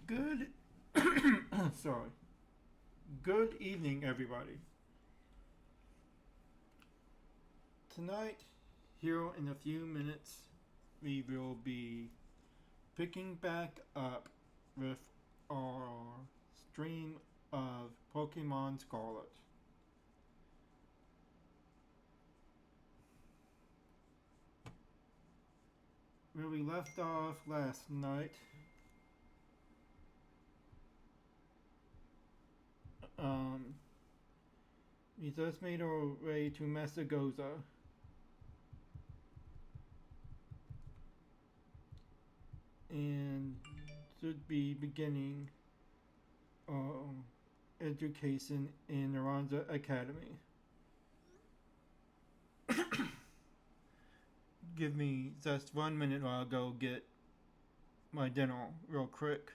Good, sorry. Good evening, everybody. Tonight, here in a few minutes, we will be picking back up with our stream of Pokemon Scarlet. Where we left off last night, we just made our way to Masagoza. And should be beginning education in Naranja Academy. Give me just 1 minute while I go get my dinner real quick.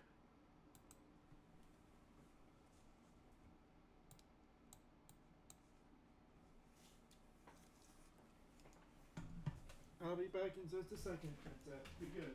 I'll be back in just a second. That's be good.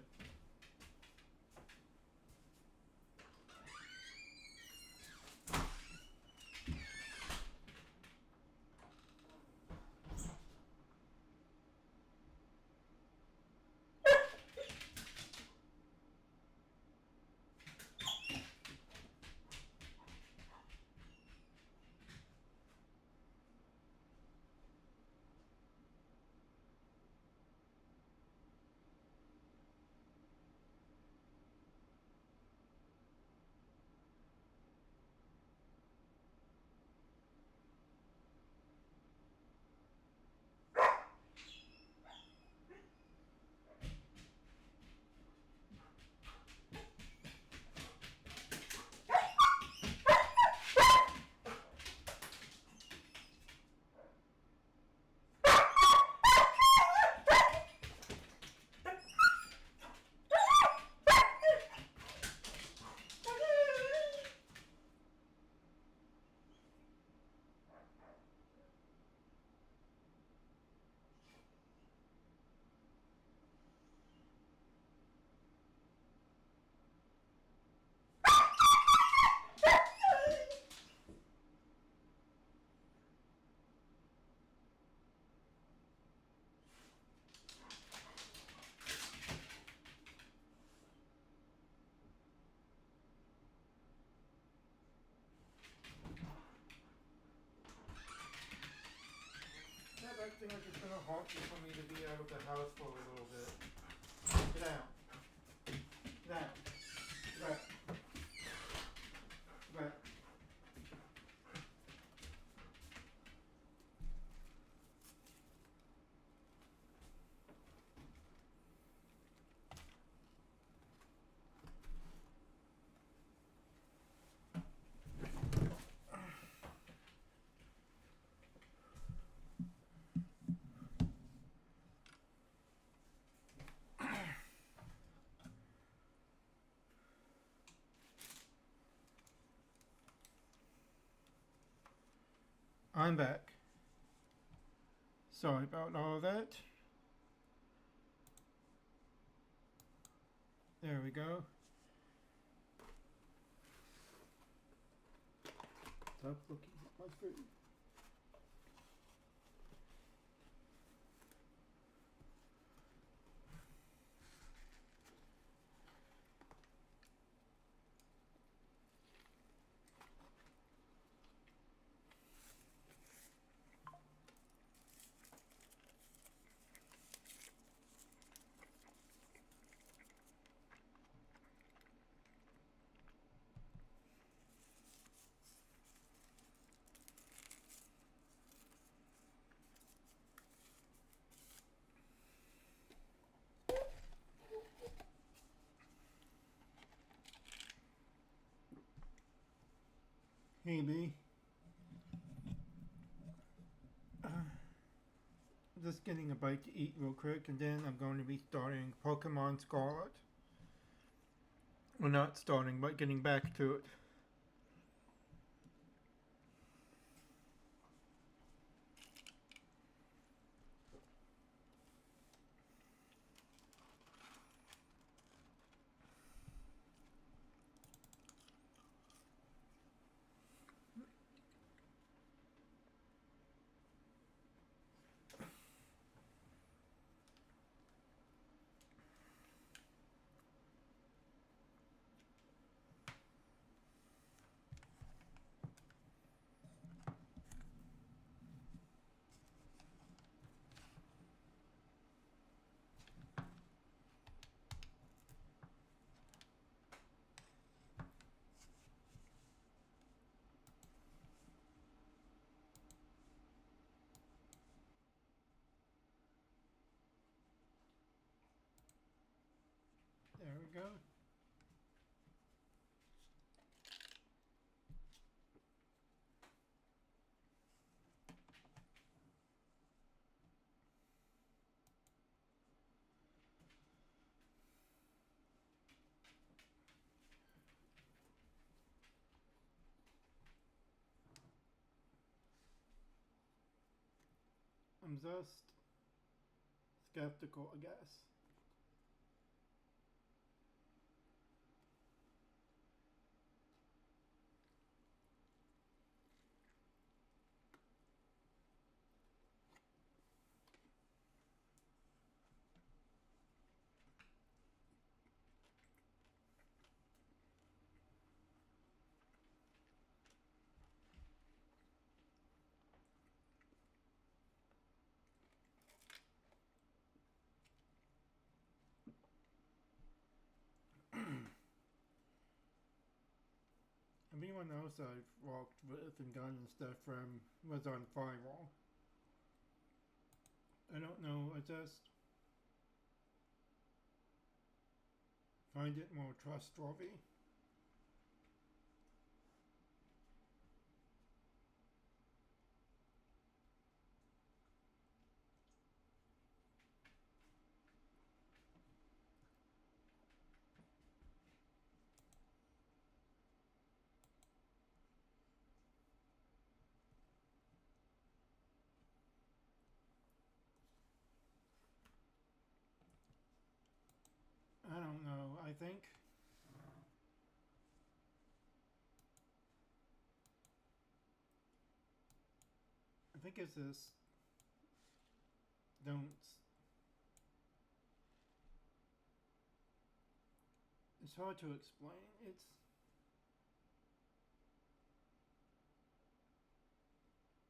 That acting like it's gonna haunt you for me to be out of the house for a little bit. Get out. Get out. Get out. Get out. I'm back. Sorry about all that. There we go. Stop looking at my food. Hey, B. Just getting a bite to eat real quick, and then I'm going to be starting Pokemon Scarlet. Well, not starting, but getting back to it. go. I'm just skeptical, I guess. Everyone else I've walked with and gotten stuff from was on firewall. I don't know, I just find it more trustworthy. I don't know, I think it's this don't it's hard to explain.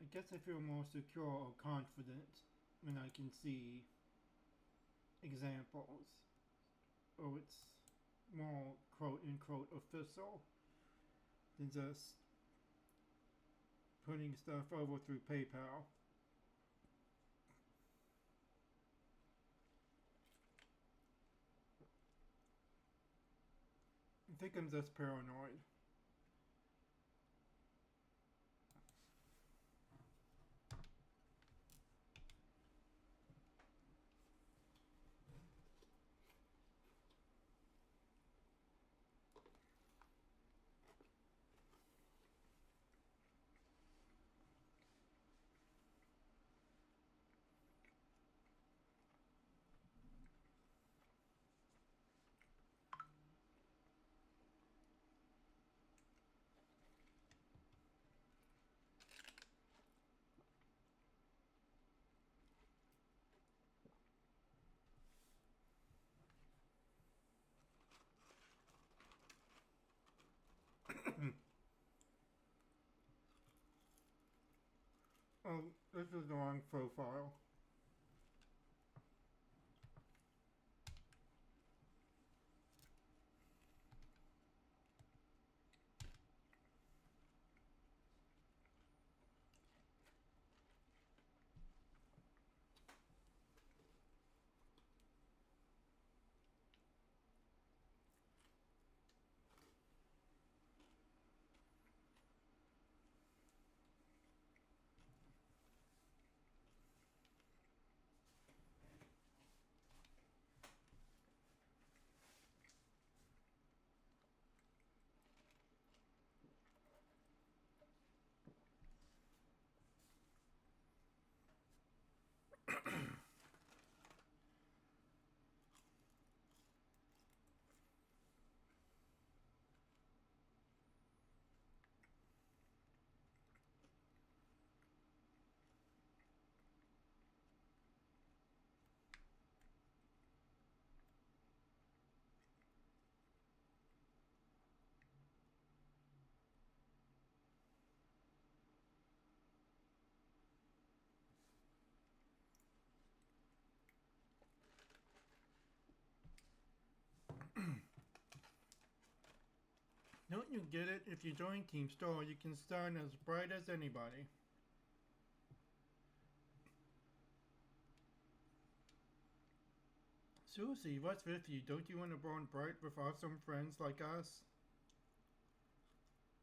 I guess I feel more secure or confident when I can see examples. Or it's more quote unquote official than just putting stuff over through PayPal. I think I'm just paranoid. Oh, this is the wrong profile. Don't you get it? If you join Team Star, you can shine as bright as anybody. Susie, what's with you? Don't you want to bond bright with awesome friends like us?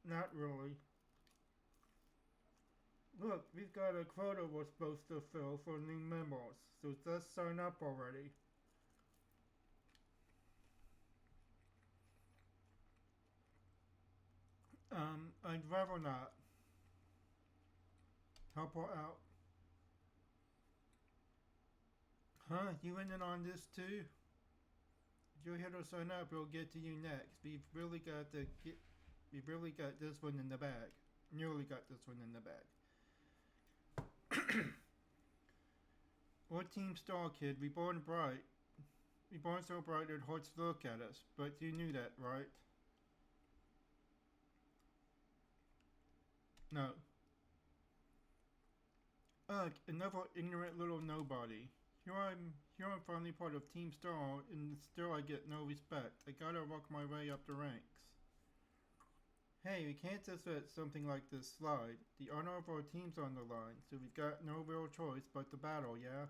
Not really. Look, we've got a quota we're supposed to fill for new members, so just sign up already. I'd rather not. Help her out. Huh? You in on this too? If you're here to sign up, we'll get to you next. We've really got this one in the bag. Nearly got this one in the bag. We're Team Star, kid. We born bright. We born so bright it hurts to look at us. But you knew that, right? No. Ugh, another ignorant little nobody. Here I'm finally part of Team Star, and still I get no respect. I gotta work my way up the ranks. Hey, we can't just let something like this slide. The honor of our team's on the line, so we've got no real choice but to battle, yeah?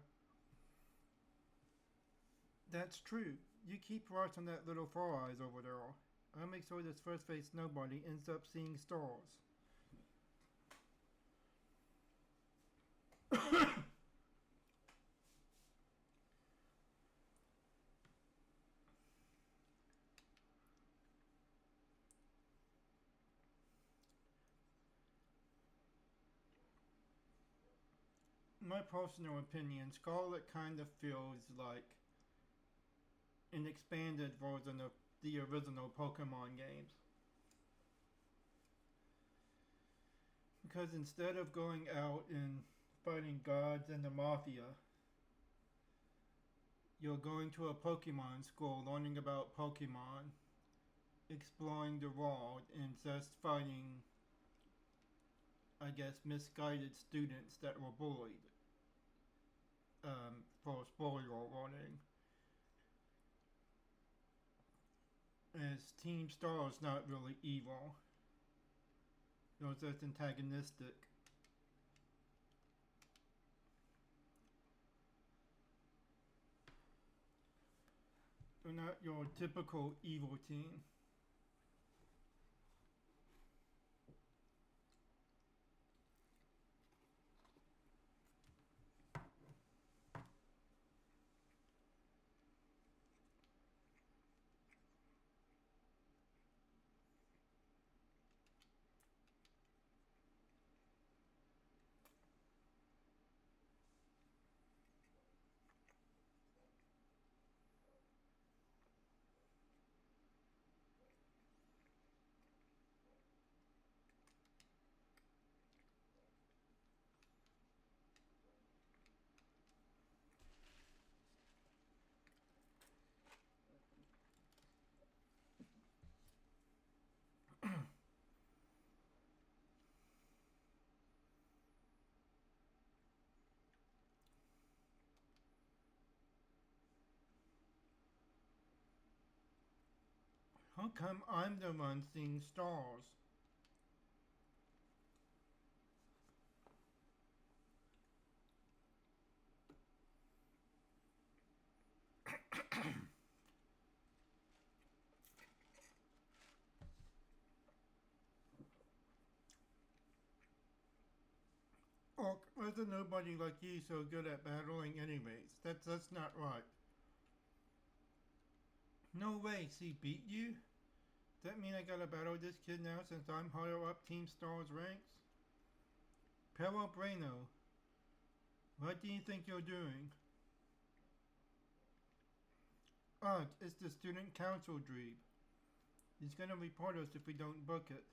That's true. You keep watching that little Four Eyes over there. I'll make sure this first-faced nobody ends up seeing stars. My personal opinion, Scarlet kind of feels like an expanded version of the original Pokemon games. Because instead of going out and fighting gods and the Mafia, you're going to a Pokemon school, learning about Pokemon, exploring the world, and just fighting, I guess, misguided students that were bullied. For spoiler warning. As Team Star is not really evil. They're just antagonistic. They're not your typical evil team. How come I'm the one seeing stars? Oh, why is nobody like you so good at battling anyways? That's not right. No way, she beat you? Does that mean I gotta battle this kid now since I'm higher up Team Star's ranks? Pero Breno, what do you think you're doing? Ugh, it's the student council dream. He's gonna report us if we don't book it.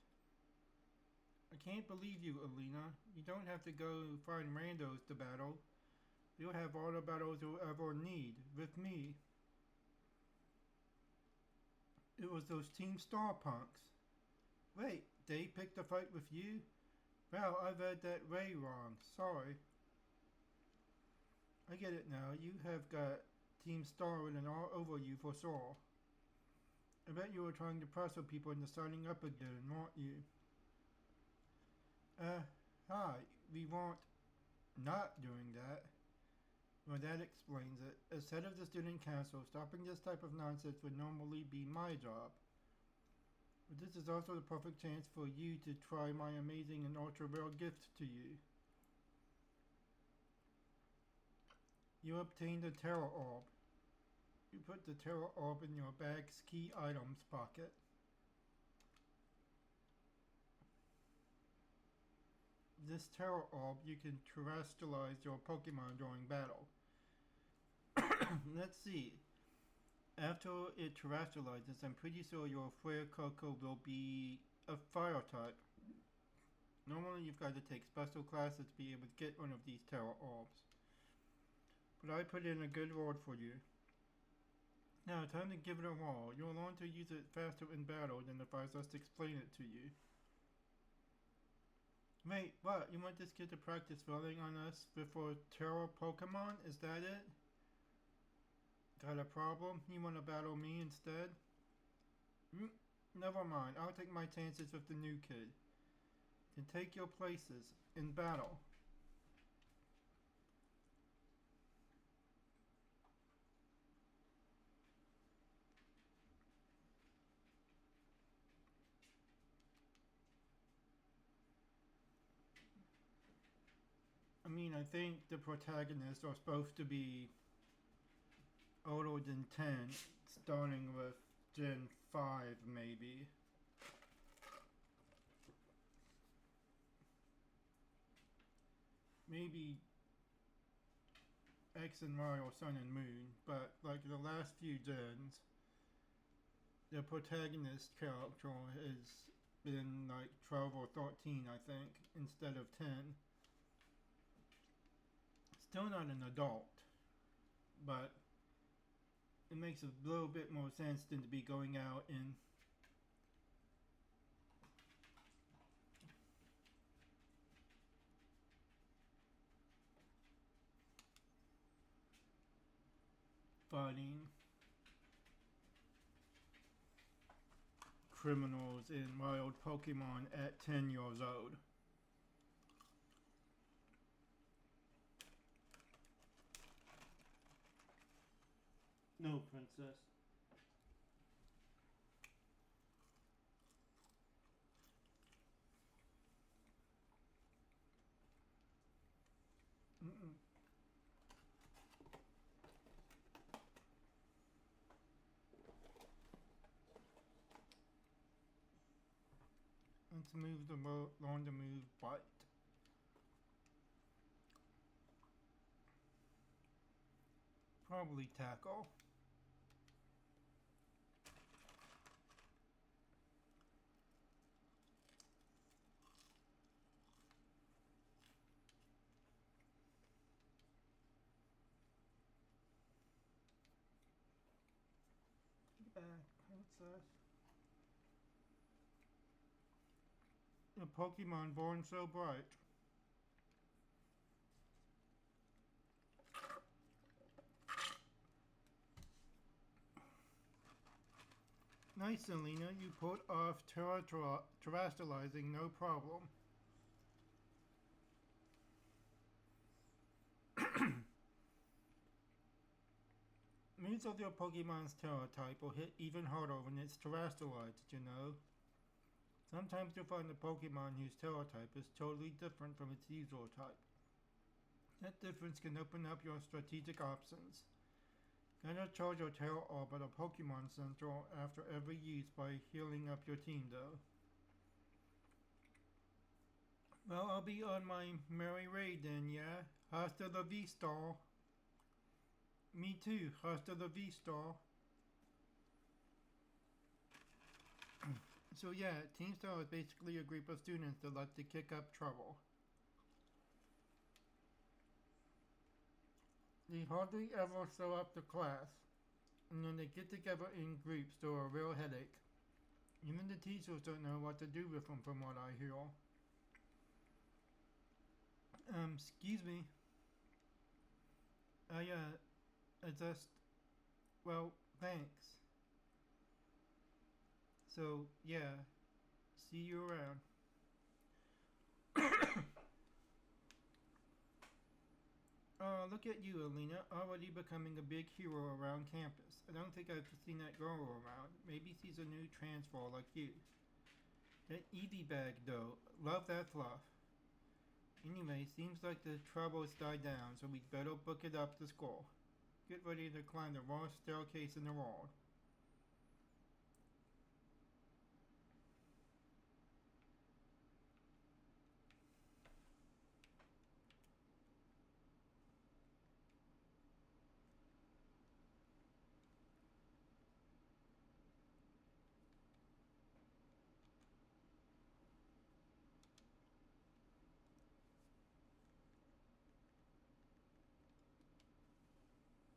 I can't believe you, Elena. You don't have to go find randos to battle. You'll have all the battles you'll ever need, with me. It was those Team Star punks. Wait, they picked a fight with you? Wow, I read that way wrong. Sorry. I get it now. You have got Team Star written all over you for sure. I bet you were trying to pressure people into signing up again, weren't you? Hi. We weren't not doing that. Well, that explains it. As head of the student council, stopping this type of nonsense would normally be my job. But this is also the perfect chance for you to try my amazing and ultra rare gift to you. You obtained a terror orb. You put the terror orb in your bag's key items pocket. This terror orb, you can terrestrialize your Pokemon during battle. Let's see. After it terrestrializes, I'm pretty sure your Fuecoco will be a fire type. Normally you've got to take special classes to be able to get one of these terror orbs. But I put in a good word for you. Now, time to give it a whirl. You'll learn to use it faster in battle than if I just explain it to you. Wait, what? You want this kid to practice falling on us before terror Pokemon? Is that it? Got a problem? You want to battle me instead? Never mind. I'll take my chances with the new kid. Then take your places in battle. I mean, I think the protagonists are supposed to be older than 10, starting with Gen 5, maybe. Maybe X and Y or Sun and Moon, but like the last few gens, the protagonist character has been like 12 or 13, I think, instead of 10. Still not an adult, but it makes a little bit more sense than to be going out and fighting criminals in wild Pokemon at 10 years old. No, princess. Mm-mm. Let's move the learn to move bite. Probably tackle. Princess. A Pokemon born so bright. Nice, Elena. You put off terrestrializing, no problem. Moves of your Pokemon's Terra type will hit even harder when it's terrestrialized, you know. Sometimes you'll find a Pokemon whose Terra type is totally different from its usual type. That difference can open up your strategic options. Gotta charge your Terra Orb at a Pokemon Center after every use by healing up your team, though. Well, I'll be on my merry raid then, yeah? Hasta la vista. Me too, hasta la vista. So yeah, Team Star is basically a group of students that like to kick up trouble. They hardly ever show up to class, and when they get together in groups, they're a real headache. Even the teachers don't know what to do with them, from what I hear. Excuse me. I just, well, thanks. So, yeah, see you around. Look at you, Elena, already becoming a big hero around campus. I don't think I've seen that girl around. Maybe she's a new transfer like you. That easy bag, though. Love that fluff. Anyway, seems like the trouble's died down, so we'd better book it up to school. Get ready to climb the rawest staircase in the world.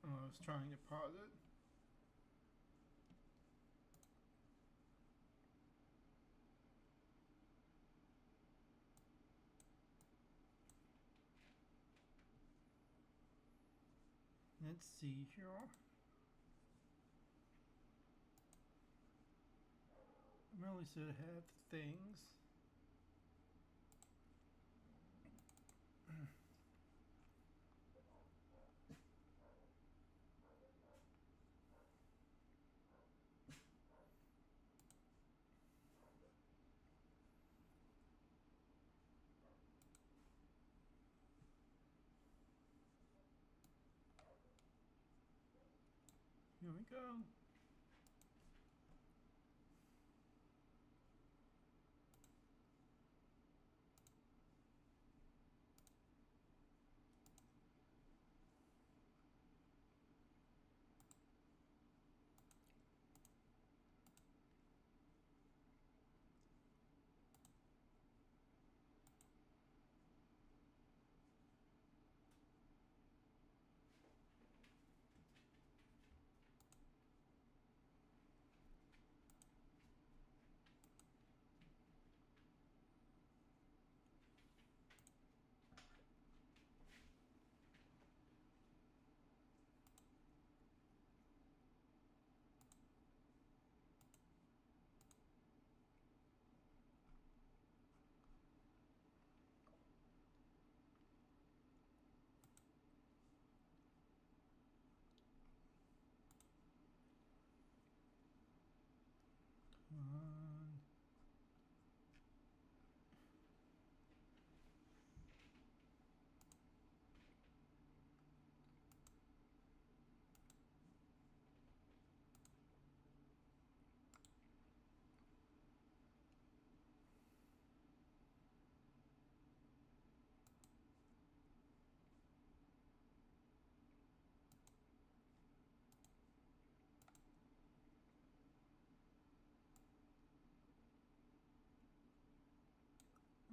I was trying to pause it. Let's see here. I really should have things. Here we go.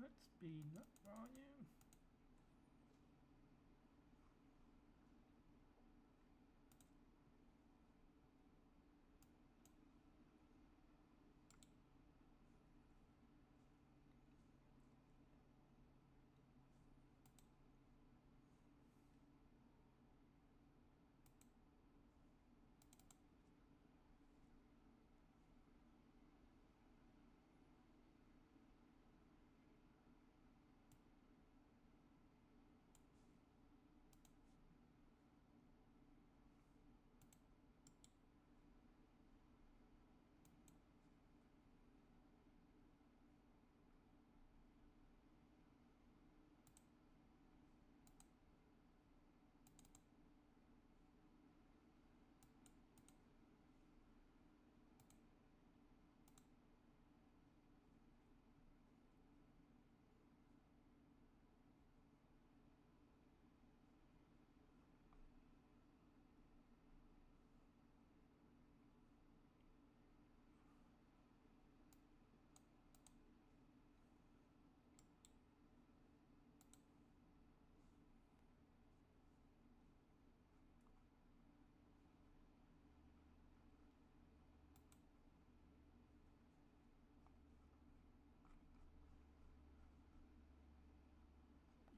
Let's speed that volume.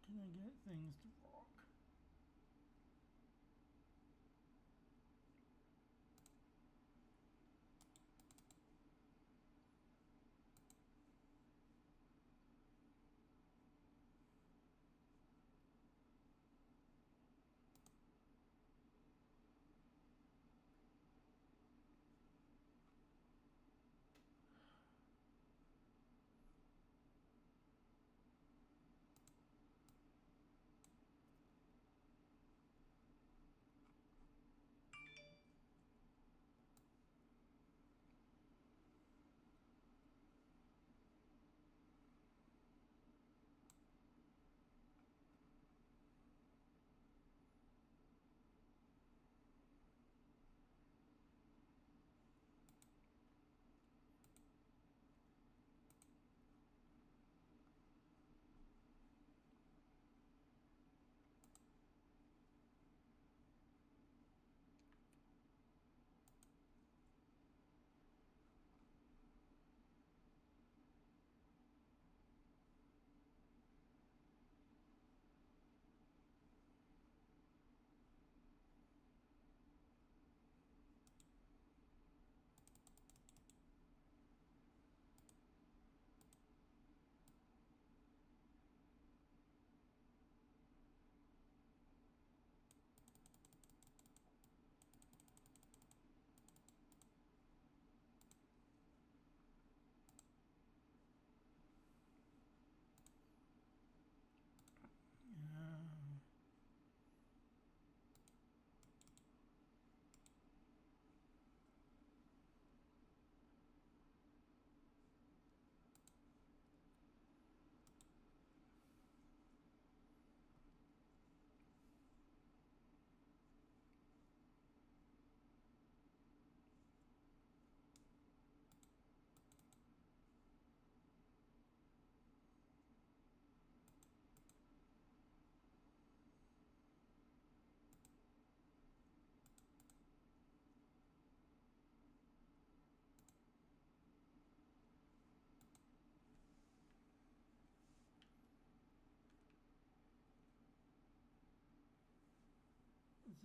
Can I get things to walk?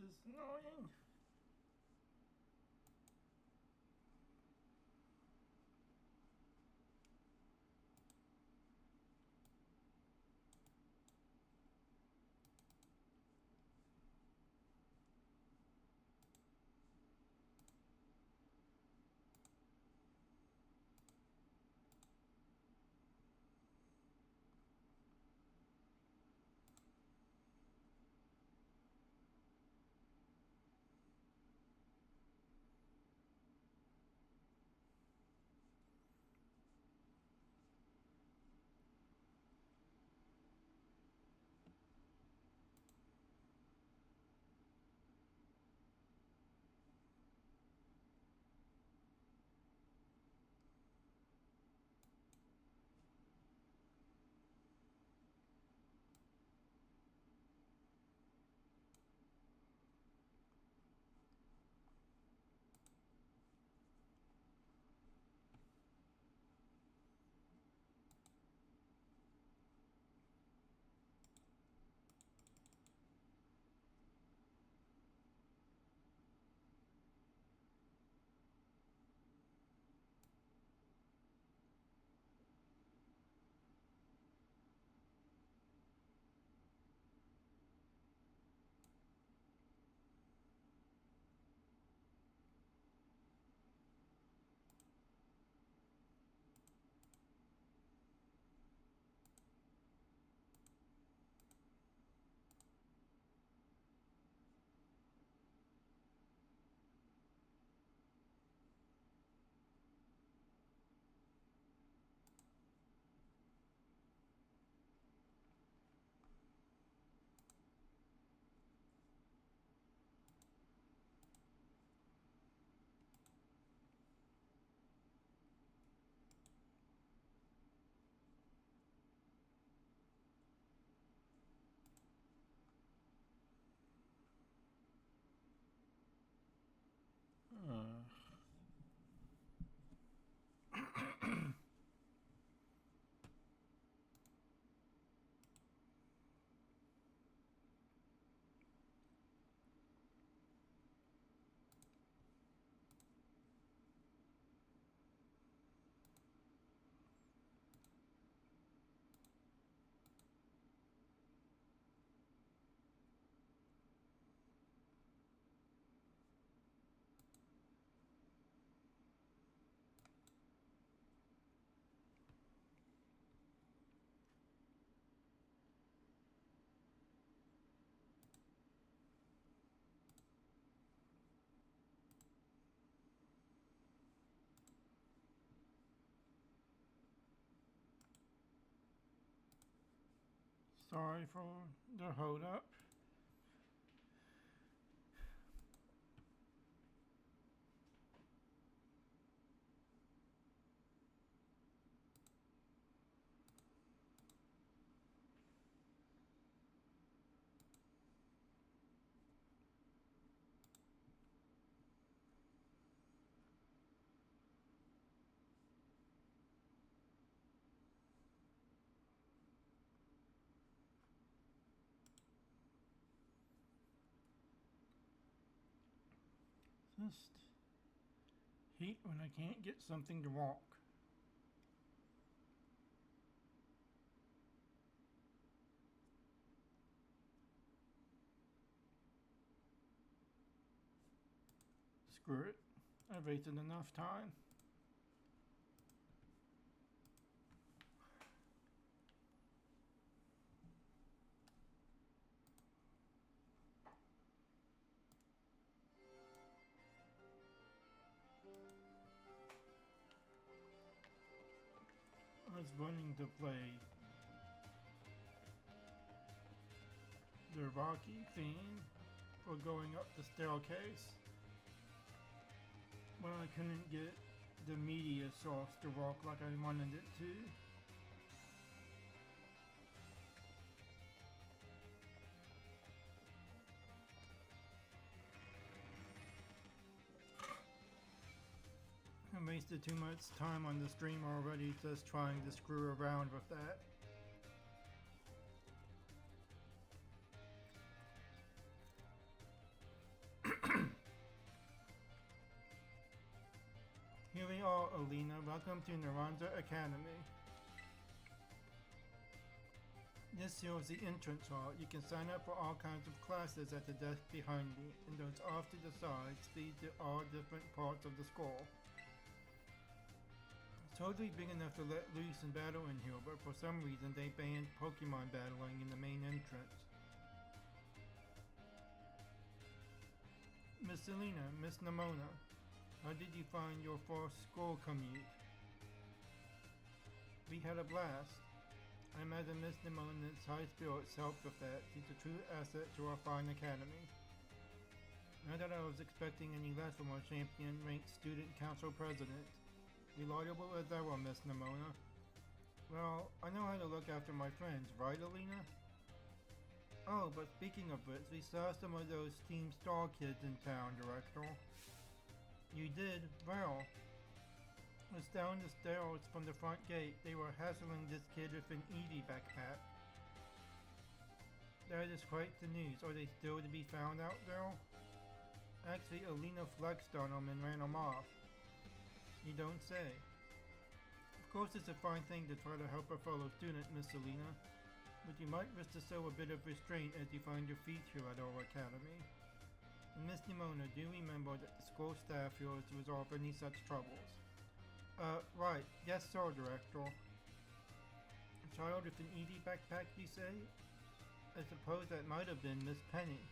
This is annoying. Sorry for the hold up. Just hate when I can't get something to walk. Screw it. I've wasted enough time. I was wanting to play the Rocky theme for going up the staircase, but I couldn't get the media sauce to walk like I wanted it to. I wasted too much time on the stream already just trying to screw around with that. all, Elena. Welcome to Naranja Academy. This here is the entrance hall. You can sign up for all kinds of classes at the desk behind me, and those off to the sides lead to all different parts of the school. It's totally big enough to let loose and battle in here, but for some reason they banned Pokemon battling in the main entrance. Miss Elena, Miss Nimona, how did you find your first school commute? We had a blast. I imagine Miss Nimona's high spirits helped with that. She's a true asset to our fine academy. Not that I was expecting any less from our champion-ranked student council president. Reliable as ever, Miss Nimona. Well, I know how to look after my friends, right, Elena? Oh, but speaking of which, we saw some of those Team Star kids in town, Director. You did? Well, was down the stairs from the front gate. They were hassling this kid with an Eevee backpack. That is quite the news. Are they still to be found out there? Actually, Elena flexed on them and ran them off. You don't say. Of course it's a fine thing to try to help a fellow student, Miss Elena, but you might wish to show a bit of restraint as you find your feet here at our academy. And Miss Nimona, do remember that the school staff here is to resolve any such troubles. Right. Yes, sir, Director. A child with an Eevee backpack, you say? I suppose that might have been Miss Penny.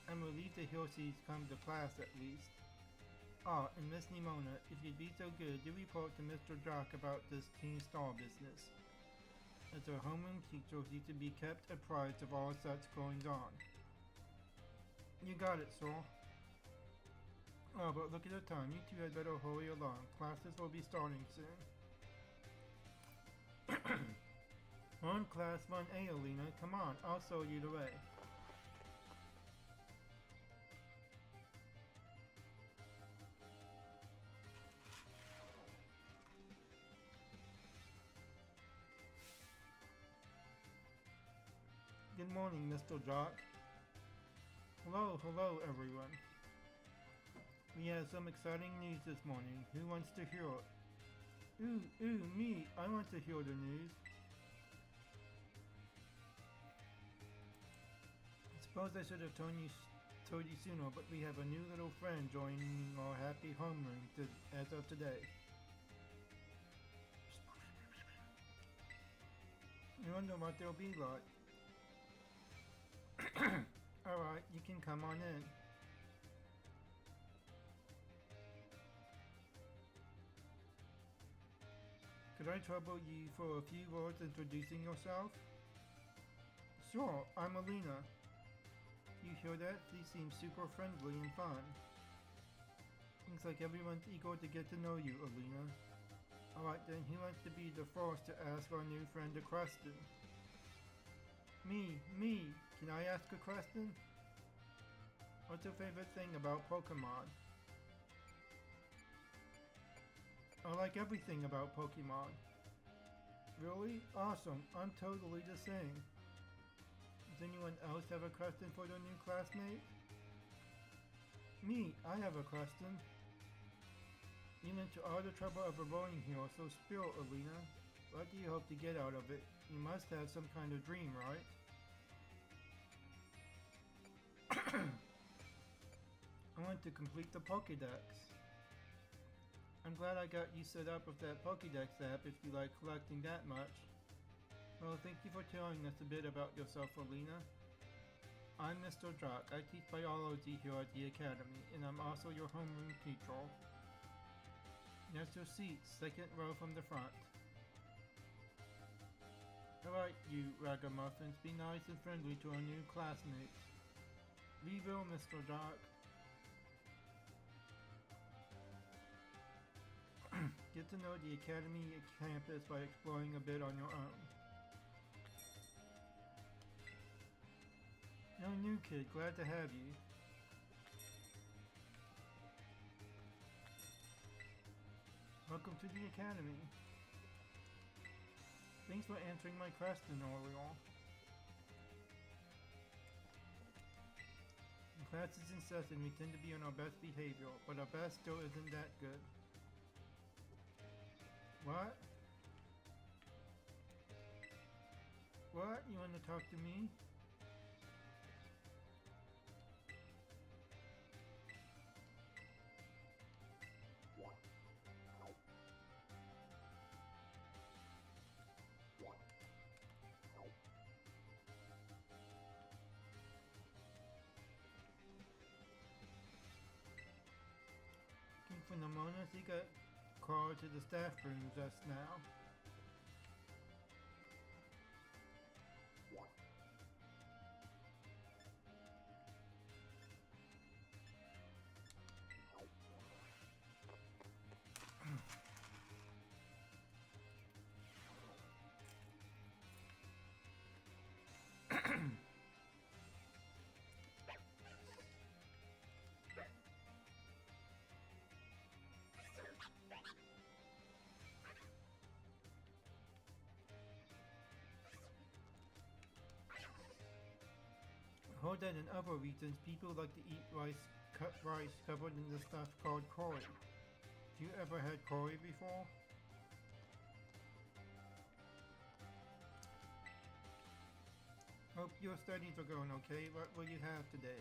I'm relieved to hear she's come to class at least. Ah, and Miss Nimona, if you'd be so good, do report to Mr. Jock about this Team Star business. As our homeroom teacher, he's to be kept apprised of all such goings on. You got it, sir. Oh, but look at the time. You two had better hurry along. Classes will be starting soon. On class 1A, Elena. Come on, I'll show you the way. Good morning, Mr. Jock. Hello, everyone. We have some exciting news this morning. Who wants to hear it? Ooh, me. I want to hear the news. I suppose I should have told you sooner, but we have a new little friend joining our happy homeroom as of today. I wonder what they'll be like. Alright, you can come on in. Could I trouble you for a few words introducing yourself? Sure, I'm Elena. You hear that? She seems super friendly and fun. Looks like everyone's eager to get to know you, Elena. Alright then, who wants to be the first to ask our new friend a question? Me. Can I ask a question? What's your favorite thing about Pokemon? I like everything about Pokemon. Really? Awesome. I'm totally the same. Does anyone else have a question for their new classmate? Me, I have a question. You went to all the trouble of enrolling here, so spill, Elena. What do you hope to get out of it? You must have some kind of dream, right? I want to complete the Pokédex. I'm glad I got you set up with that Pokédex app if you like collecting that much. Well, thank you for telling us a bit about yourself, Elena. I'm Mr. Jock. I teach biology here at the Academy, and I'm also your homeroom teacher. There's your seat, second row from the front. Alright, you ragamuffins, be nice and friendly to our new classmates. We will, Mr. Jock. Get to know the Academy campus by exploring a bit on your own. You're a new kid, glad to have you. Welcome to the Academy. Thanks for answering my question, Oriole. When class is in session, we tend to be on our best behavior, but our best still isn't that good. What? What? You want to talk to me? Looking for Namonas? He got called to the staff room just now. Hold that in other regions, people like to eat cut rice covered in the stuff called curry. Have you ever had curry before? Hope your studies are going okay. What will you have today?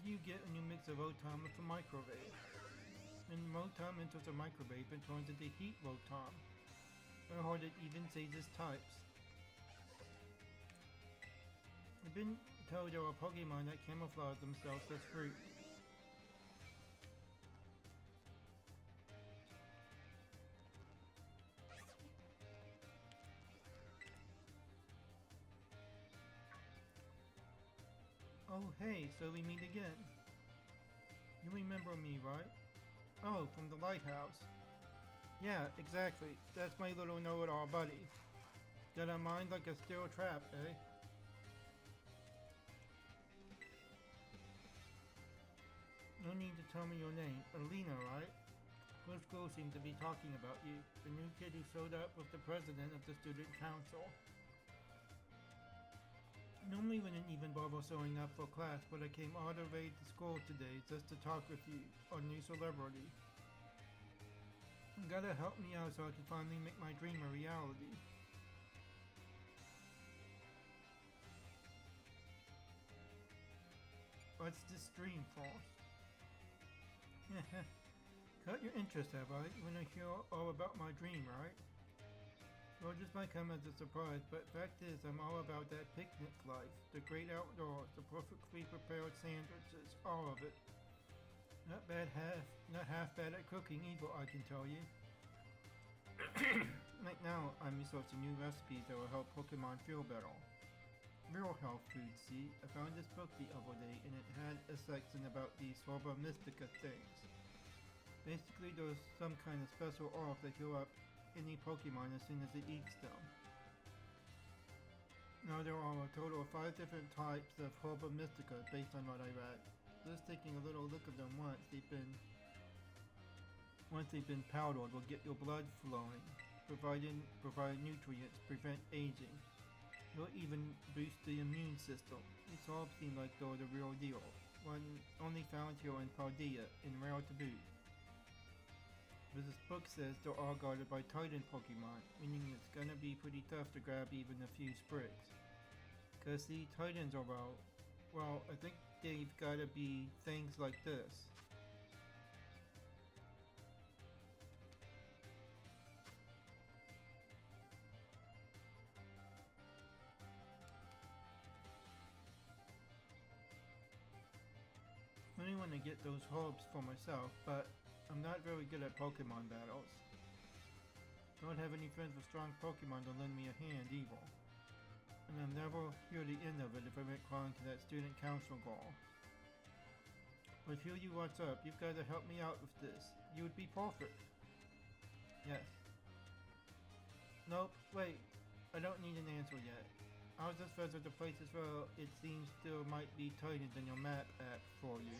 You get when you mix a rotom with a microwave. When rotom enters a microwave, it turns into heat rotom. I heard it even says its types. I've been told there are Pokemon that camouflage themselves as fruit. Oh hey, so we meet again. You remember me, right? Oh, from the lighthouse. Yeah, exactly. That's my little know-it-all buddy. Got a mind like a steel trap, eh? No need to tell me your name. Elena, right? Whole school seemed to be talking about you. The new kid who showed up with the president of the student council. Normally wouldn't even bother showing up for class, but I came all the way to school today just to talk with you, our new celebrity. You gotta help me out so I can finally make my dream a reality. What's this dream for? Caught your interest, have I? You wanna hear all about my dream, right? Well, this might come as a surprise, but fact is, I'm all about that picnic life, the great outdoors, the perfectly prepared sandwiches, all of it. Not half bad at cooking either, I can tell you. Right now, I'm researching new recipes that will help Pokemon feel better. Real health food, see? I found this book the other day, and it had a section about these Herba Mystica things. Basically, there's some kind of special herb that heal up any Pokemon as soon as it eats them. Now there are a total of 5 different types of Herba Mystica based on what I read. Just taking a little look at them once they've been powdered will get your blood flowing, provide nutrients, prevent aging. They'll even boost the immune system. These herbs seem like they're the real deal. One only found here in Paldea, and rare to boot. But this book says they're all guarded by Titan Pokemon, meaning it's gonna be pretty tough to grab even a few sprigs. Cause the Titans are well, I think they've gotta be things like this. I really want to get those herbs for myself, but I'm not very good at Pokemon battles. Don't have any friends with strong Pokemon to lend me a hand either. And I'll never hear the end of it if I went crawling to that student council girl. But hear you what's up, you've got to help me out with this. You would be perfect. Yes. Nope, wait. I don't need an answer yet. I'll just visit the place as well. It seems still might be tighter than your map app for you.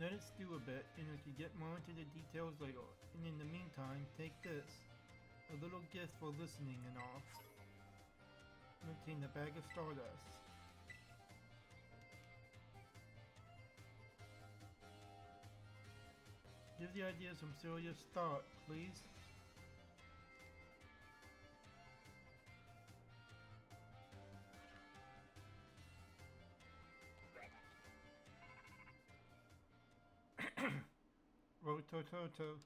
Let it stew a bit, and we can get more into the details later. And in the meantime, take this. A little gift for listening and all. Contain a bag of stardust. Give the idea some serious thought, please. Rotototo.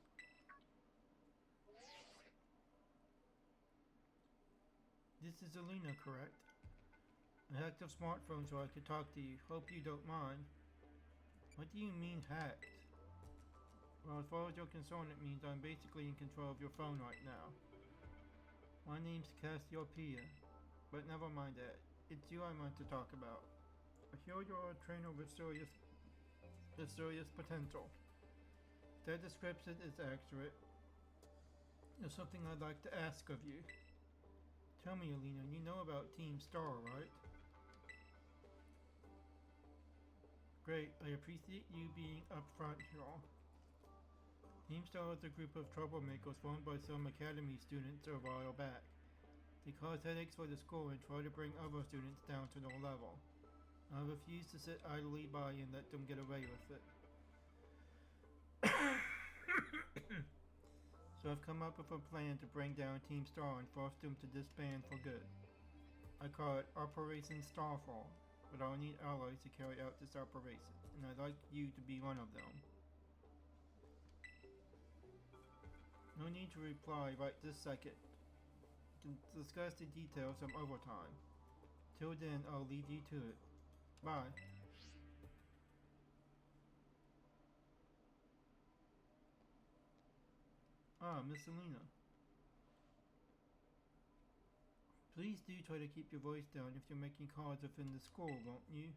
This is Elena, correct? I hacked your smartphone so I could talk to you. Hope you don't mind. What do you mean hacked? Well, as far as you're concerned, it means I'm basically in control of your phone right now. My name's Cassiopeia, but never mind that. It's you I want to talk about. I hear you're a trainer with serious potential. That description is accurate. There's something I'd like to ask of you. Tell me, Elena, you know about Team Star, right? Great, I appreciate you being upfront here. Team Star is a group of troublemakers formed by some Academy students a while back. They cause headaches for the school and try to bring other students down to their level. I refuse to sit idly by and let them get away with it. So I've come up with a plan to bring down Team Star and force them to disband for good. I call it Operation Starfall, but I'll need allies to carry out this operation, and I'd like you to be one of them. No need to reply right this second. We can discuss the details some other time. Till then, I'll leave you to it. Bye. Ah, Miss Elena. Please do try to keep your voice down if you're making calls within the school, won't you?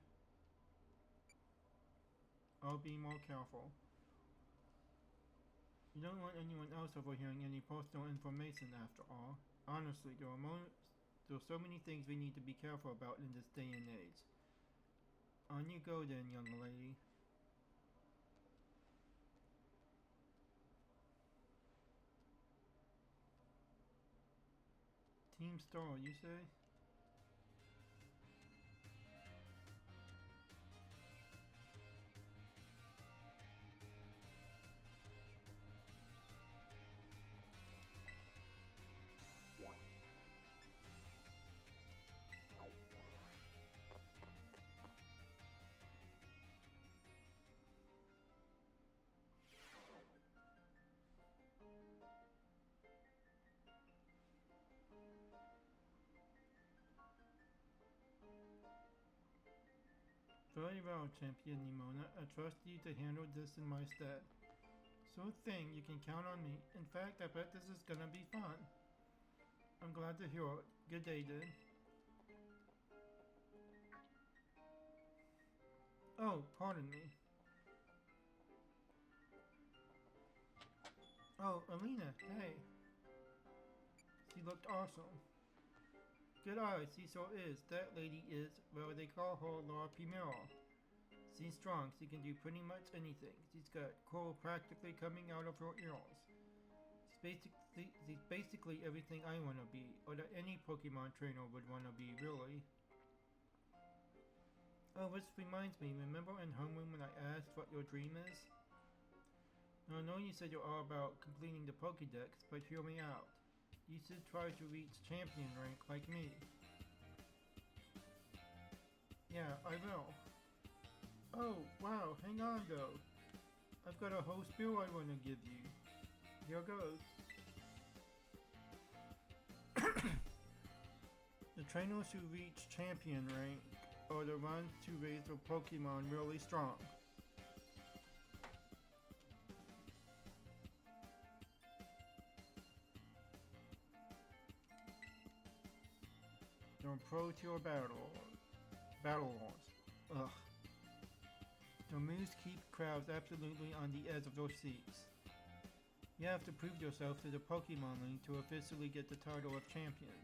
I'll be more careful. You don't want anyone else overhearing any personal information after all. Honestly, there are so many things we need to be careful about in this day and age. On you go then, young lady. Team Star, you say? Very well, Champion Nimona. I trust you to handle this in my stead. Sure thing, you can count on me. In fact, I bet this is gonna be fun. I'm glad to hear it. Good day, then. Oh, pardon me. Oh, Elena, hey. She looked awesome. Good eyes, she so is. That lady is, well, they call her La Primera. She's strong, she can do pretty much anything. She's got coal practically coming out of her ears. She's basically everything I want to be, or that any Pokemon trainer would want to be, really. Oh, which reminds me, remember in homeroom when I asked what your dream is? I know you said you're all about completing the Pokédex, but hear me out. You should try to reach champion rank like me. Yeah, I will. Oh, wow, hang on though. I've got a whole spiel I want to give you. Here goes. The trainers who reach champion rank are the ones who raise their Pokemon really strong. You're pro to your battle laws. Ugh. Your moves keep crowds absolutely on the edge of their seats. You have to prove yourself to the Pokemon League to officially get the title of champion.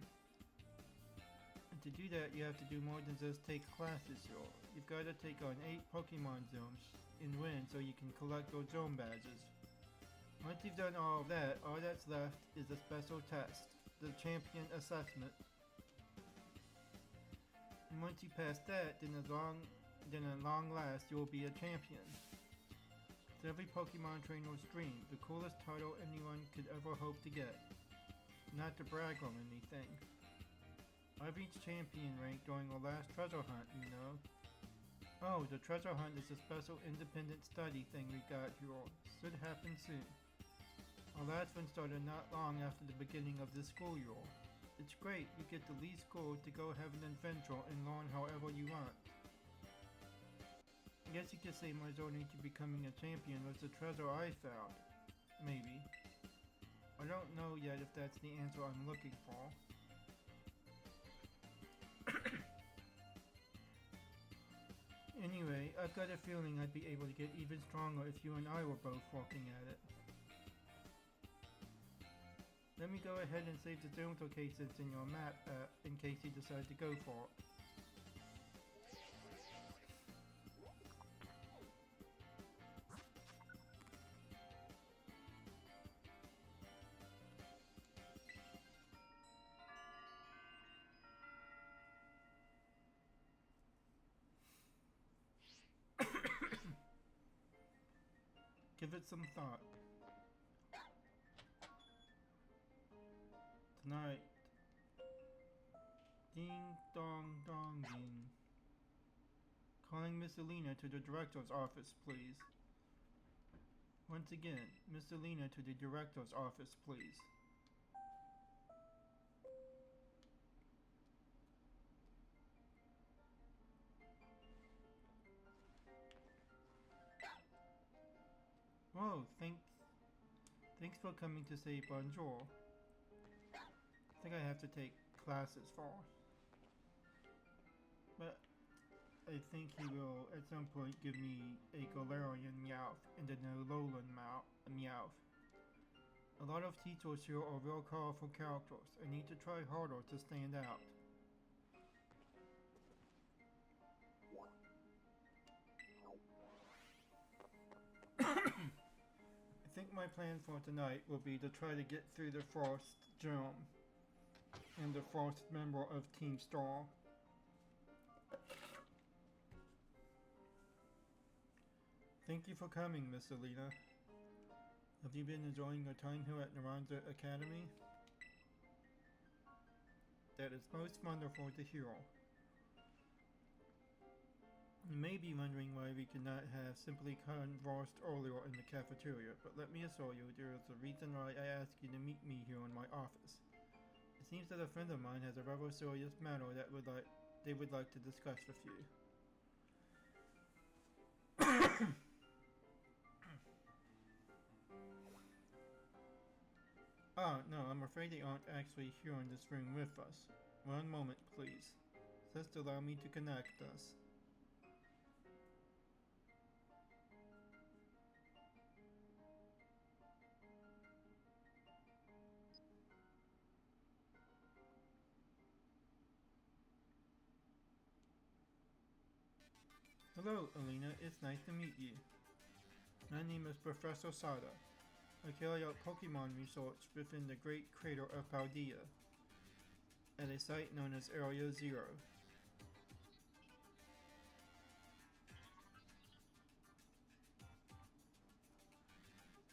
And to do that, you have to do more than just take classes, You've got to take on 8 Pokemon zones and win so you can collect those zone badges. Once you've done all of that, all that's left is a special test, the champion assessment. And once you pass that, then at long last, you'll be a champion. It's every Pokemon trainer's dream, the coolest title anyone could ever hope to get. Not to brag on anything. I reached champion rank during the last treasure hunt, Oh, the treasure hunt is a special independent study thing we got here. Should happen soon. Our last one started not long after the beginning of this school year. It's great, you get to leave school to go have an adventure and learn however you want. I guess you could say my journey to becoming a champion was the treasure I found. Maybe. I don't know yet if that's the answer I'm looking for. Anyway, I've got a feeling I'd be able to get even stronger if you and I were both working at it. Let me go ahead and save the zone locations in your map app in case you decide to go for it. Give it some thought. Tonight. Ding dong dong ding. Calling Miss Elena to the director's office, please. Once again, Miss Elena to the director's office, please. Whoa, thanks for coming to say bonjour. I think I have to take classes first. But I think he will at some point give me a Galarian Meowth and a Nololan Meowth. A lot of teachers here are real colorful characters. I need to try harder to stand out. I think my plan for tonight will be to try to get through the first gym and the first member of Team Star. Thank you for coming, Miss Elena. Have you been enjoying your time here at Naranja Academy? That is most wonderful to hear. You may be wondering why we could not have simply conversed earlier in the cafeteria, but let me assure you there is a reason why I asked you to meet me here in my office. It seems that a friend of mine has a rather serious matter that they would like to discuss with you. No, I'm afraid they aren't actually here in this room with us. One moment, please. Just allow me to connect us. Hello, Elena. It's nice to meet you. My name is Professor Sada. I carry out Pokemon research within the Great Crater of Paldea, at a site known as Area 0.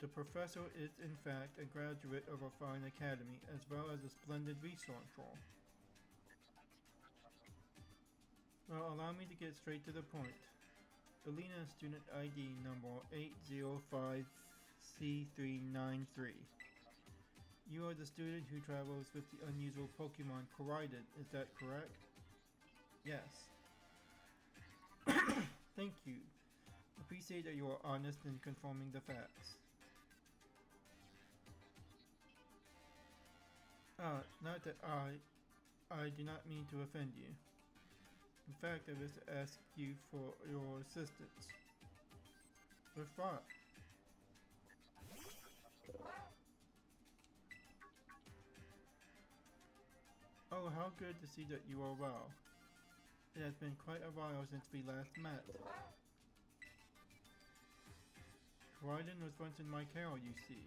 The professor is in fact a graduate of a fine academy as well as a splendid researcher. Well, allow me to get straight to the point. Elena student ID number 805C393. You are the student who travels with the unusual Pokemon Koraidon, is that correct? Yes. Thank you. Appreciate that you are honest in confirming the facts. Not that I... I do not mean to offend you. In fact, I wish to ask you for your assistance. With what? Oh, how good to see that you are well. It has been quite a while since we last met. Raiden was once in my care, you see.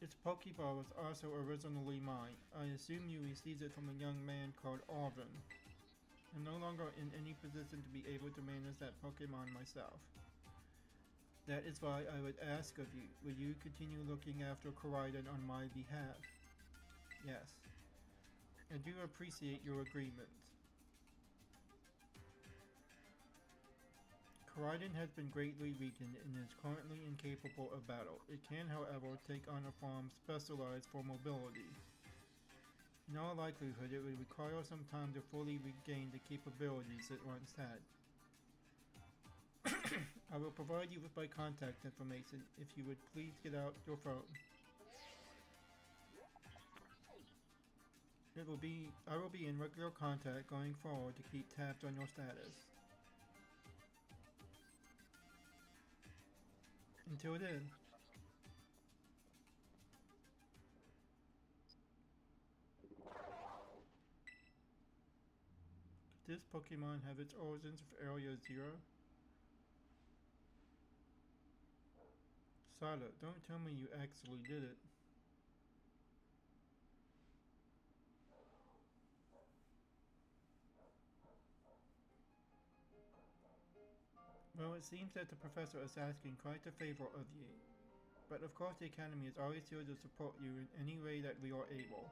Its Pokeball was also originally mine. I assume you received it from a young man called Arvin. I'm no longer in any position to be able to manage that Pokemon myself. That is why I would ask of you, will you continue looking after Koraidon on my behalf? Yes. I do appreciate your agreement. Koraidon has been greatly weakened and is currently incapable of battle. It can, however, take on a form specialized for mobility. In all likelihood, it would require some time to fully regain the capabilities it once had. I will provide you with my contact information if you would please get out your phone. I will be in regular contact going forward to keep tabs on your status. Until then. Does this Pokemon have its origins with Area 0? Scarlet, don't tell me you actually did it. Well, it seems that the professor is asking quite a favor of you. But of course the Academy is always here to support you in any way that we are able.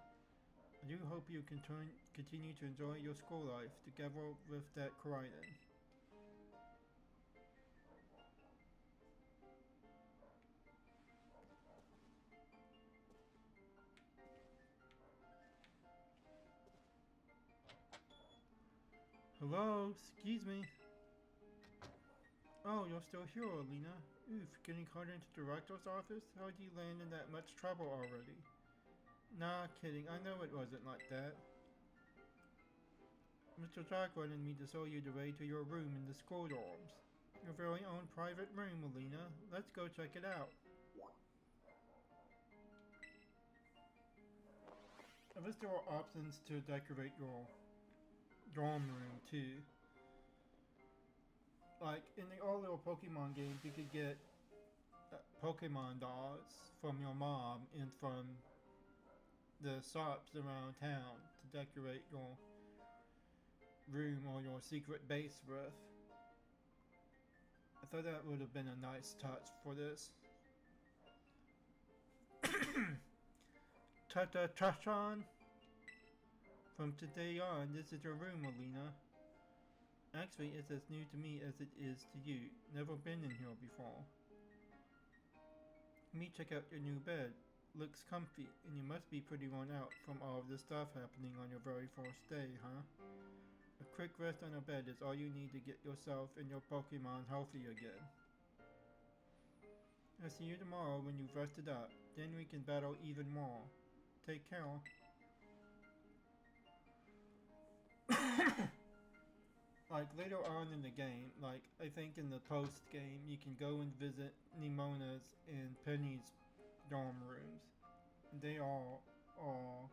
I do hope you can continue to enjoy your school life together with that Koraidon. Hello, excuse me. Oh, you're still here, Elena. Oof, getting called into the director's office? How'd you land in that much trouble already? Nah, kidding. I know it wasn't like that. Mr. Jack wanted me to show you the way to your room in the school dorms. Your very own private room, Elena. Let's go check it out. I wish there were options to decorate your dorm room too. Like in the old little Pokemon games, you could get Pokemon dolls from your mom and from the shops around town to decorate your room or your secret base with. I thought that would have been a nice touch for this. Ta-ta-ta-shan! From today on, this is your room, Elena. Actually, it's as new to me as it is to you. Never been in here before. Let me check out your new bed. Looks comfy, and you must be pretty worn out from all of the stuff happening on your very first day, huh? A quick rest on a bed is all you need to get yourself and your Pokemon healthy again. I'll see you tomorrow when you've rested up. Then we can battle even more. Take care. Like later on in the game, like I think in the post game, you can go and visit Nemona's and Penny's dorm rooms. They are all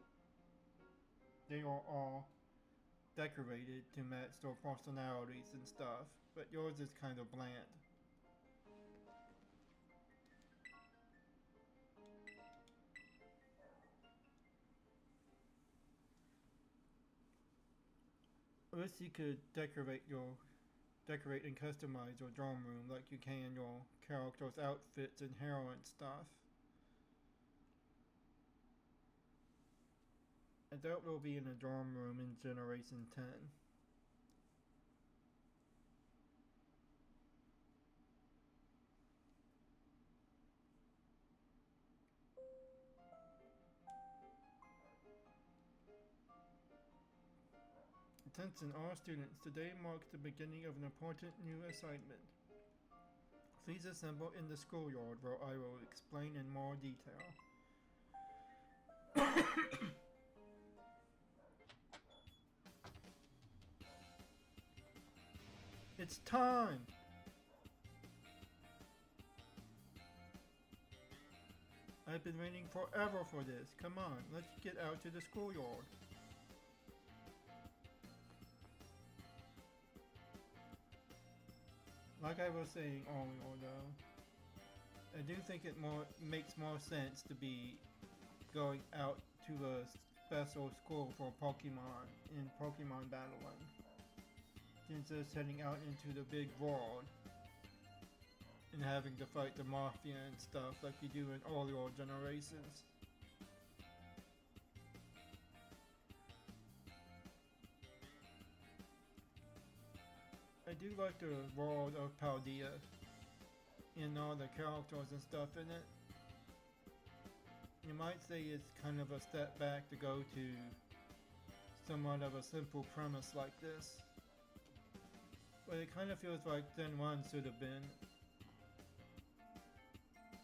decorated to match their personalities and stuff, but yours is kind of bland. I wish you could decorate and customize your dorm room like you can your character's outfits and hair and stuff. I doubt we'll be in a dorm room in Generation 10. Attention all students, today marks the beginning of an important new assignment. Please assemble in the schoolyard where I will explain in more detail. It's time! I've been waiting forever for this. Come on, let's get out to the schoolyard. Like I was saying earlier though, I do think it makes more sense to be going out to a special school for Pokemon in Pokemon battling, instead of heading out into the big world and having to fight the Mafia and stuff like you do in all your generations. I do like the world of Paldea and all the characters and stuff in it. You might say it's kind of a step back to go to somewhat of a simple premise like this. But it kind of feels like Gen 1 should have been.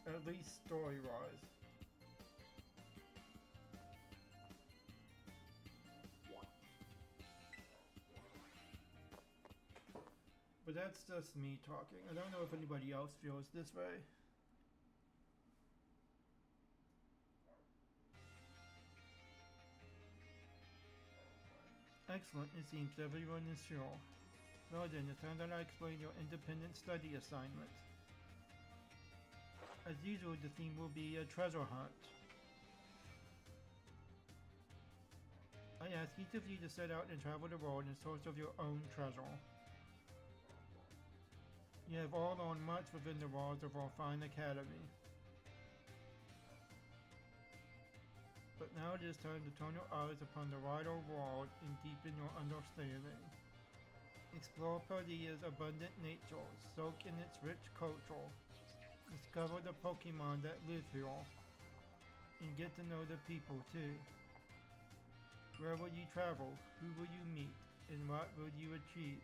At least story-wise. But that's just me talking. I don't know if anybody else feels this way. Excellent, it seems everyone is sure. Well then, it's time that I explain your independent study assignment. As usual, the theme will be a treasure hunt. I ask each of you to set out and travel the world in search of your own treasure. You have all learned much within the walls of our fine academy. But now it is time to turn your eyes upon the wider world and deepen your understanding. Explore Paldea's abundant nature, soak in its rich culture, discover the Pokemon that live here, and get to know the people too. Where will you travel? Who will you meet? And what will you achieve?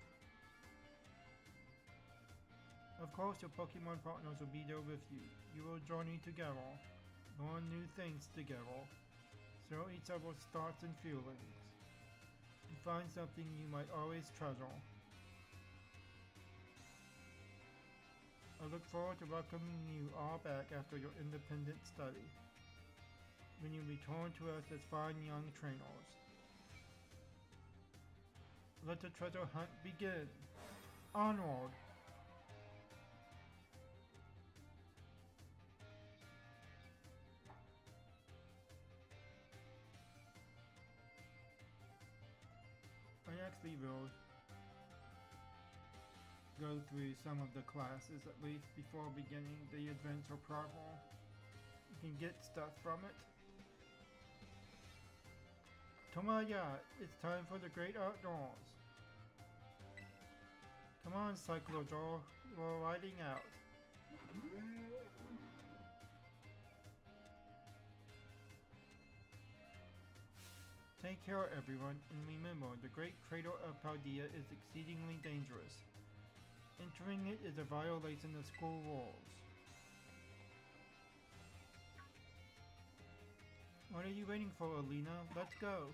Of course, your Pokemon partners will be there with you. You will journey together, learn new things together, share each other's thoughts and feelings, and find something you might always treasure. I look forward to welcoming you all back after your independent study, when you return to us as fine young trainers. Let the treasure hunt begin! Onward! I actually will go through some of the classes at least before beginning the adventure proper. You can get stuff from it. Tomaya, it's time for the great outdoors. Come on, Cyclodor, we're riding out. Take care, everyone, and remember, the great crater of Paldea is exceedingly dangerous. Entering it is a violation of school rules. What are you waiting for, Elena? Let's go!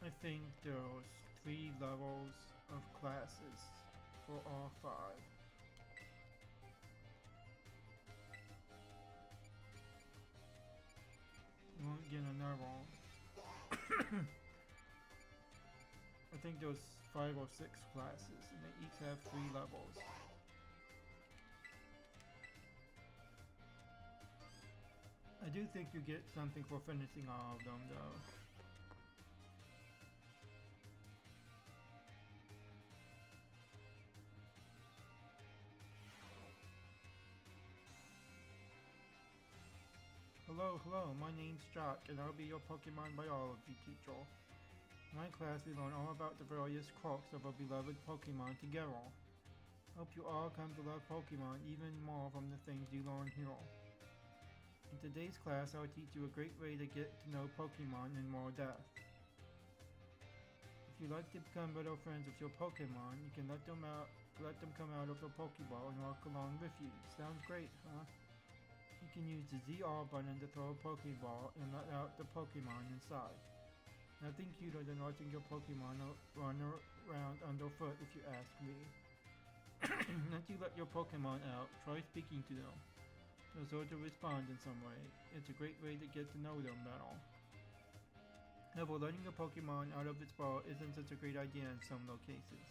I think there's 3 levels of classes for all 5. You won't get another one. I think there's 5 or 6 classes and they each have 3 levels. I do think you get something for finishing all of them though. Hello, my name's Jock, and I'll be your Pokemon Biology teacher. In my class, we learn all about the various quirks of our beloved Pokemon together. Hope you all come to love Pokemon even more from the things you learn here. In today's class, I'll teach you a great way to get to know Pokemon in more depth. If you like to become better friends with your Pokemon, you can let them come out of the Pokeball and walk along with you. Sounds great, huh? You can use the ZR button to throw a Pokeball and let out the Pokemon inside. Nothing cuter than watching your Pokemon run around underfoot, if you ask me. Once you let your Pokemon out, try speaking to them. They'll sort of respond in some way. It's a great way to get to know them better. However, letting a Pokemon out of its ball isn't such a great idea in some cases.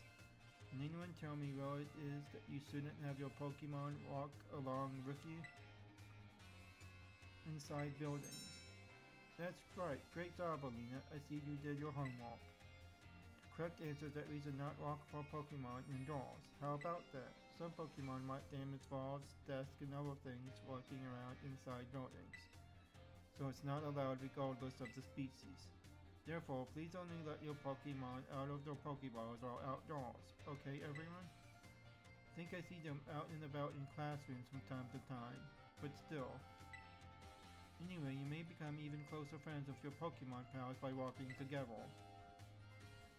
Can anyone tell me why it is that you shouldn't have your Pokemon walk along with you? Inside buildings. That's right. Great job, Elena. I see you did your homework. The correct answer is that we should not walk for Pokemon indoors. How about that? Some Pokemon might damage walls, desks, and other things walking around inside buildings. So it's not allowed regardless of the species. Therefore, please only let your Pokemon out of their Pokeballs or outdoors. Okay, everyone? I think I see them out and about in classrooms from time to time, but still. Anyway, you may become even closer friends with your Pokemon pals by walking together.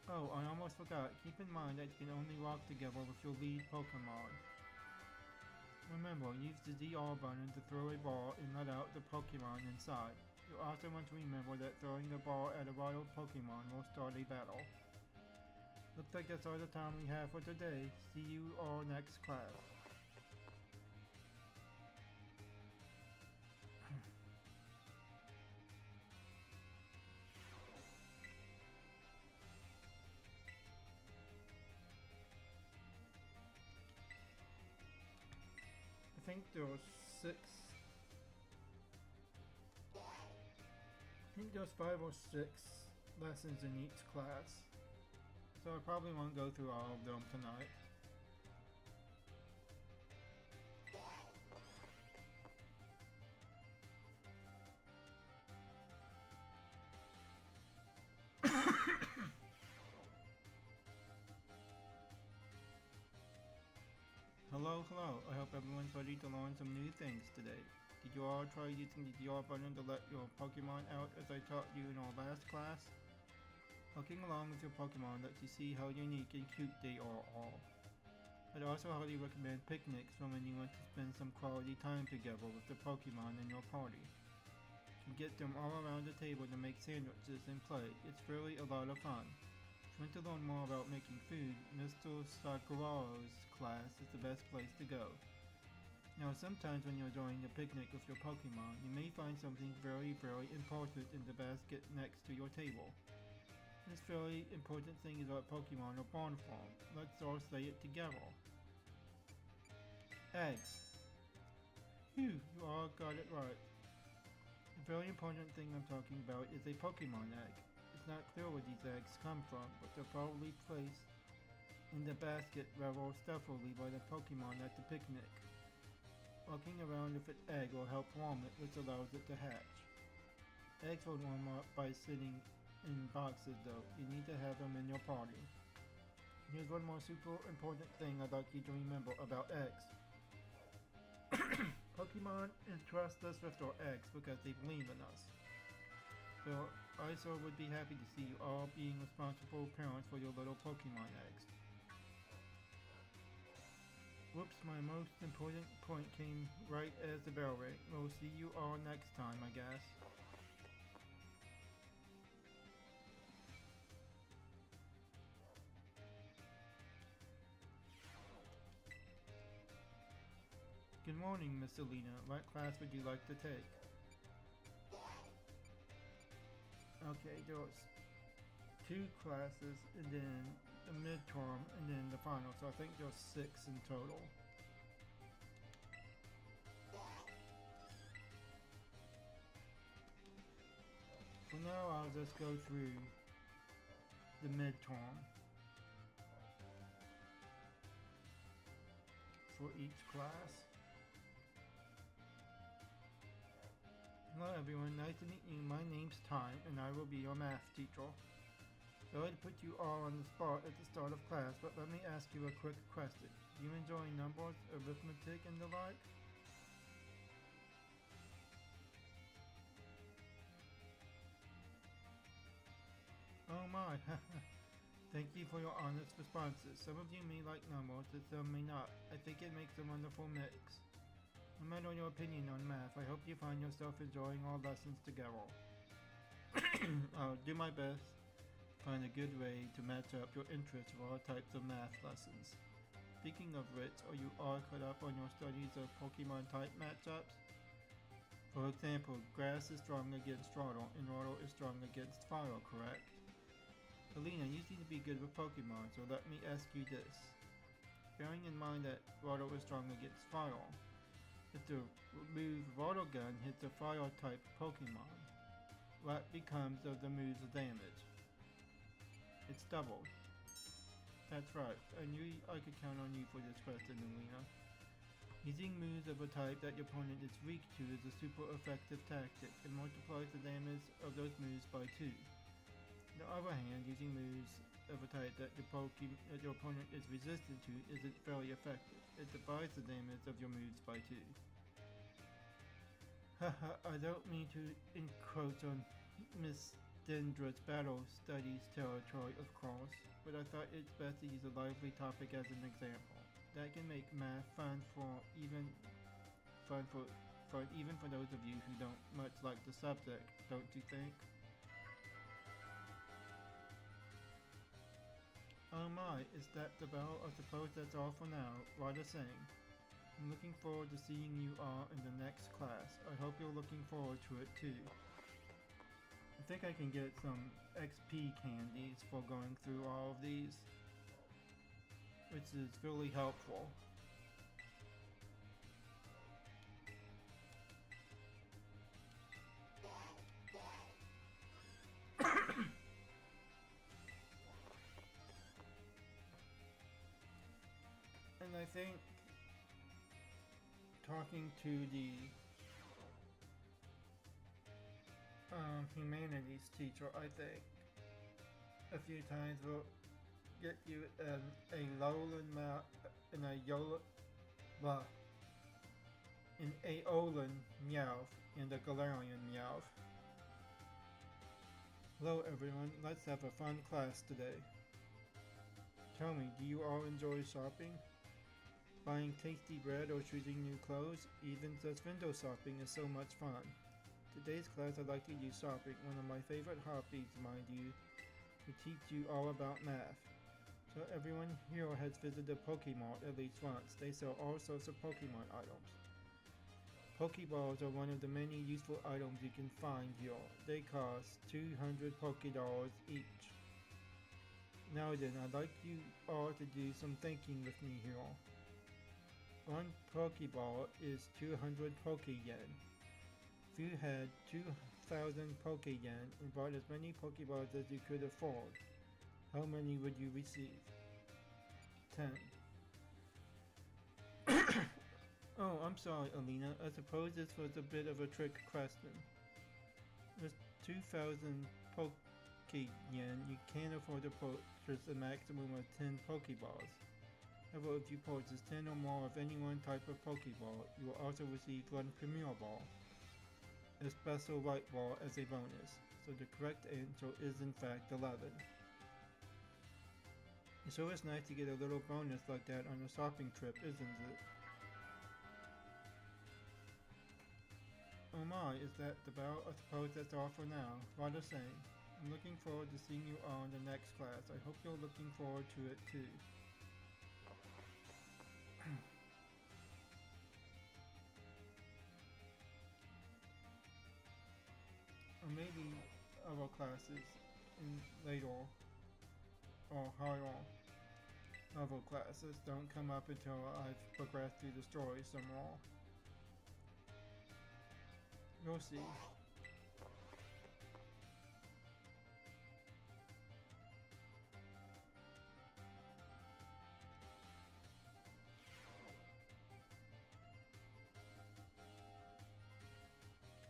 Oh, I almost forgot. Keep in mind that you can only walk together with your lead Pokemon. Remember, use the ZR button to throw a ball and let out the Pokemon inside. You also want to remember that throwing the ball at a wild Pokemon will start a battle. Looks like that's all the time we have for today. See you all next class. I think there was 6. I think there's 5 or 6 lessons in each class. So I probably won't go through all of them tonight. Hello. I hope everyone's ready to learn some new things today. Did you all try using the DR button to let your Pokemon out as I taught you in our last class? Walking along with your Pokemon lets you see how unique and cute they are all. I'd also highly recommend picnics for when you want to spend some quality time together with the Pokemon in your party. You can get them all around the table to make sandwiches and play. It's really a lot of fun. If you want to learn more about making food, Mr. Sakura's class is the best place to go. Now, sometimes when you're doing a picnic with your Pokemon, you may find something very, very important in the basket next to your table. This very important thing is what Pokemon are born from. Let's all say it together. Eggs. Phew, you all got it right. The very important thing I'm talking about is a Pokemon egg. It's not clear where these eggs come from, but they're probably placed in the basket rather stealthily by the Pokemon at the picnic. Walking around with an egg will help warm it, which allows it to hatch. Eggs will warm up by sitting in boxes though. You need to have them in your party. Here's one more super important thing I'd like you to remember about eggs. Pokemon entrust us with their eggs because they believe in us. So I would be happy to see you all being responsible parents for your little Pokemon eggs. Whoops, my most important point came right as the bell rang. We'll see you all next time, I guess. Good morning, Miss Elena. What class would you like to take? Okay, there was 2 classes and then the midterm and then the final, so I think there's 6 in total. For now, I'll just go through the midterm for each class. Hello everyone, nice to meet you. My name's Time and I will be your math teacher. Sorry to put you all on the spot at the start of class, but let me ask you a quick question. Do you enjoy numbers, arithmetic, and the like? Oh my, thank you for your honest responses. Some of you may like numbers, and some may not. I think it makes a wonderful mix. No matter your opinion on math, I hope you find yourself enjoying our lessons together. I'll do my best to find a good way to match up your interests with all types of math lessons. Speaking of which, are you all caught up on your studies of Pokemon type matchups? For example, grass is strong against Roto, and Roto is strong against Fire, correct? Elena, you seem to be good with Pokemon, so let me ask you this. Bearing in mind that Roto is strong against Fire, if the move Roto Gun hits a Fire type Pokemon, what becomes of the move's damage? It's double. That's right, I knew I could count on you for this question, Elena. Using moves of a type that your opponent is weak to is a super effective tactic and multiplies the damage of those moves by 2. On the other hand, using moves of a type that your opponent is resistant to isn't very effective. It divides the damage of your moves by 2. Haha, I don't mean to encroach on Miss Dendra's battle studies territory, of course, but I thought it's best to use a lively topic as an example. That can make math fun even for those of you who don't much like the subject, don't you think? Oh my, is that the bell? I suppose that's all for now. Rather saying. I'm looking forward to seeing you all in the next class. I hope you're looking forward to it too. I think I can get some XP candies for going through all of these, which is really helpful. And I think talking to the humanities teacher, I think, a few times will get you a Lowland mouth and a an Aeolian Meowth and a Galarian Meowth. Hello everyone, let's have a fun class today. Tell me, do you all enjoy shopping? Buying tasty bread or choosing new clothes? Even just window shopping is so much fun. Today's class I'd like to use shopping, one of my favorite hobbies, mind you, to teach you all about math. So everyone here has visited Pokemon at least once. They sell all sorts of Pokemon items. Pokeballs are one of the many useful items you can find here. They cost 200 Pokédollars each. Now then, I'd like you all to do some thinking with me here. One Pokeball is 200 Poké-Yen. If you had 2,000 Poké-Yen and bought as many Pokeballs as you could afford, how many would you receive? 10. Oh, I'm sorry, Elena. I suppose this was a bit of a trick question. With 2,000 Poké-Yen, you can't afford to purchase a maximum of 10 Pokeballs. However, if you purchase 10 or more of any one type of Pokeball, you will also receive one Premier Ball, a special white ball as a bonus. So the correct answer is in fact 11. It's always nice to get a little bonus like that on a shopping trip, isn't it? Oh my, is that the bell? I suppose that's all for now. Rather saying, I'm looking forward to seeing you all in the next class. I hope you're looking forward to it too. Or maybe other classes in later or higher level classes don't come up until I've progressed through the story some more. You'll see.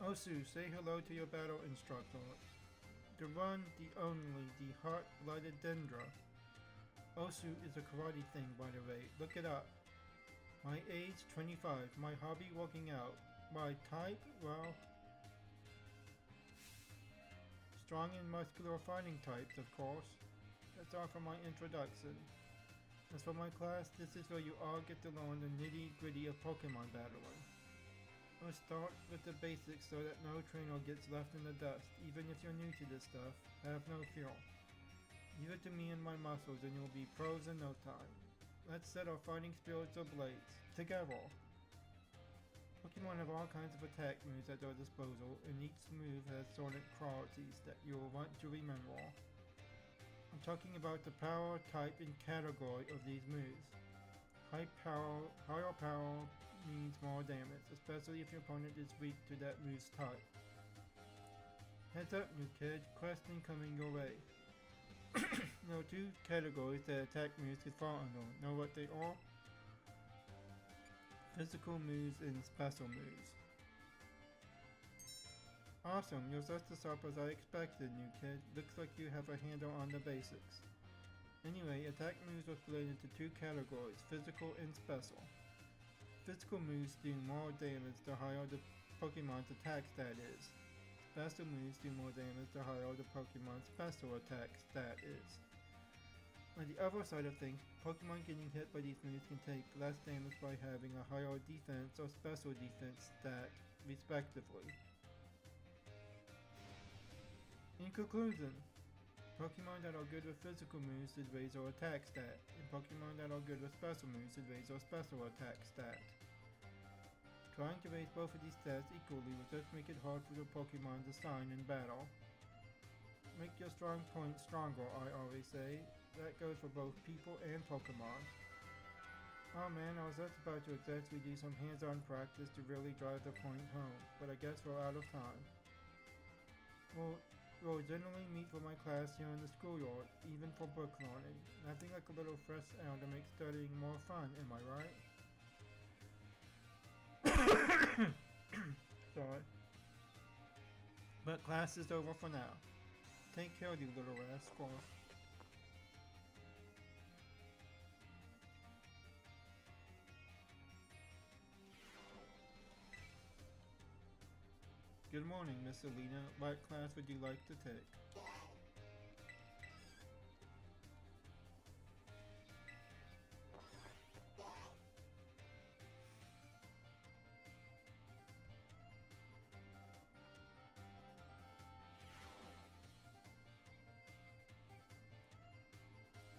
Osu, say hello to your battle instructor. The one, the only, the hot-blooded Dendra. Osu is a karate thing, by the way. Look it up. My age, 25. My hobby, working out. My type, well, Strong and muscular fighting types, of course. That's all for my introduction. As for my class, this is where you all get to learn the nitty-gritty of Pokemon battling. We'll start with the basics so that no trainer gets left in the dust. Even if you're new to this stuff, have no fear. Leave it to me and my muscles and you'll be pros in no time. Let's set our fighting spirits ablaze. Together! Pokemon have all kinds of attack moves at their disposal, and each move has certain qualities that you'll want to remember. I'm talking about the power, type, and category of these moves. Higher power means more damage, especially if your opponent is weak to that move's type. Heads up, new kid, question coming your way. There are two categories that attack moves can fall under. Know what they are? Physical moves and special moves. Awesome, you're just as sharp as I expected, new kid. Looks like you have a handle on the basics. Anyway, attack moves are split into two categories, physical and special. Physical moves do more damage the higher the Pokemon's attack stat is. Special moves do more damage the higher the Pokemon's special attack stat is. On the other side of things, Pokemon getting hit by these moves can take less damage by having a higher defense or special defense stat, respectively. In conclusion, Pokemon that are good with physical moves should raise their attack stat, and Pokemon that are good with special moves should raise their special attack stat. Trying to raise both of these stats equally will just make it hard for the Pokemon to shine in battle. Make your strong points stronger, I always say. That goes for both people and Pokemon. Oh man, I was just about to exactly do some hands-on practice to really drive the point home, but I guess we're out of time. We'll generally meet for my class here in the schoolyard, even for book learning. Nothing like a little fresh air to make studying more fun, am I right? Sorry. But class is over for now. Take care, you little rascal. Good morning, Miss Elena. What class would you like to take?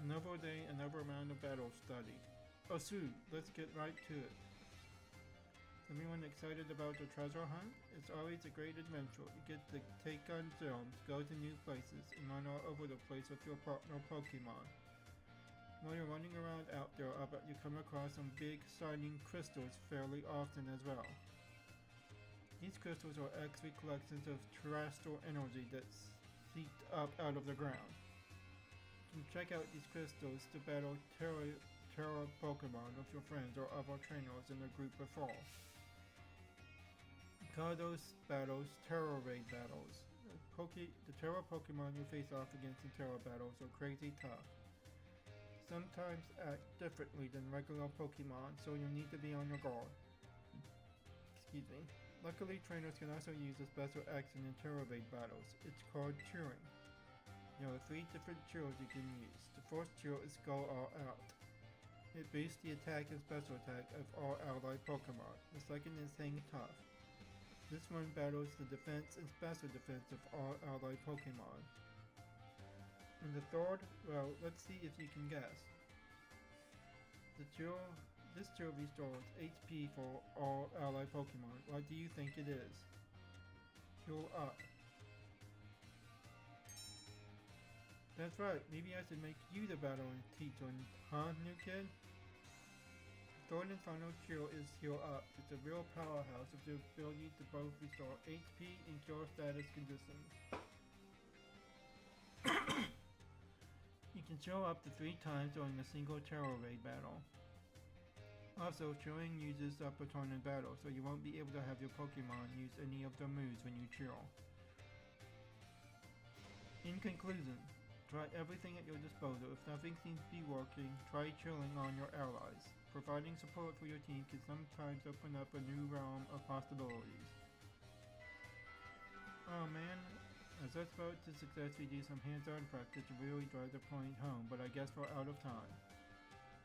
Another day, another round of battle study. Oh, shoot, let's get right to it. Everyone excited about the treasure hunt? It's always a great adventure. You get to take on germs, go to new places, and run all over the place with your partner Pokemon. While you're running around out there, I bet you come across some big, shining crystals fairly often as well. These crystals are actually collections of terrestrial energy that's seeped up out of the ground. You can check out these crystals to battle Terra Pokemon with your friends or other trainers in a group of 4. Call those battles Terra Raid battles. The Terra Pokemon you face off against in Terra battles are crazy tough. Sometimes act differently than regular Pokemon, so you need to be on your guard. Excuse me. Luckily, trainers can also use a special action in Terra Raid battles. It's called cheering. There are 3 different cheers you can use. The first cheer is Go All Out. It boosts the attack and special attack of all allied Pokemon. The second is Hang Tough. This one battles the defense and special defense of all allied Pokemon. And the third, well, let's see if you can guess. This cheer restores HP for all allied Pokemon. What do you think it is? Heal Up. That's right, maybe I should make you the battling teacher, huh, new kid? Third and final cure is Heal Up. It's a real powerhouse with the ability to both restore HP and cure status conditions. You can show up to 3 times during a single Terra Raid battle. Also, cheering uses up a turn in battle, so you won't be able to have your Pokemon use any of their moves when you cheer. In conclusion, try everything at your disposal. If nothing seems to be working, try cheering on your allies. Providing support for your team can sometimes open up a new realm of possibilities. Oh man, I was about to successfully do some hands-on practice to really drive the point home, but I guess we're out of time.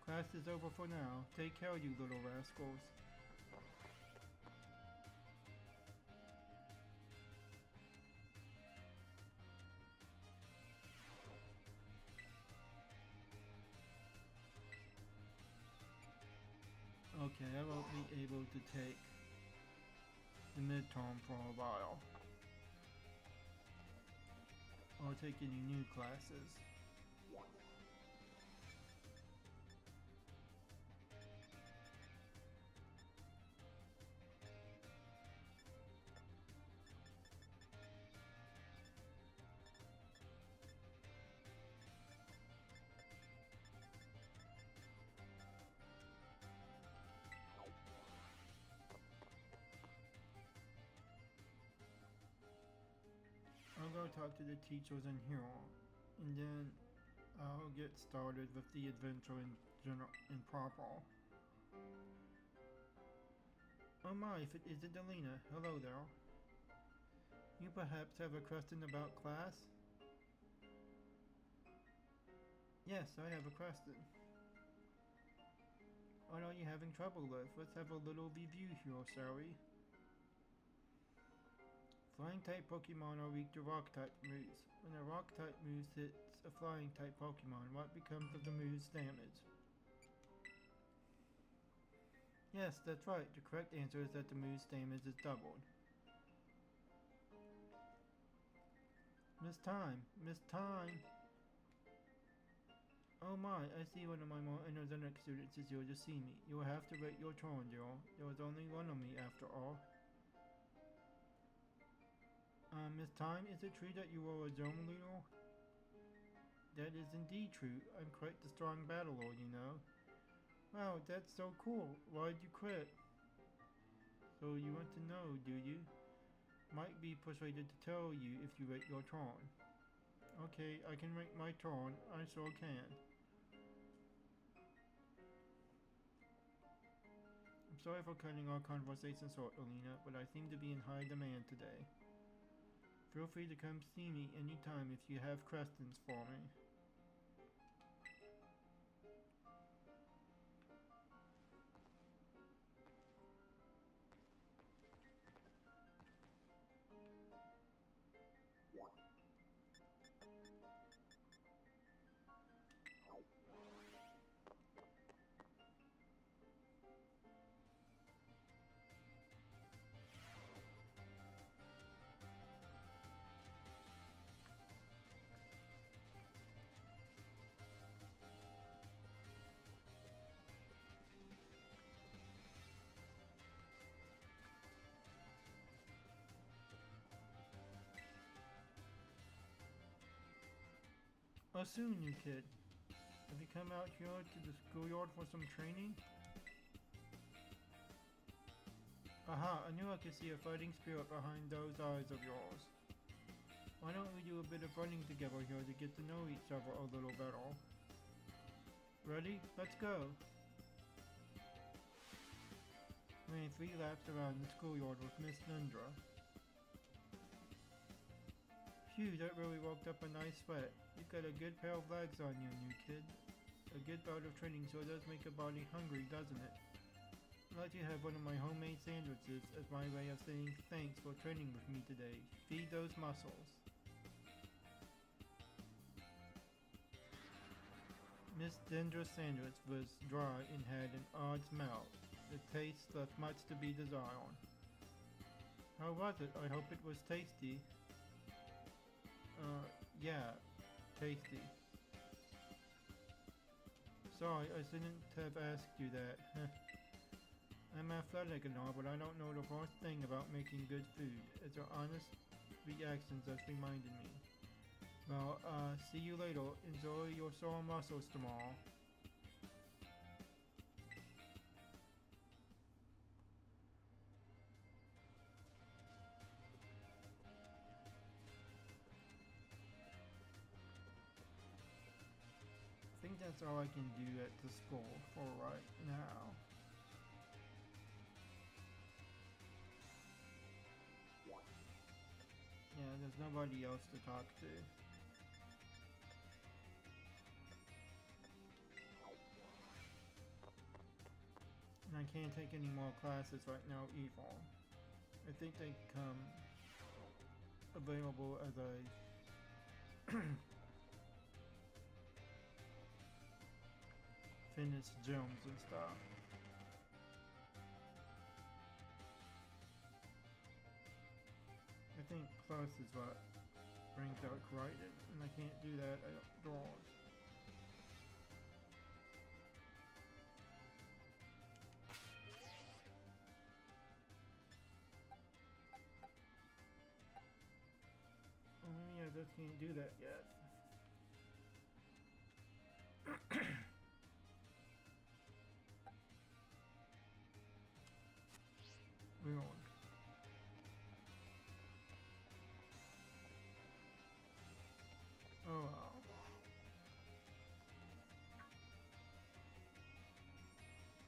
Class is over for now. Take care, you little rascals. Okay, I won't be able to take the midterm for a while. Or take any new classes. I'll go talk to the teachers in here, and then I'll get started with the adventure in proper. Oh my, if it isn't Elena, hello there. You perhaps have a question about class? Yes, I have a question. What are you having trouble with? Let's have a little review here, shall we? Flying-type Pokemon are weak to Rock-type moves. When a Rock-type move hits a Flying-type Pokemon, what becomes of the move's damage? Yes, that's right. The correct answer is that the move's damage is doubled. Miss Time! Miss Time! Oh my, I see one of my more energetic students is here to see me. You will have to wait your turn, dear. There was only one of me after all. Miss Time, is it true that you are a zone leader? That is indeed true. I'm quite the strong battler, you know. Wow, that's so cool. Why'd you quit? So you want to know, do you? Might be persuaded to tell you if you wait your turn. Okay, I can wait my turn. I sure can. I'm sorry for cutting our conversation short, Elena, but I seem to be in high demand today. Feel free to come see me anytime if you have questions for me. Oh, soon, you kid. Have you come out here to the schoolyard for some training? Aha, I knew I could see a fighting spirit behind those eyes of yours. Why don't we do a bit of running together here to get to know each other a little better? Ready? Let's go! Ran 3 laps around the schoolyard with Miss Nundra. Phew, that really worked up a nice sweat. You've got a good pair of legs on you, new kid. A good bout of training sure does make a body hungry, doesn't it? I'd like to have one of my homemade sandwiches as my way of saying thanks for training with me today. Feed those muscles. Miss Dendra's sandwich was dry and had an odd smell. The taste left much to be desired. How was it? I hope it was tasty. Yeah, tasty. Sorry, I shouldn't have asked you that. I'm athletic and all, but I don't know the first thing about making good food. It's your honest reactions that's reminded me. Well, see you later. Enjoy your sore muscles tomorrow. I think that's all I can do at the school for right now. Yeah, there's nobody else to talk to. And I can't take any more classes right now either. I think they come available as I finish gyms and stuff. I think plus is what brings out writing, and I can't do that outdoors. Well, maybe I just can't do that yet. We're on. Oh wow.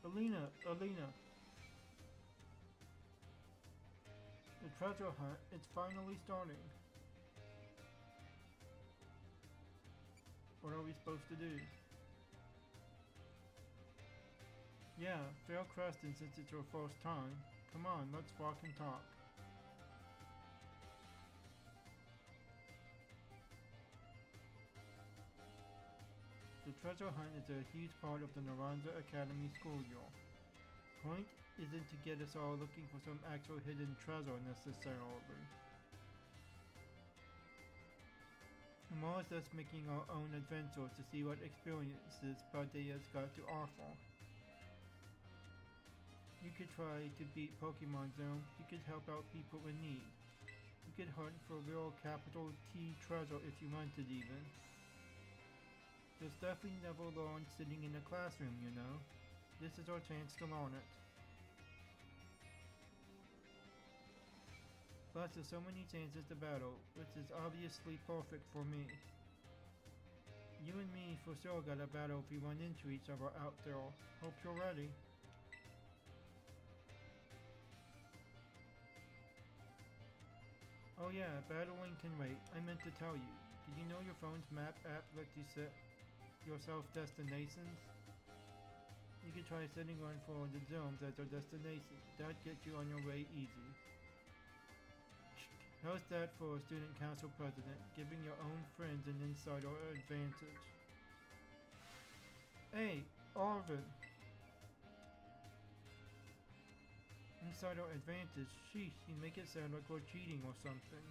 Elena. The treasure hunt, it's finally starting. What are we supposed to do? Yeah, fail Creston since it's your first time. Come on, let's walk and talk. The treasure hunt is a huge part of the Naranja Academy school year. Point isn't to get us all looking for some actual hidden treasure necessarily. More is just making our own adventures to see what experiences Paldea has got to offer. You could try to beat Pokemon Zone, you could help out people in need. You could hunt for real capital T treasure if you wanted even. There's definitely never learn sitting in a classroom, you know. This is our chance to learn it. Plus there's so many chances to battle, which is obviously perfect for me. You and me for sure gotta battle if we run into each other out there. Hope you're ready. Oh yeah, battling can wait. I meant to tell you. Did you know your phone's map app lets you set yourself destinations? You could try setting one for the zones as your destination. That'd get you on your way easy. How's that for a student council president, giving your own friends an insider advantage? Hey, Arvin! Insider advantage? Sheesh, you make it sound like we're cheating or something.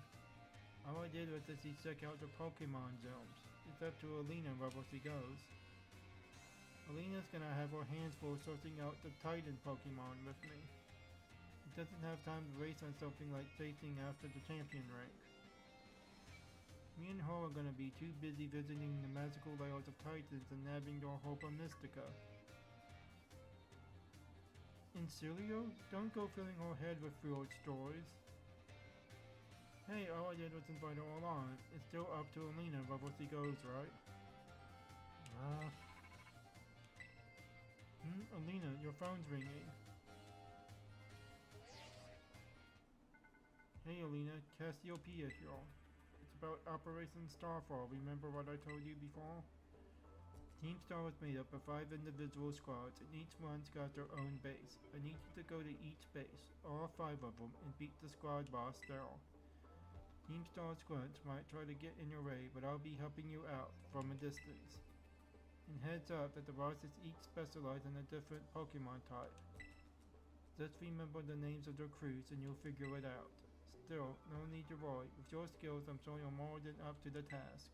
All I did was just check out the Pokemon zones. It's up to Elena wherever she goes. Elena's gonna have her hands full sorting out the Titan Pokemon with me. She doesn't have time to waste on something like chasing after the champion rank. Me and her are gonna be too busy visiting the magical layers of Titans and nabbing their Herba Mystica. In Cilio, don't go filling her head with weird stories. Hey, all I did was invite her along. It's still up to Elena wherever she goes, right? Elena, your phone's ringing. Hey Elena, Cassiopeia here. It's about Operation Starfall, remember what I told you before? Team Star was made up of 5 individual squads, and each one's got their own base. I need you to go to each base, all 5 of them, and beat the squad boss there. Team Star squads might try to get in your way, but I'll be helping you out from a distance. And heads up that the bosses each specialize in a different Pokemon type. Just remember the names of their crews and you'll figure it out. Still, no need to worry. With your skills, I'm sure you're more than up to the task.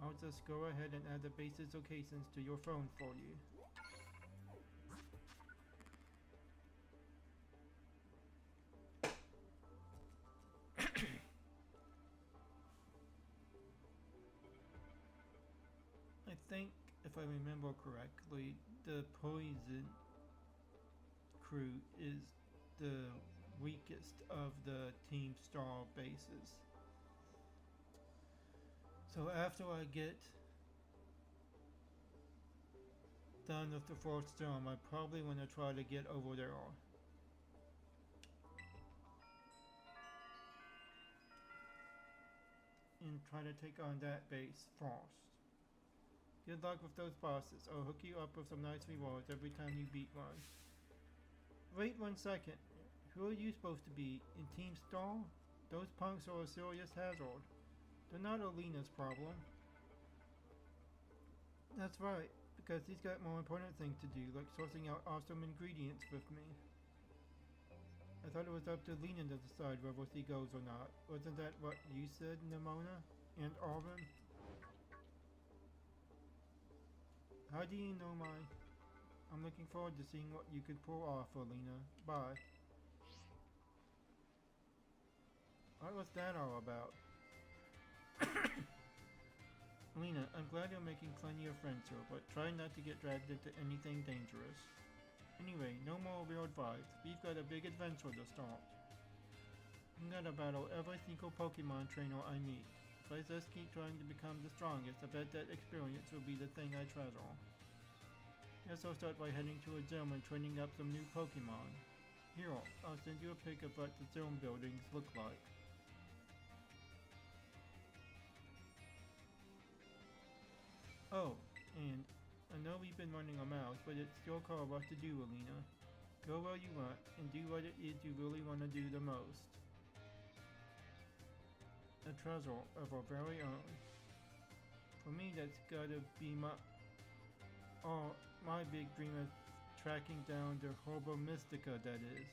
I'll just go ahead and add the base's locations to your phone for you. I think, if I remember correctly, the Poison crew is the weakest of the Team Star bases. So after I get done with the fourth storm, I probably want to try to get over there. and try to take on that base first. Good luck with those bosses. I'll hook you up with some nice rewards every time you beat one. Wait 1 second. Who are you supposed to be? In Team Star? Those punks are a serious hazard. They're not Elena's problem. That's right, because he's got more important things to do, like sourcing out awesome ingredients with me. I thought it was up to Elena to decide whether she goes or not. Wasn't that what you said, Nimona? And Arvin? How do you know my... I'm looking forward to seeing what you could pull off, Elena. Bye. What was that all about? Elena, I'm glad you're making plenty of friends here, but try not to get dragged into anything dangerous. Anyway, no more real advice. We've got a big adventure to start. I'm gonna battle every single Pokemon trainer I meet. If I just keep trying to become the strongest, I bet that experience will be the thing I treasure. Guess I'll start by heading to a gym and training up some new Pokemon. Here, I'll send you a pic of what the gym buildings look like. Oh, and I know we've been running our mouths, but it's your call what to do, Elena. Go where you want, and do what it is you really want to do the most. A treasure of our very own. For me, that's gotta be my big dream of tracking down the Herba Mystica, that is.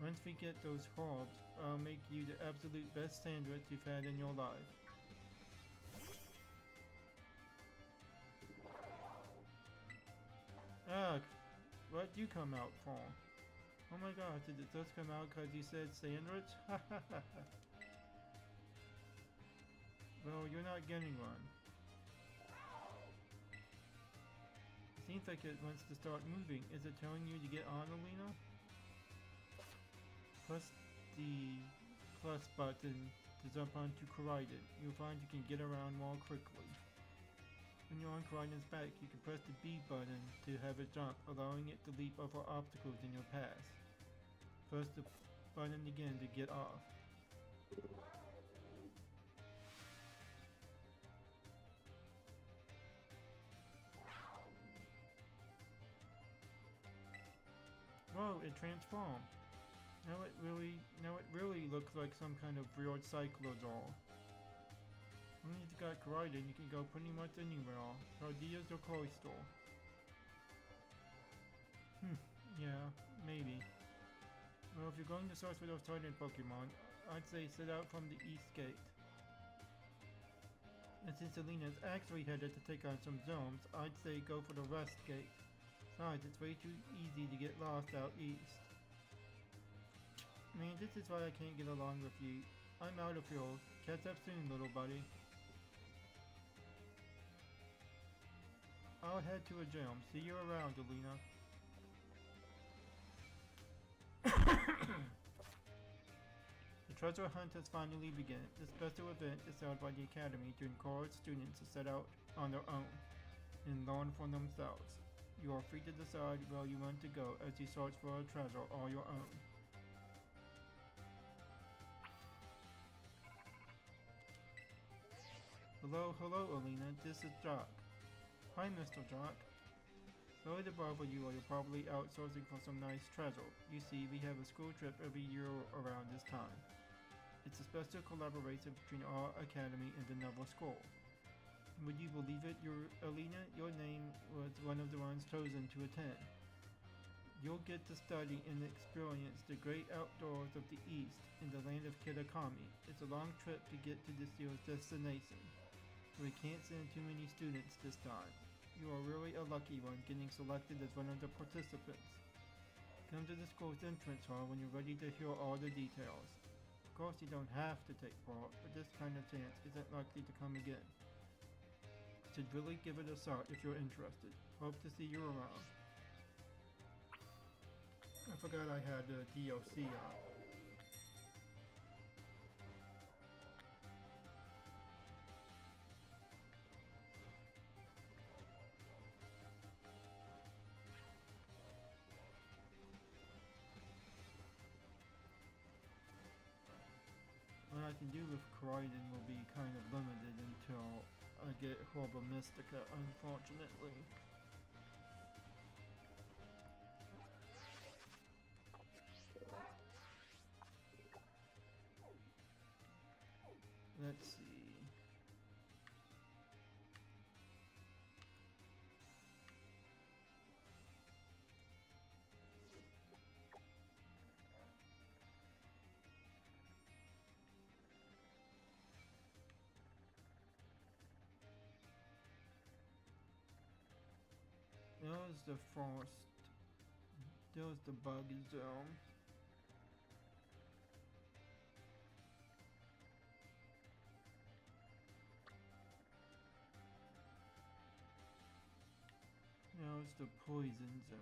Once we get those herbs, I'll make you the absolute best sandwich you've had in your life. Ugh, what'd you come out for? Oh my gosh, did it just come out because you said sandwich? Well, you're not getting one. It seems like it wants to start moving. Is it telling you to get on, Elena? Press the plus button to jump onto Koraidon. You'll find you can get around more quickly. When you're on Koraidon's back, you can press the B button to have it jump, allowing it to leap over obstacles in your path. Press the button again to get off. Whoa, it transformed. Now it really looks like some kind of weird Cyclodor. When you've got Koraidon, you can go pretty much anywhere. Cardia's or Koi Store. Yeah, maybe. Well, if you're going to search for those Titan Pokemon, I'd say set out from the East Gate. And since Elena's actually headed to take on some zones, I'd say go for the West Gate. Besides, it's way too easy to get lost out east. Man, this is why I can't get along with you. I'm out of fuel. Catch up soon, little buddy. I'll head to a gym. See you around, Elena. The treasure hunt has finally begun. This special event is held by the Academy to encourage students to set out on their own and learn for themselves. You are free to decide where you want to go as you search for a treasure all your own. Hello, Elena. This is Jock. Hi, Mr. Jock. Sorry to bother you while you're probably out sourcing for some nice treasure. You see, we have a school trip every year around this time. It's a special collaboration between our academy and another school. Would you believe it, Elena? Your name was one of the ones chosen to attend. You'll get to study and experience the great outdoors of the East in the land of Kitakami. It's a long trip to get to this year's destination. We can't send too many students this time. You are really a lucky one getting selected as one of the participants. Come to the school's entrance hall when you're ready to hear all the details. Of course, you don't have to take part, but this kind of chance isn't likely to come again. You should really give it a shot if you're interested. Hope to see you around. I forgot I had the DLC on. When I can do with Croydon will be kind of limited until I get Horrible Mystica, unfortunately. Let's see. There's the forest. There's the bug zone. There's the poison zone.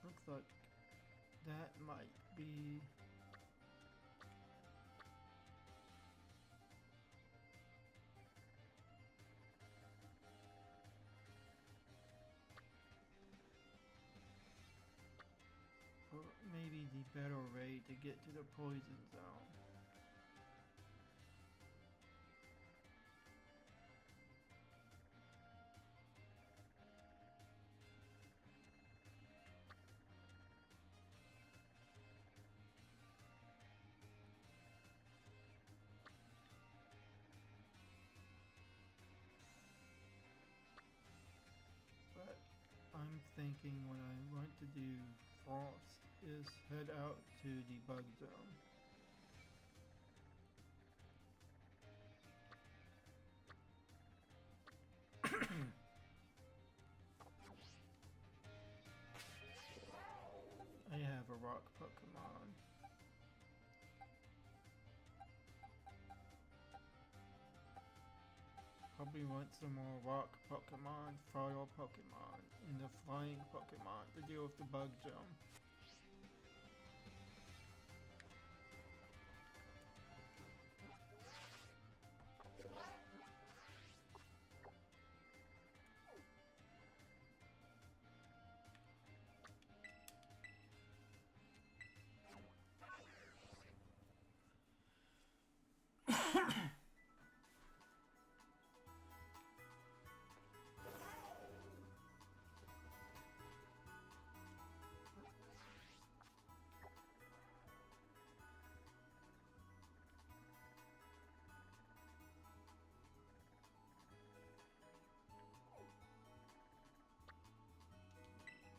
Looks like that might be maybe the better way to get to the poison zone. But I'm thinking what I want to do first is head out to the bug zone. I have a rock Pokemon. Probably want some more rock Pokemon, fire Pokemon, and the flying Pokemon to deal with the bug zone.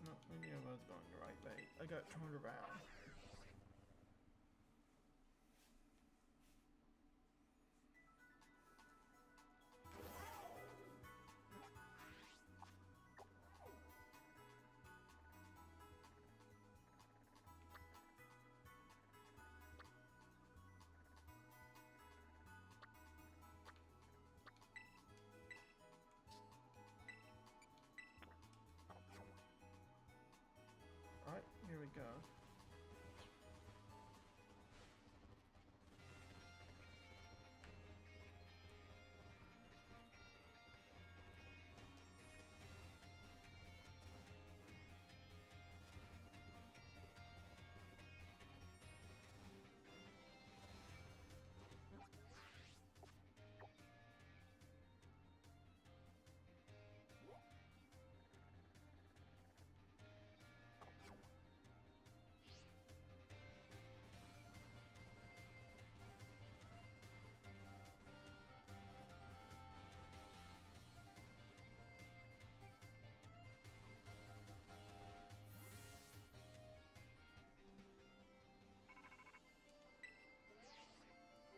No, maybe I was going the right way. I got turned around. Alright, here we go.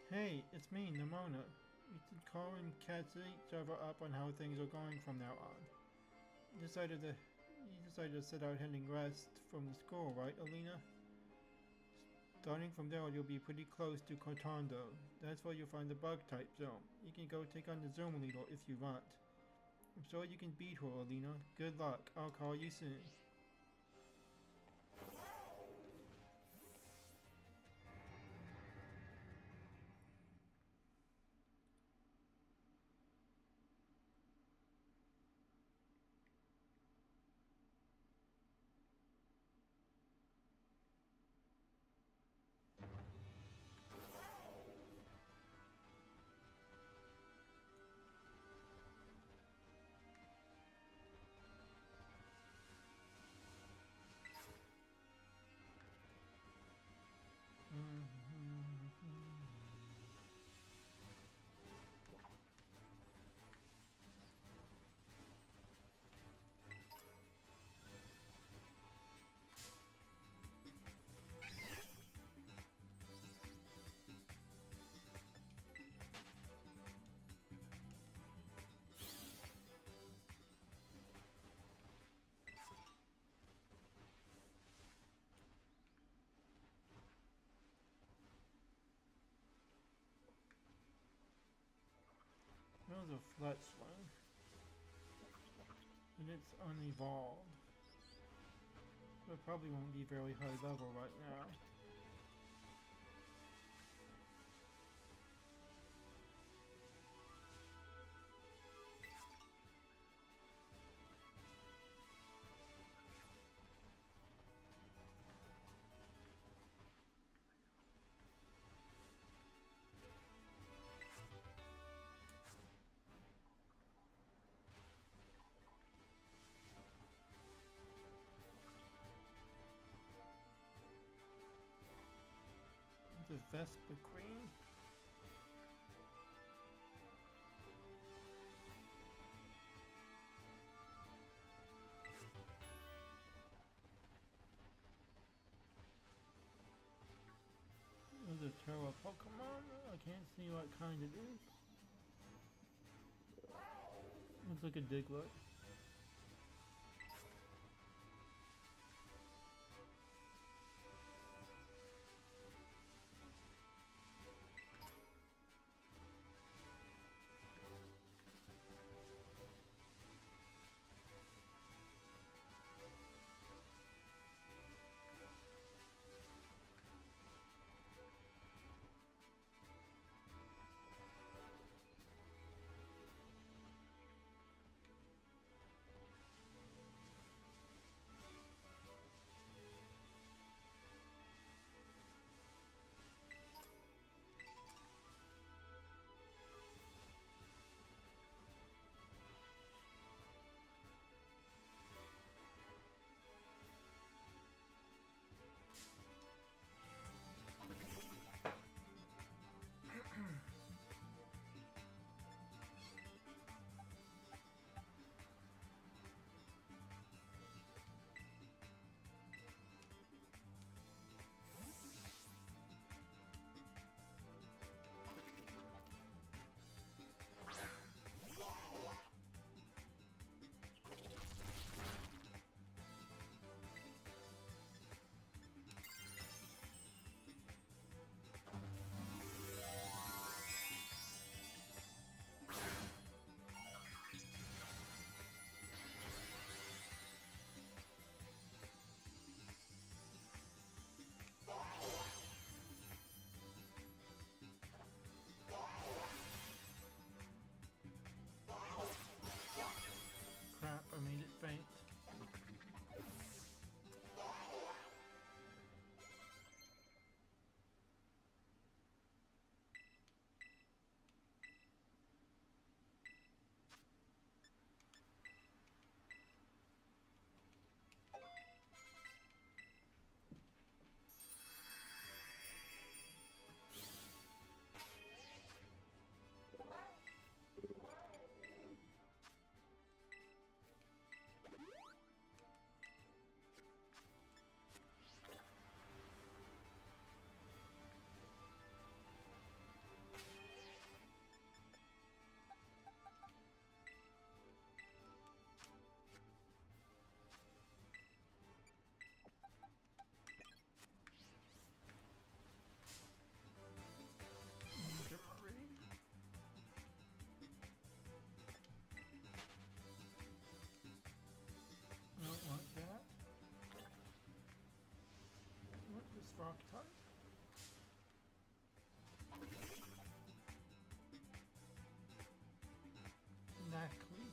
Hey, it's me, Nimona. We should call and catch each other up on how things are going from now on. You decided to set out heading west from the school, right, Elena? Starting from there, you'll be pretty close to Cortando. That's where you'll find the bug-type zone. You can go take on the zone leader if you want. I'm sure you can beat her, Elena. Good luck. I'll call you soon. There's a fletch one. And it's unevolved. So it probably won't be very high level right now. The Vespa Queen. There's a Terra Pokemon. I can't see what kind it is. Looks like a Diglett. rock type. Exactly.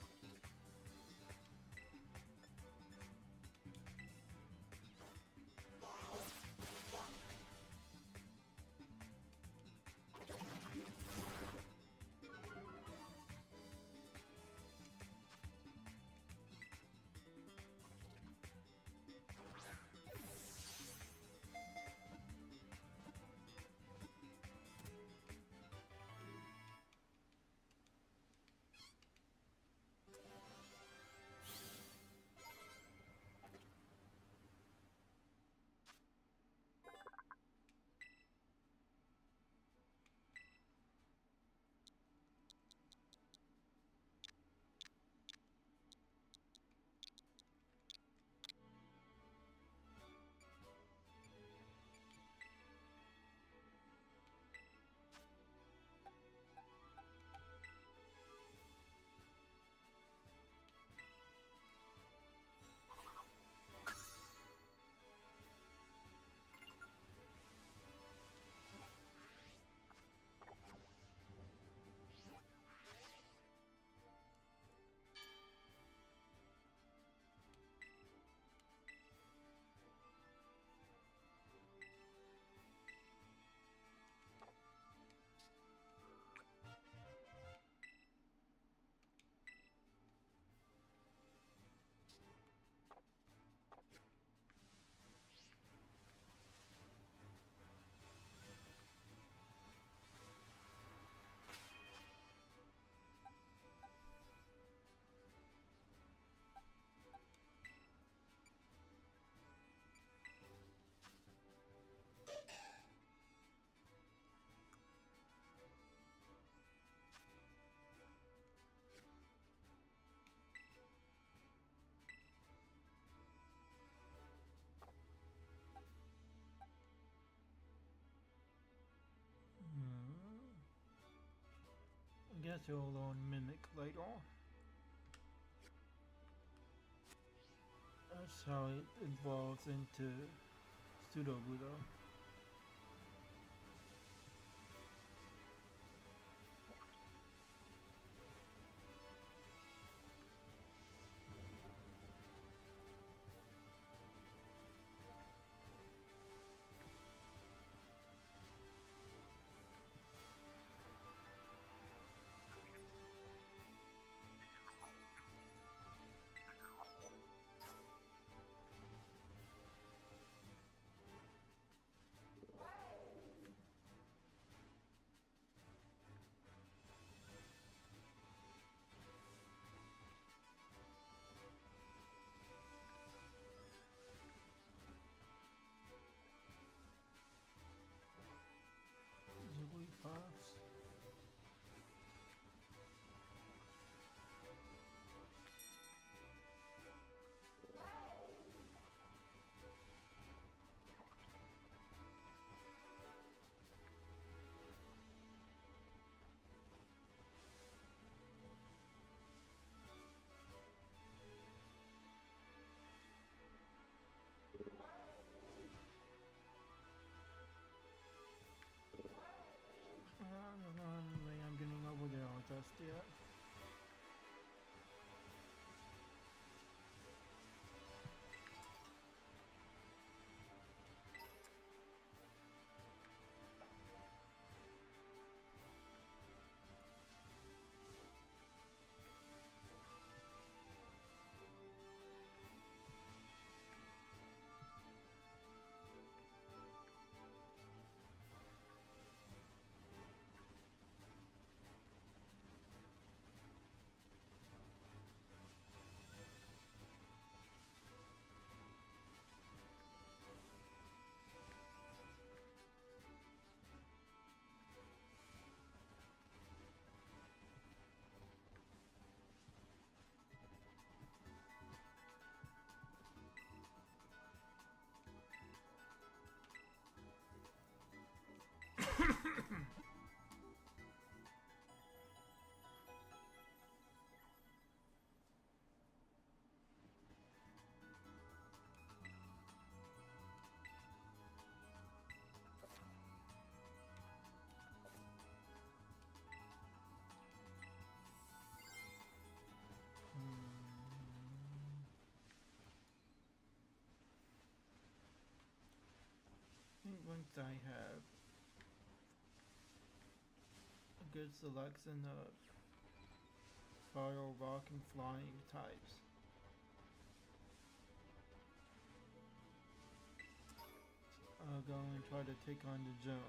I guess you'll learn Mimic later. That's how it evolves into Pseudo Buddha. Jigglypuffs. I don't know any way I'm getting over there just yet. strength I have. A good selection of fire, rock, and flying types. I'll go and try to take on the gym.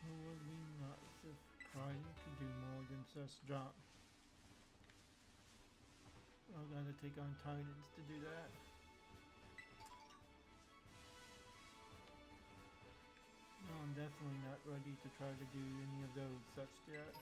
It would be nice if Pride could do more than just drop. I'm gonna take on Titans to do that. No, I'm definitely not ready to try to do any of those such yet.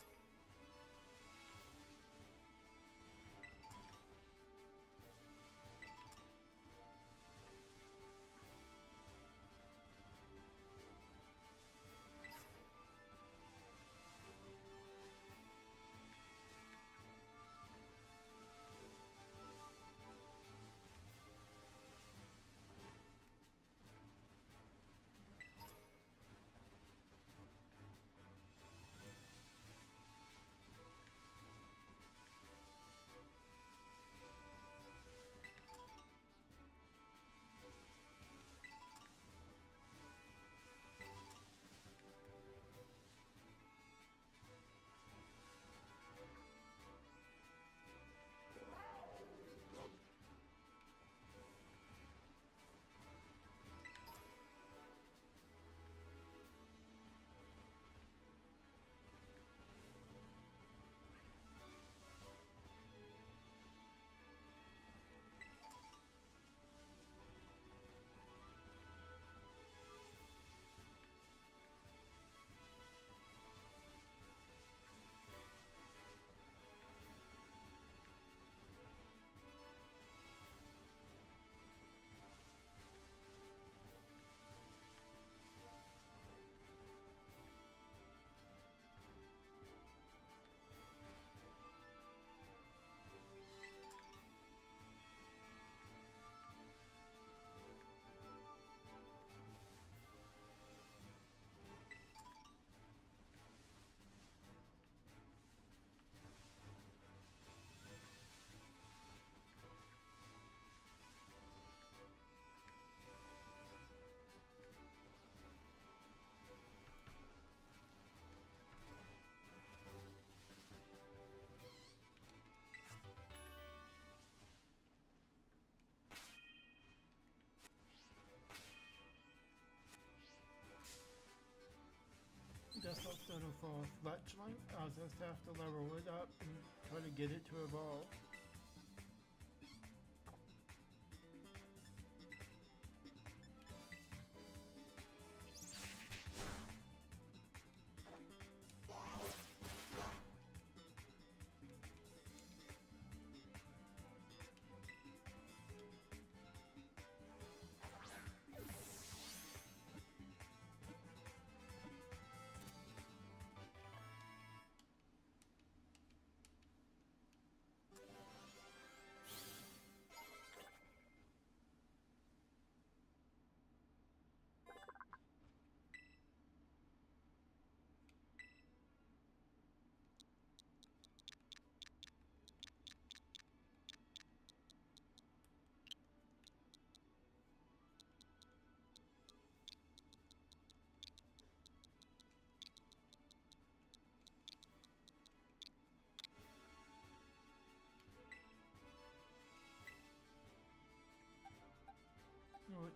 Just I'll settle for a fletchling. I'll just have to level it up and try to get it to evolve.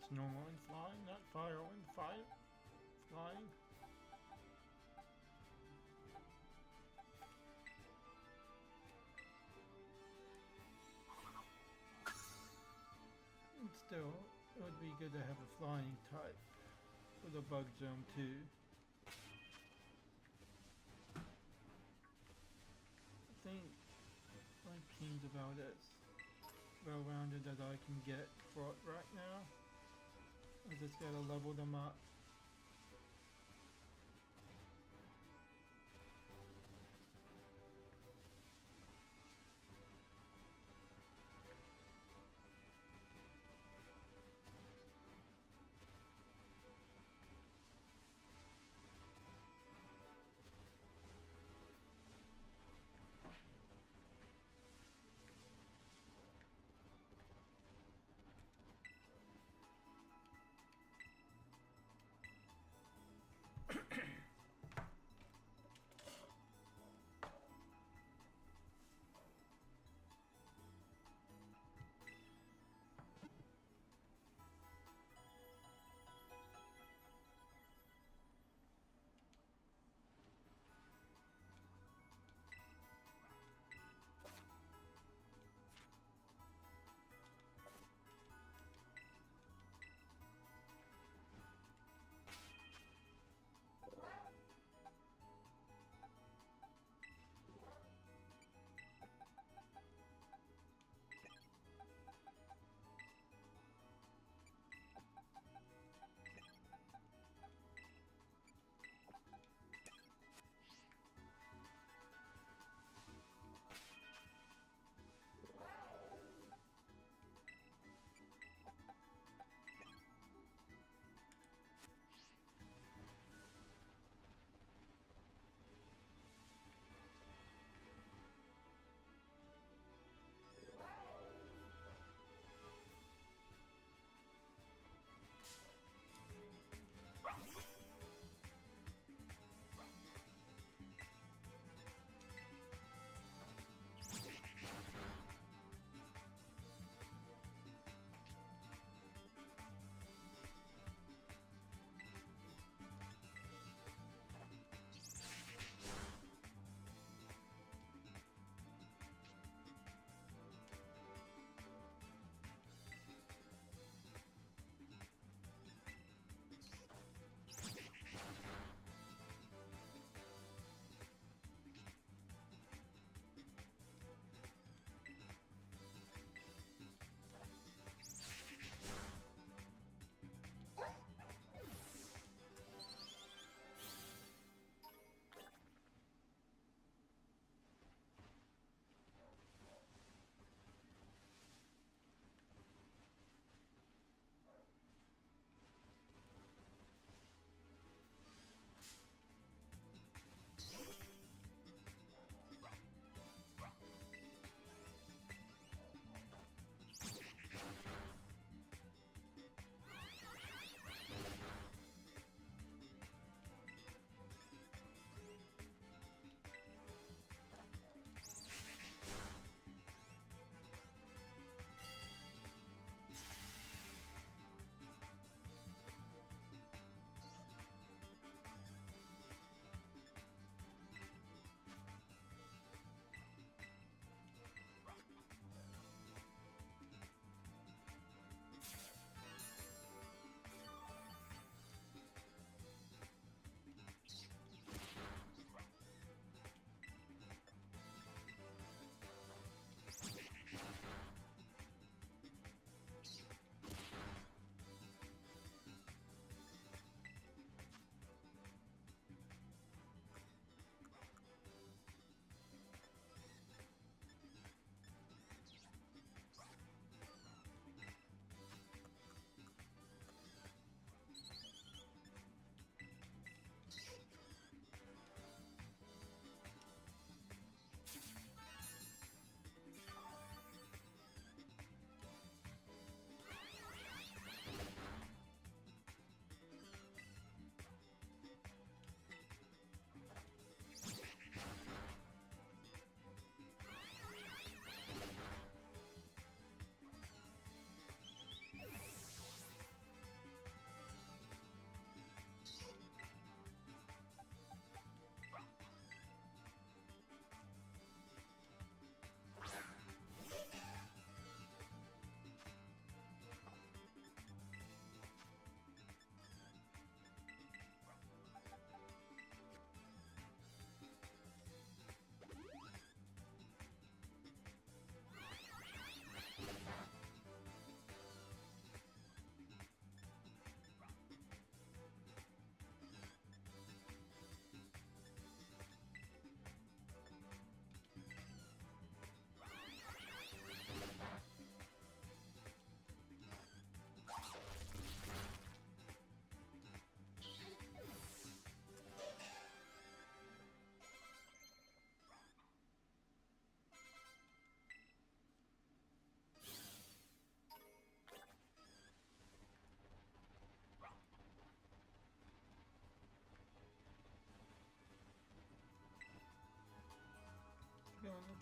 That's normal and flying, not fire and fire. Flying. And still, it would be good to have a flying type for the bug zone too. I think my team's about as well-rounded as I can get for it right now. I just gotta level them up.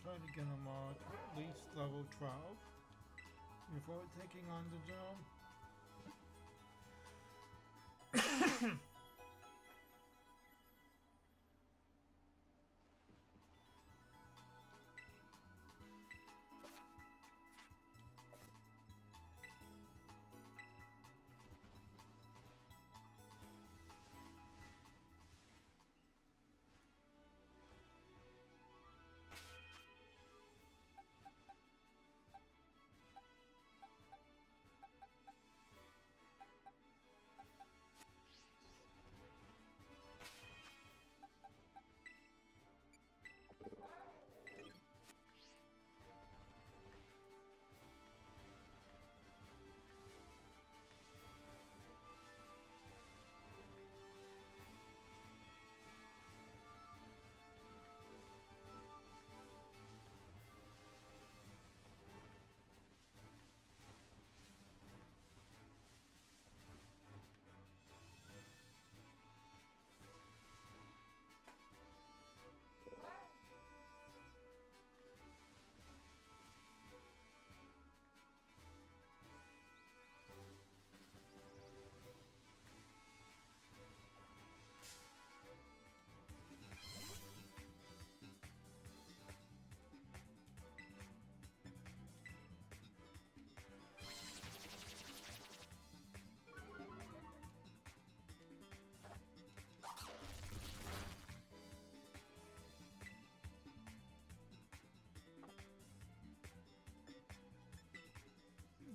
Try to get him on at least level 12 before taking on the job.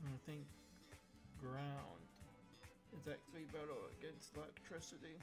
I think ground is actually better against electricity.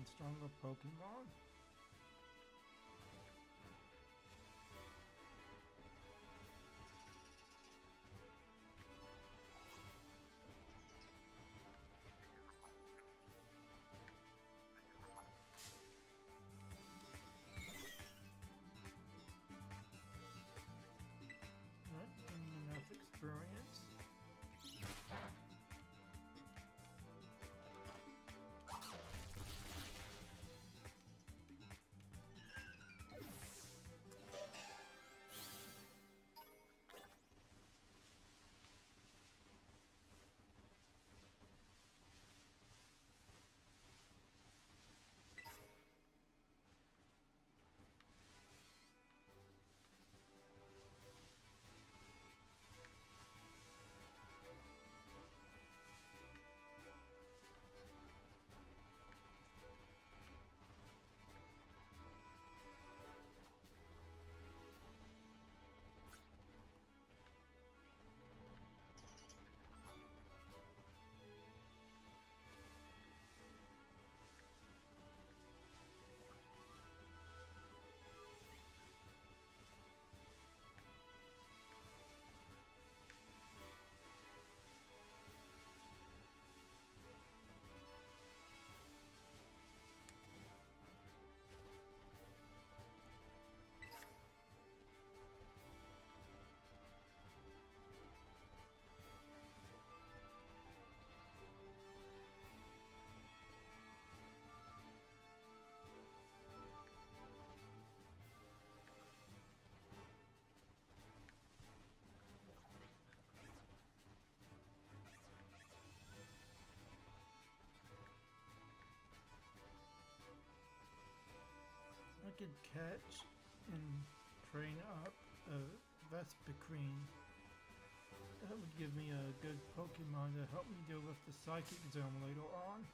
even stronger Pokemon. Not getting enough experience. I could catch and train up a Vespiquen. That would give me a good Pokemon to help me deal with the Psychic Zone later on.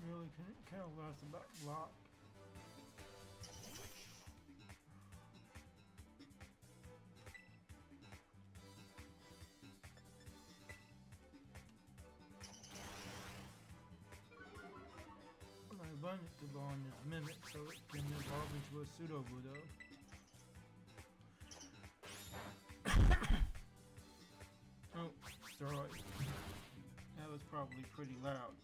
Really kind of lost about block. I learned it to learn is Mimic so it can evolve into a pseudo Voodoo. Oh, sorry. That was probably pretty loud.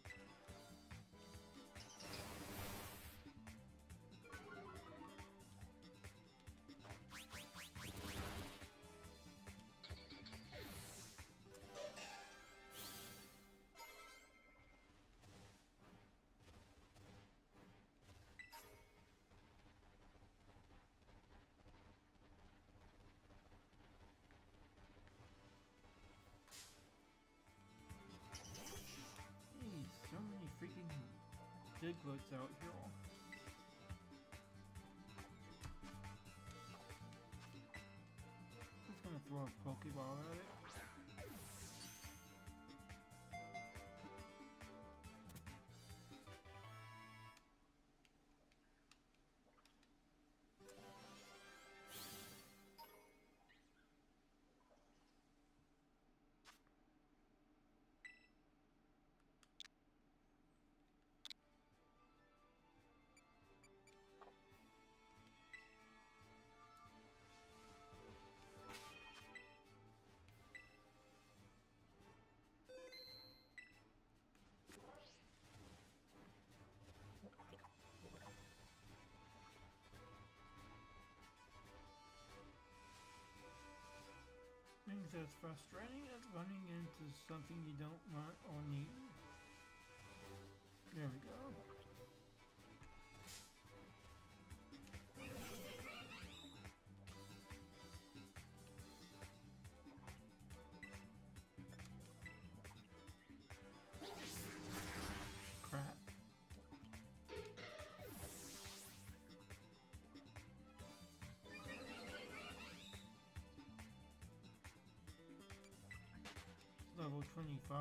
Diglets out here. Just gonna throw a Pokeball at it. Things as frustrating as running into something you don't want or need. There we go. Crap. Level 25.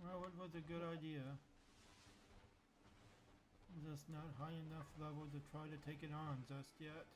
Well, it was a good idea. Just not high enough level to try to take it on just yet.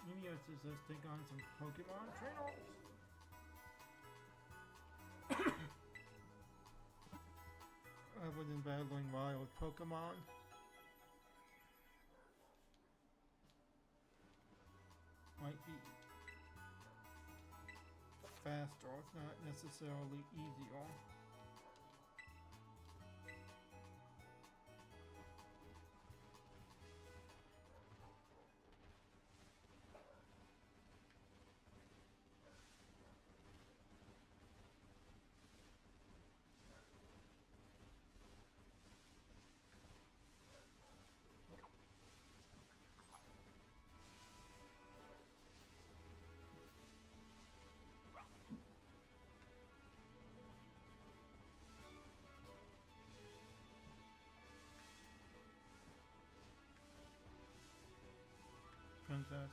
Maybe I should just take on some Pokemon trainers. Other than battling wild Pokemon. Might be faster, it's not necessarily easier. Princess.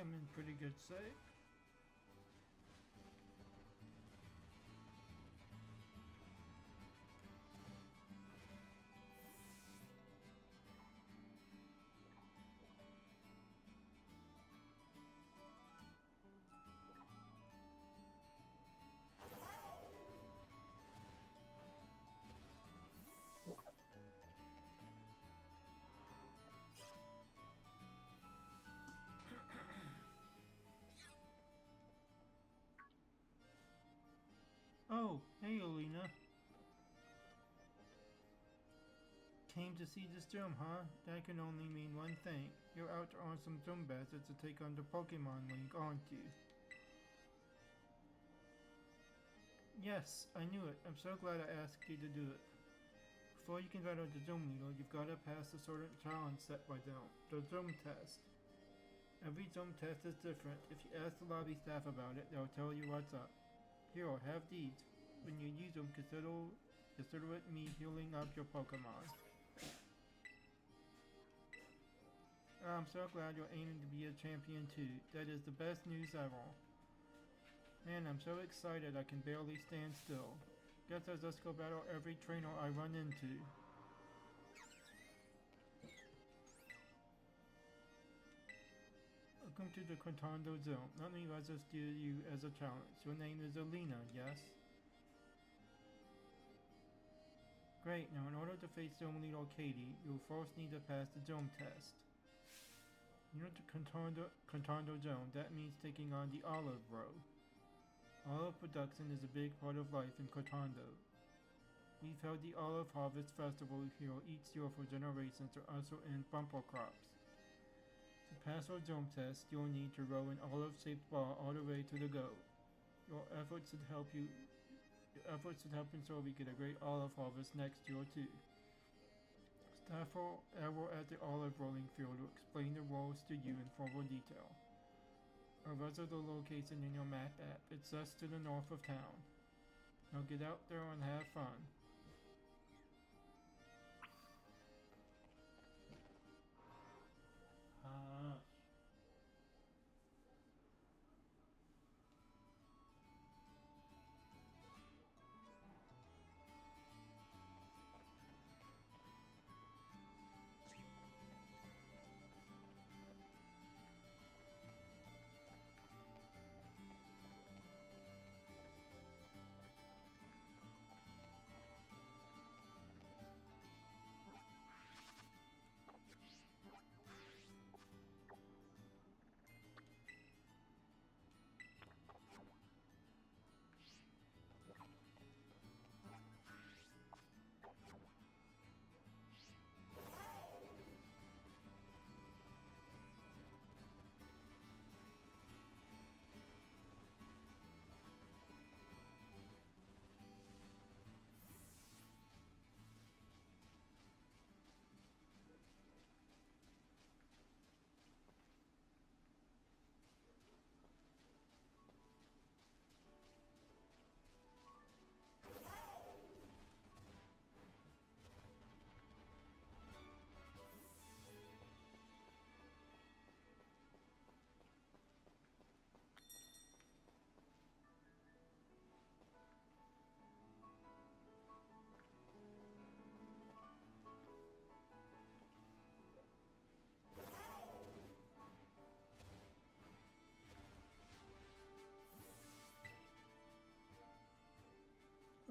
I'm in pretty good shape. Oh, hey Elena. Came to see this gym, huh? That can only mean one thing. You're out on some gym battles to take on the Pokemon League, aren't you? Yes, I knew it. I'm so glad I asked you to do it. Before you can battle the gym leader, you've got to pass a certain challenge set by them, the gym test. Every gym test is different. If you ask the lobby staff about it, they'll tell you what's up. Here, have these. When you use them, consider it me healing up your Pokemon. I'm so glad you're aiming to be a champion too. That is the best news ever. Man, I'm so excited I can barely stand still. Guess I'll just go battle every trainer I run into. Welcome to the Contando Zone. Let me register you as a challenge. Your name is Elena, yes? Great, now in order to face Zone Leader Katie, you'll first need to pass the Zone test. You're the Contando Zone. That means taking on the olive row. Olive production is a big part of life in Contando. We've held the Olive Harvest Festival here each year for generations to usher in bumper crops. To pass our Zone test, you'll need to row an olive-shaped ball all the way to the goal. Your efforts should help ensure we get a great olive harvest next year too. Staff are at the olive rolling field will explain the rules to you in further detail. I'll visit the location in your map app. It's just to the north of town. Now get out there and have fun.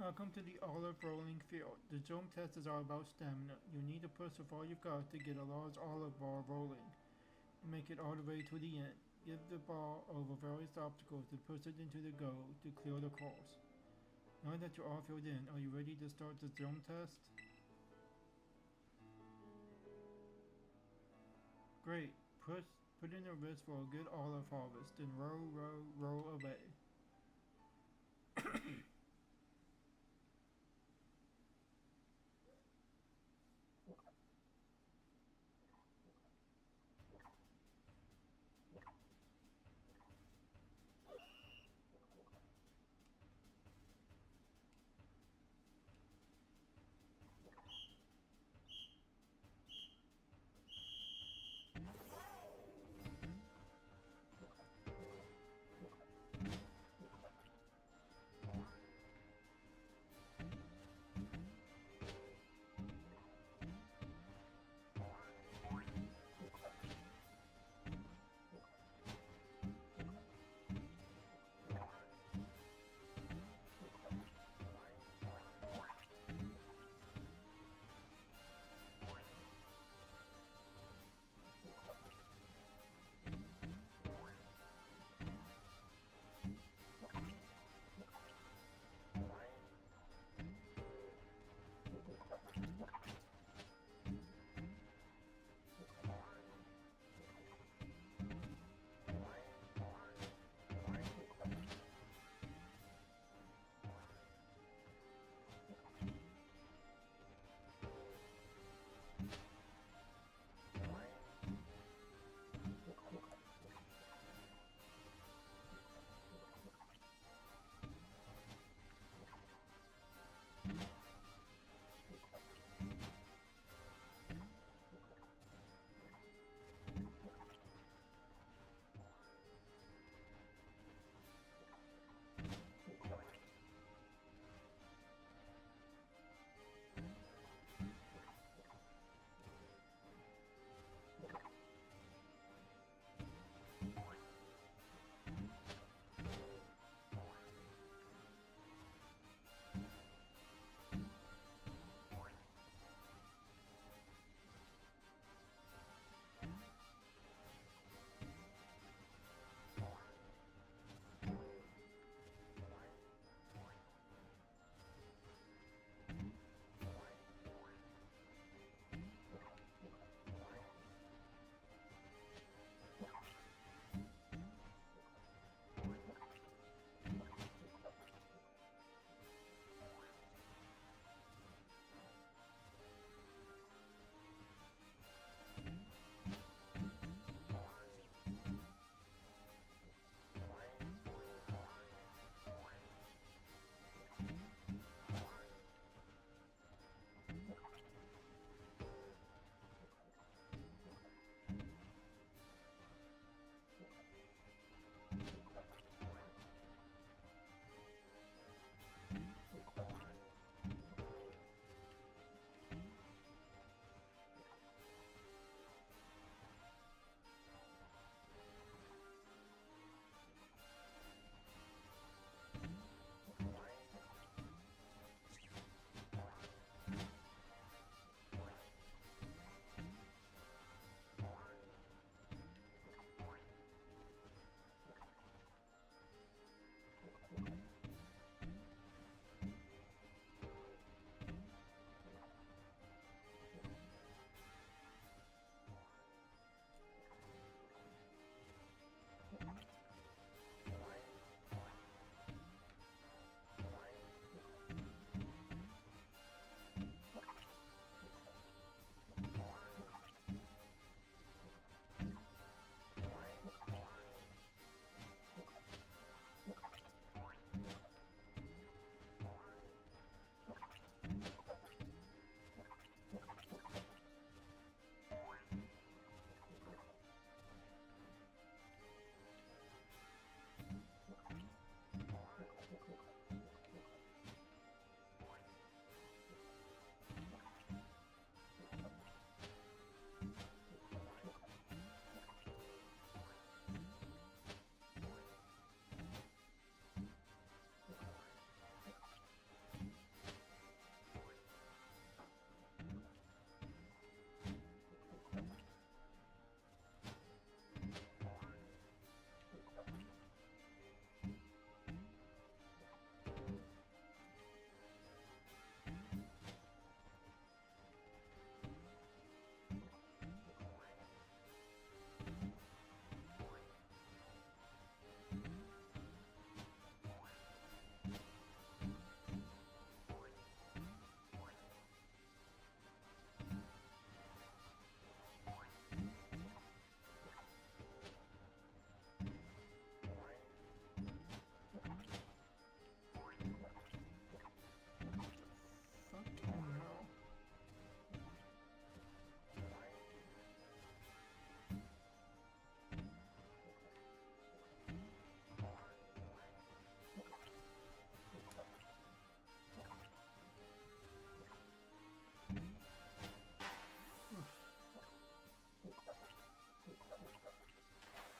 Welcome to the olive rolling field. The Zone test is all about stamina. You need to push with all you've got to get a large olive ball rolling and make it all the way to the end. Give the ball over various obstacles to push it into the goal to clear the course. Now that you're all filled in, are you ready to start the Zone test? Great. Put in a wrist for a good olive harvest, then row, row, row away.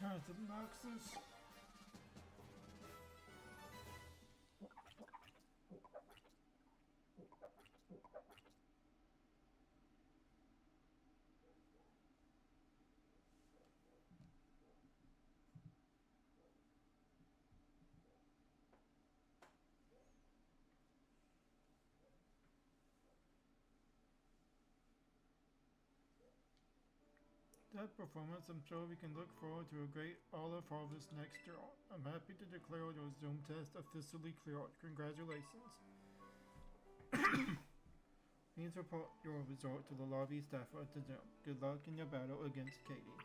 That's obnoxious. That performance, I'm sure we can look forward to a great olive harvest next year. I'm happy to declare your Zoom test officially cleared. Congratulations. Please report your result to the lobby staff at the Zoom. Good luck in your battle against Katie.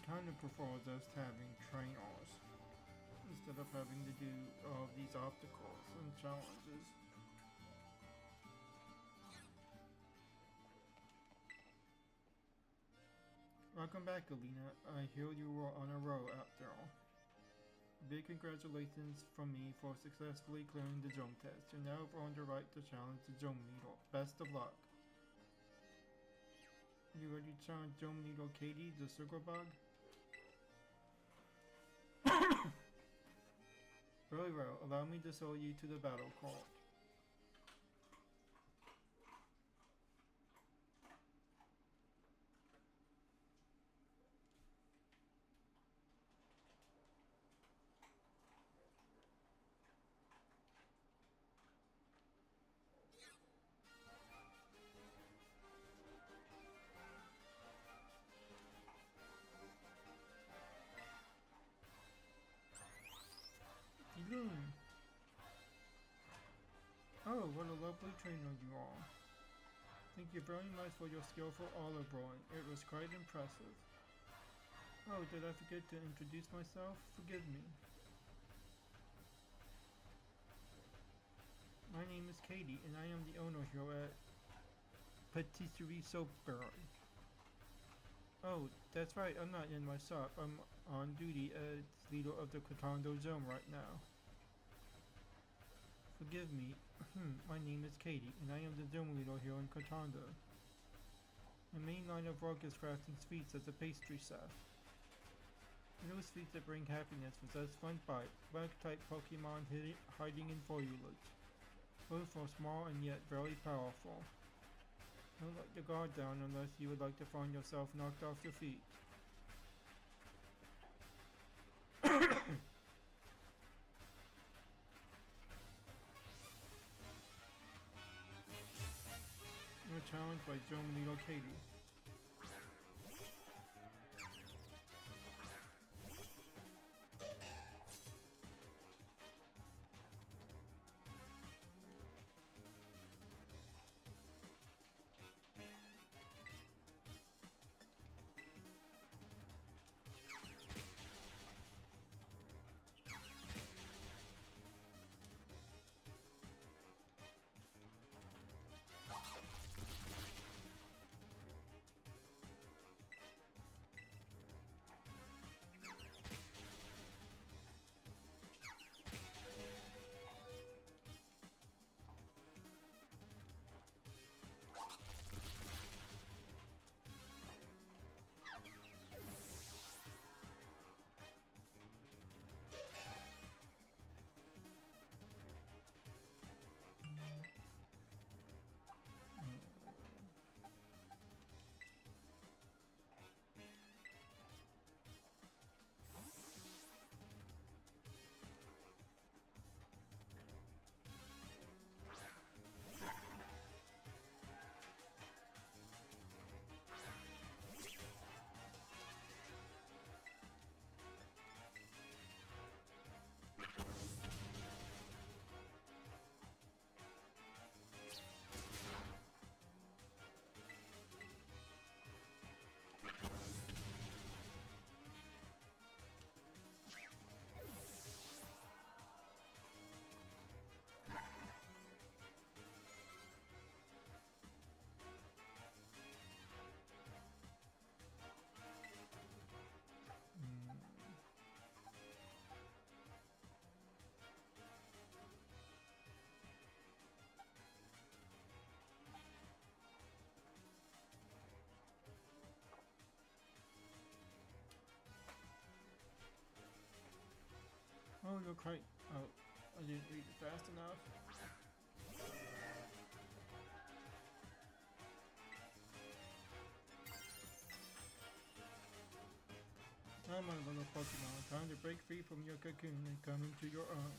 Kind of prefers us having trainers instead of having to do all these obstacles and challenges. Welcome back, Elena. I hear you were on a roll after all. Big congratulations from me for successfully clearing the Jump test. You're now on the right to challenge the Jump Needle. Best of luck. You ready to challenge Jump Needle Katie, the Sugar Bug? Very well, allow me to show you to the battle court. Bloom. Oh, what a lovely trainer you are. Thank you very much for your skillful olive rolling. It was quite impressive. Oh, did I forget to introduce myself? Forgive me. My name is Katie, and I am the owner here at Patisserie Soapberry. Oh, that's right, I'm not in my shop. I'm on duty as leader of the Kotondo Zone right now. Forgive me. My name is Katie, and I am the Zone leader here in Kotondo. My main line of work is crafting sweets as a pastry chef. Little sweets that bring happiness possess front bite, bug-type Pokemon hiding in foliage. Both are small and yet very powerful. Don't let your guard down unless you would like to find yourself knocked off your feet. You're challenged by Germany or Katie. go quite. Oh, I didn't read it fast enough. Now, my little Pokemon, time to break free from your cocoon and come into your own.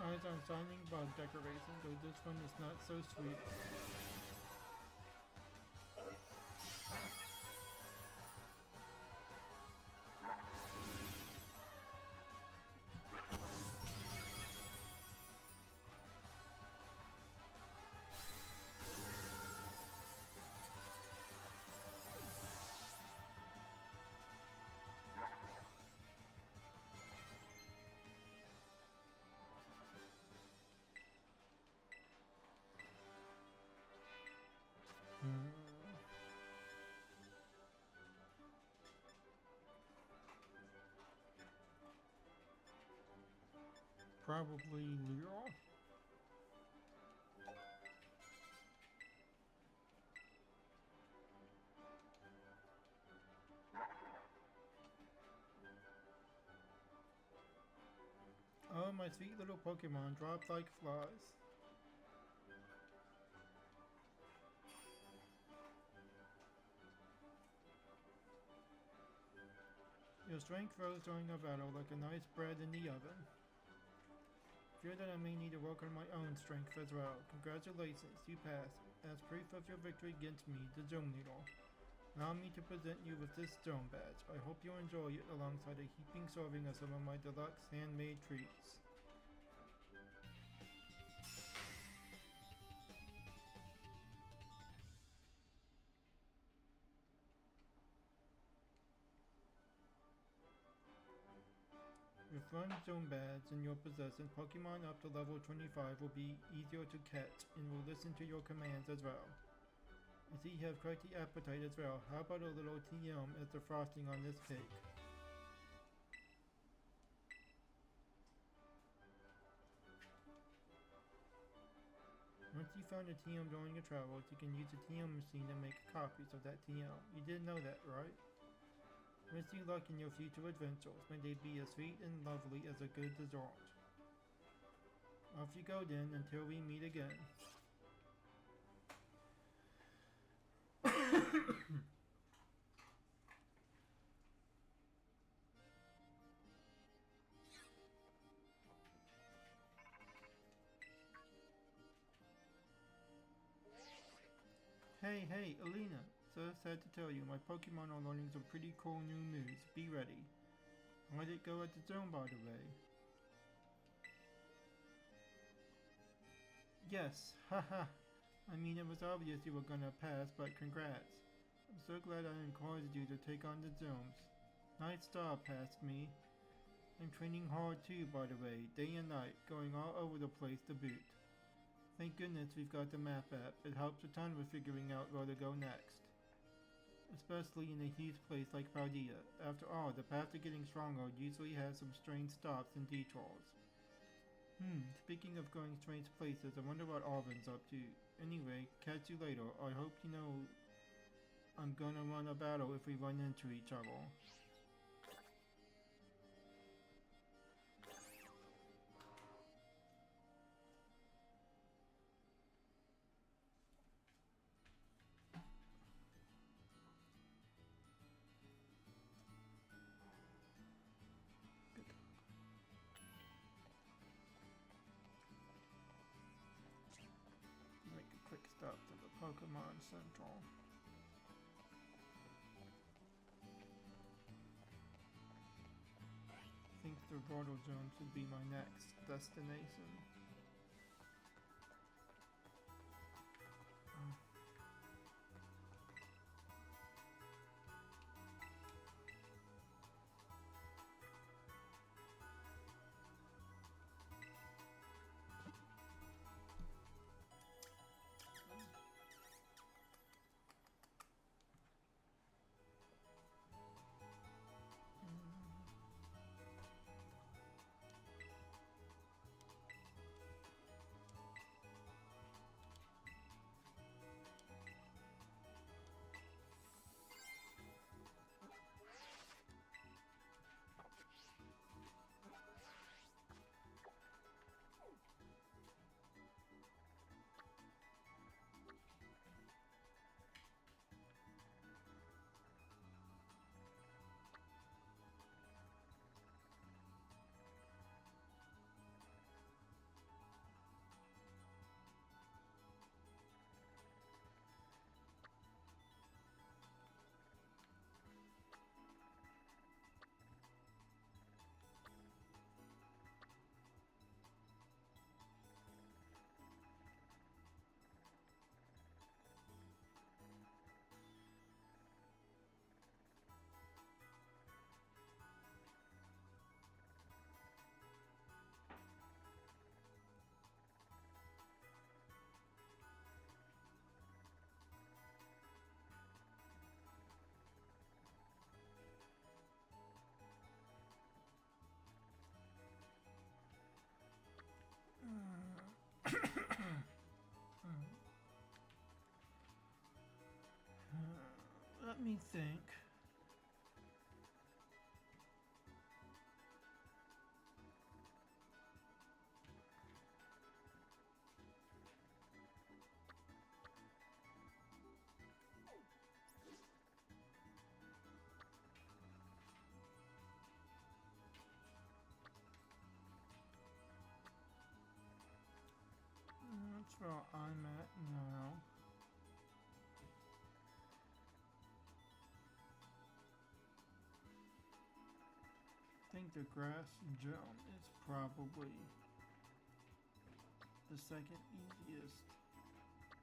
Eyes on signing bug decoration, though this one is not so sweet. Probably Leo. Oh, my sweet little Pokemon drop like flies. Your strength grows during a battle like a nice bread in the oven. Fear that I may need to work on my own strength as well. Congratulations, you passed. As proof of your victory against me, the Zone Needle. Allow me to present you with this Zone Badge. I hope you enjoy it alongside a heaping serving of some of my deluxe handmade treats. With one Zone Badge in your possession, Pokemon up to level 25 will be easier to catch and will listen to your commands as well. I see you have quite the appetite as well. How about a little TM as the frosting on this cake? Once you found a TM during your travels, you can use the TM machine to make copies of that TM. You did know that, right? Wish you luck in your future adventures. May they be as sweet and lovely as a good dessert. Off you go then, until we meet again. Hey, Elena. So sad to tell you, my Pokemon are learning some pretty cool new moves. Be ready. How did it go at the zone, by the way? Yes, haha. I mean, it was obvious you were gonna pass, but congrats. I'm so glad I encouraged you to take on the zones. Nice job, past me. I'm training hard too, by the way, day and night, going all over the place to boot. Thank goodness we've got the map app. It helps a ton with figuring out where to go next. Especially in a huge place like Paldea. After all, the path to getting stronger usually has some strange stops and detours. Speaking of going strange places, I wonder what Arvin's up to. Anyway, catch you later. I hope you know I'm gonna run a battle if we run into each other. Pokemon Central. I think the Roto Zone should be my next destination. Let me think. That's where I'm at now. I think the grass jump is probably the second easiest.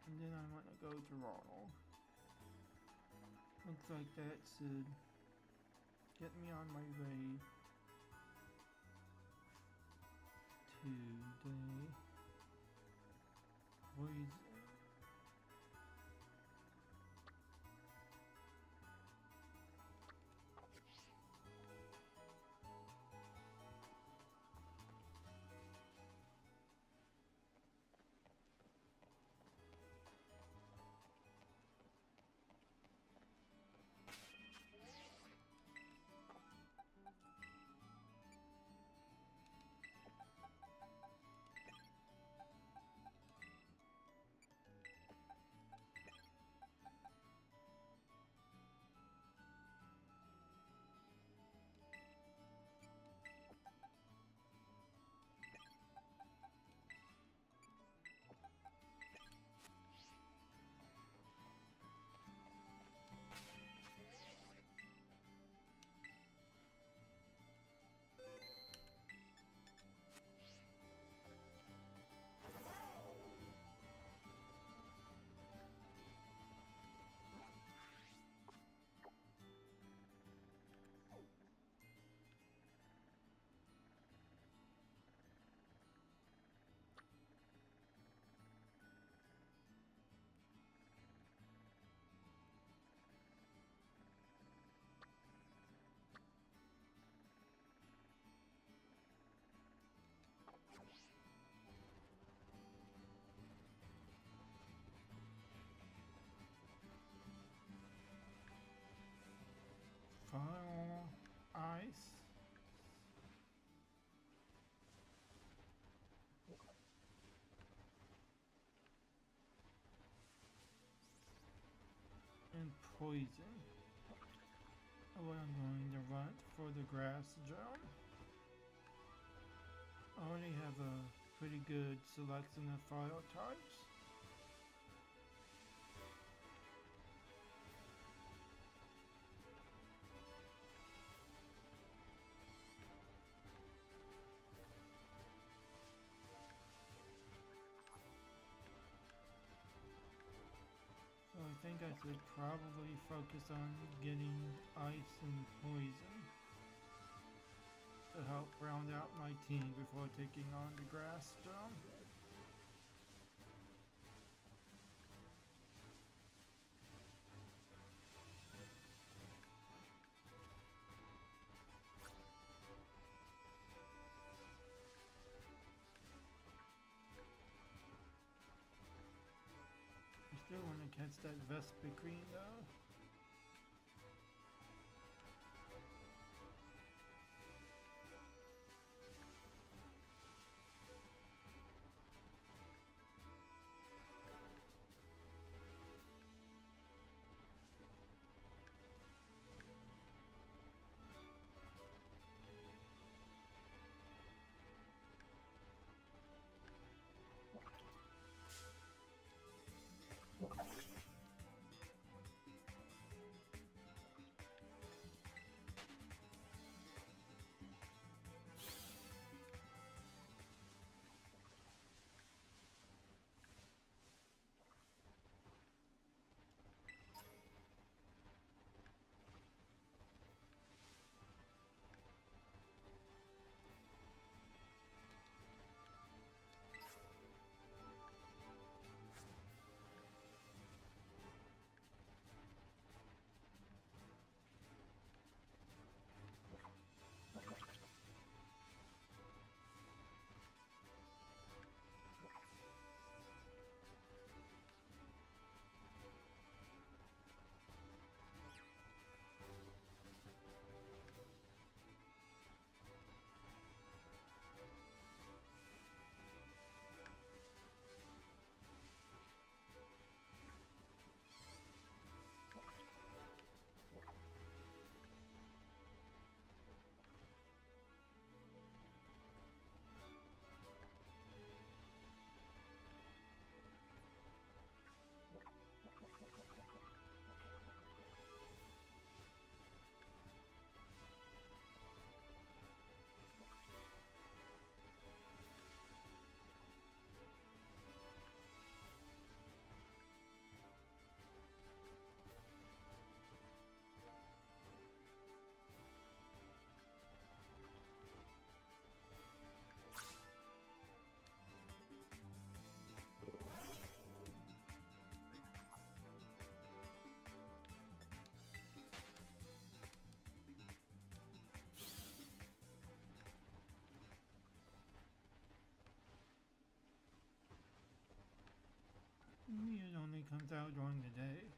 And then I'm gonna go to Ronald. Looks like that should get me on my way to the poison. Final ice. And poison. What I'm going to run for the grass jump. I already have a pretty good selection of file types. think I should probably focus on getting ice and poison to help round out my team before taking on the grass storm. I still want to catch that Vespa Queen though. It only comes out during the day.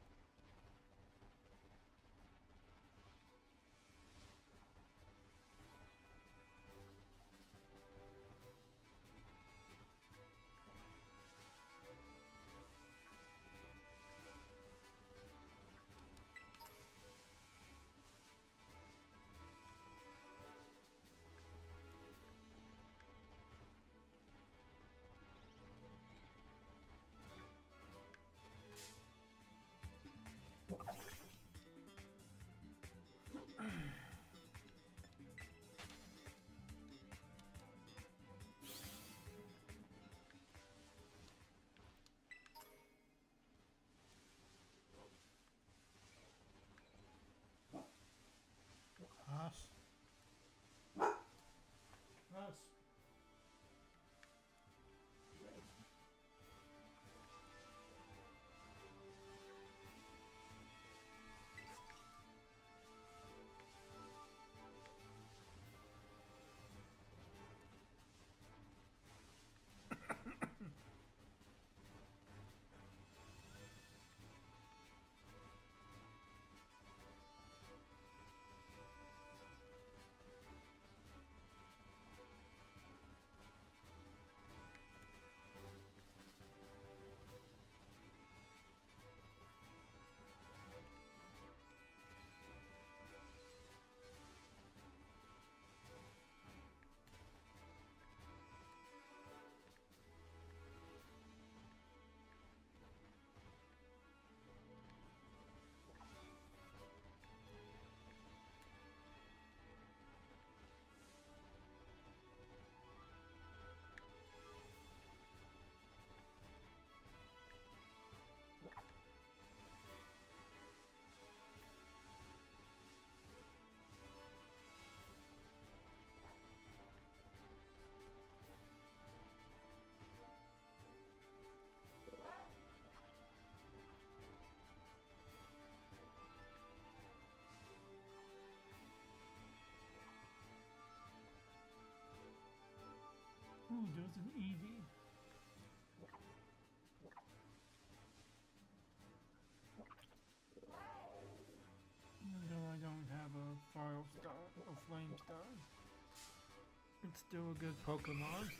Ooh, there's an Eevee. Even though I don't have a Fire Star or Flame Star, it's still a good Pokemon.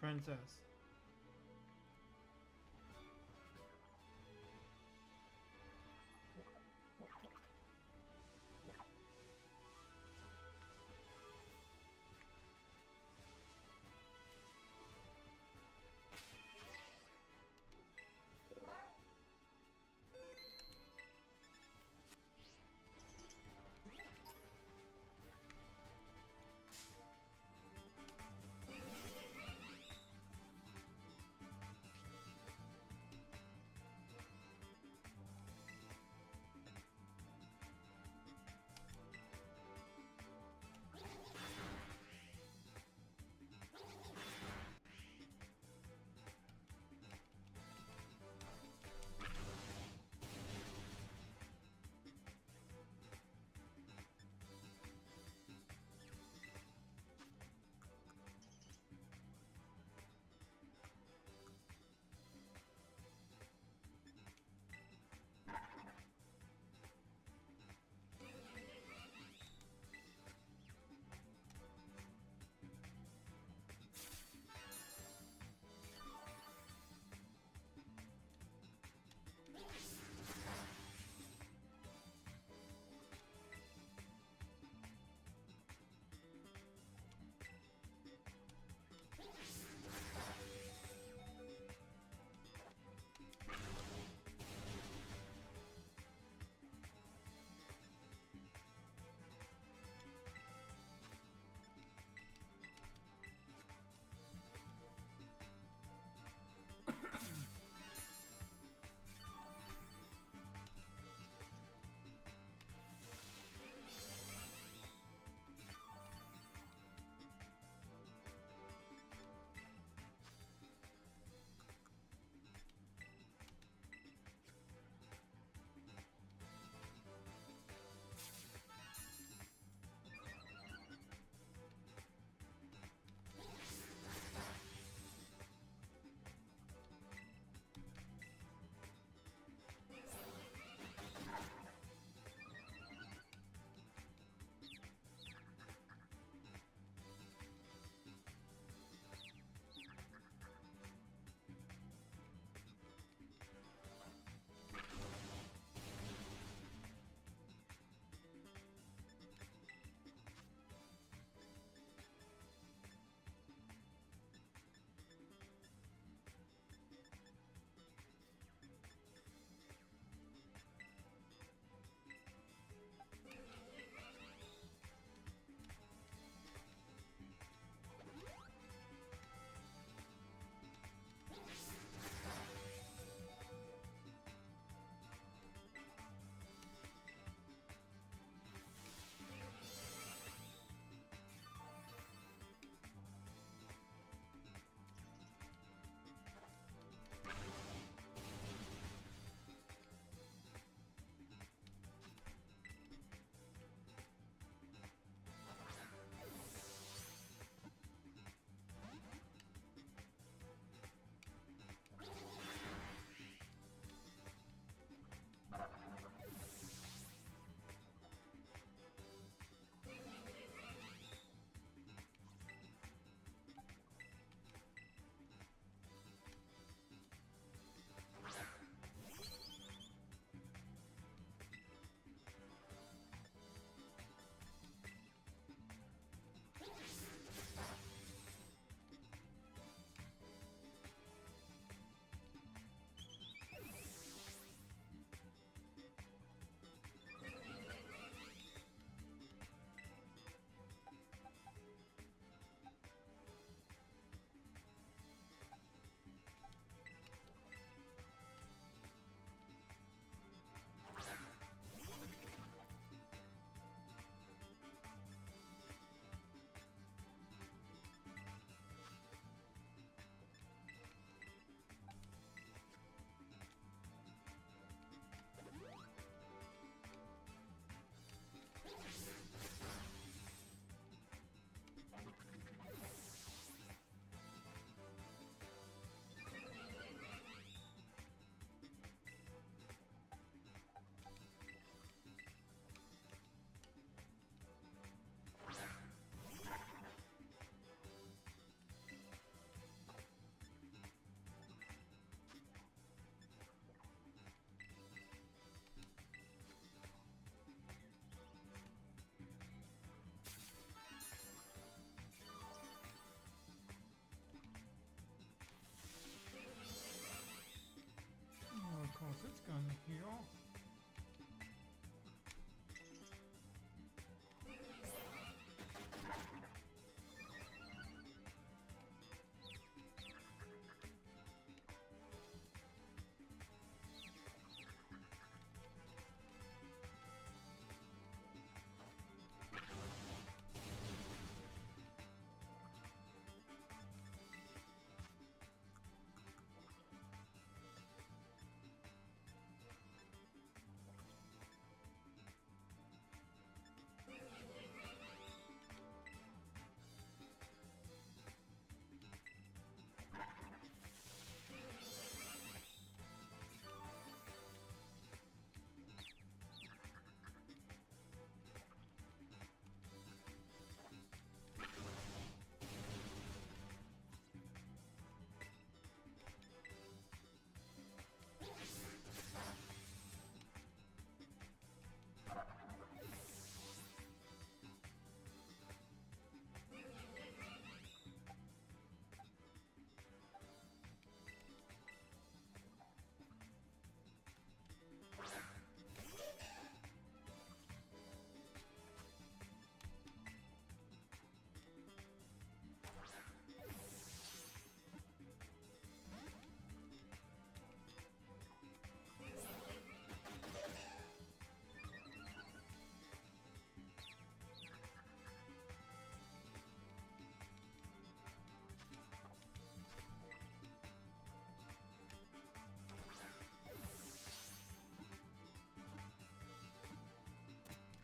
Princess.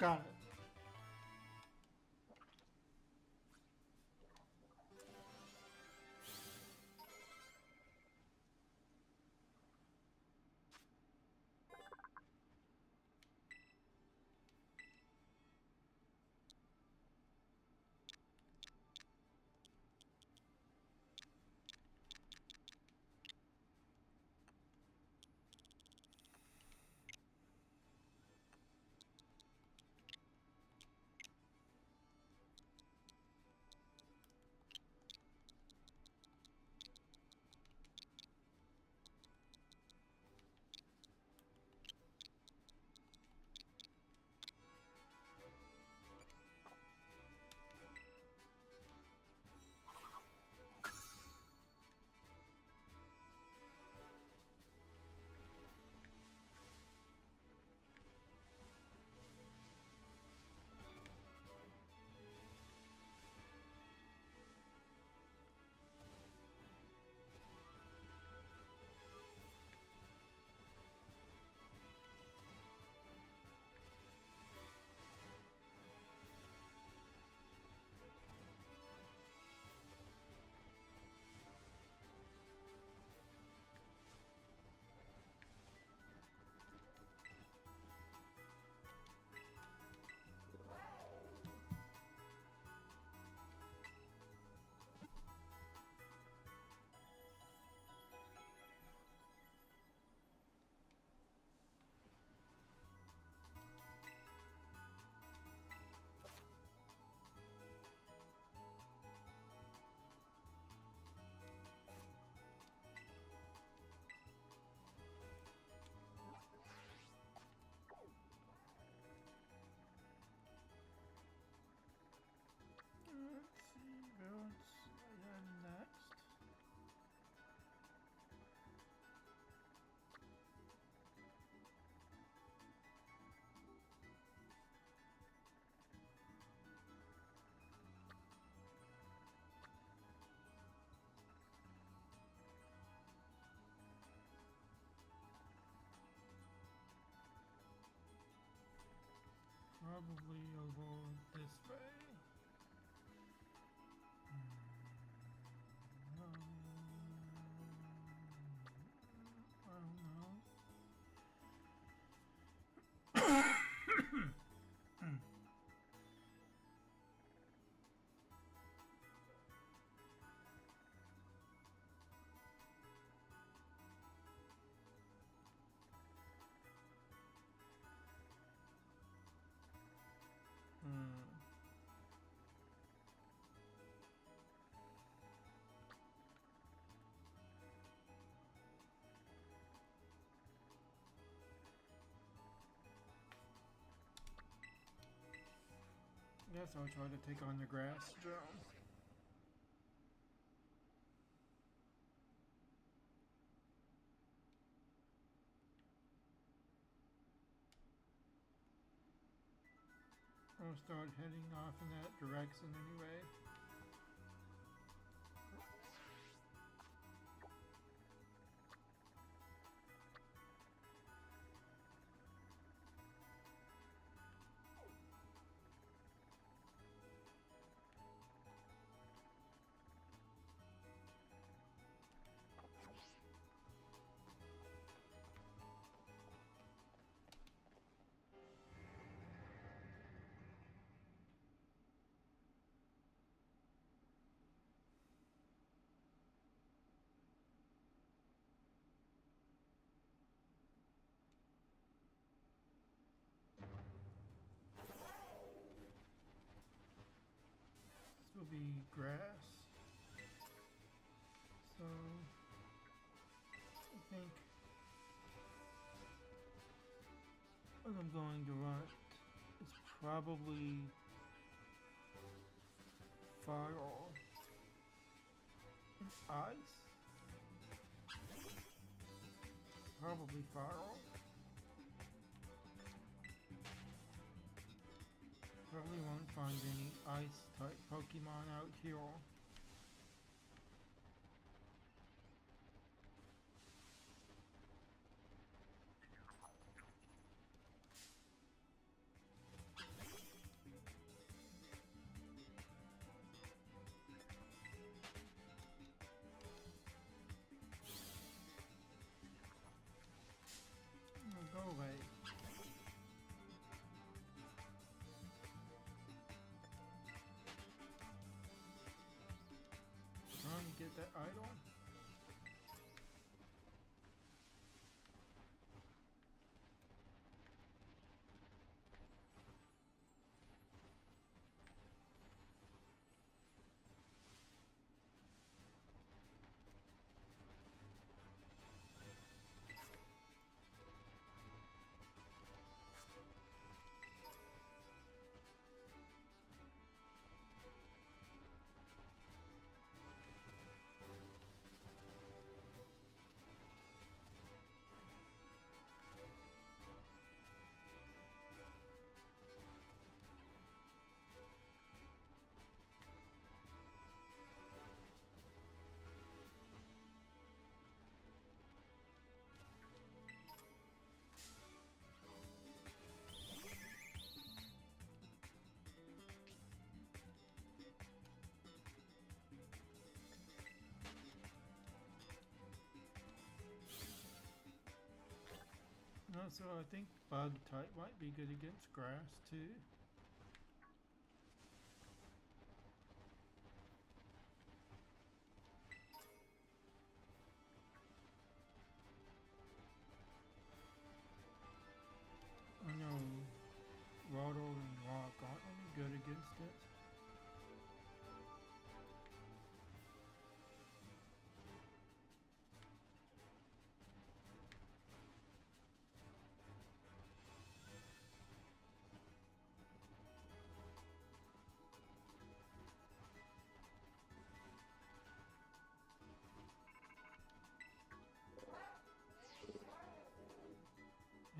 Got it. Let's see, what's next? Probably over this way. I don't know. Guess I'll try to take on the grass drone. I'll start heading off in that direction anyway. This will be grass. So I think what I'm going to run is probably fire and ice. Probably fire. Probably won't find any ice type Pokemon out here. Also, I think bug type might be good against grass too. I know Waddle and Rock aren't any good against it.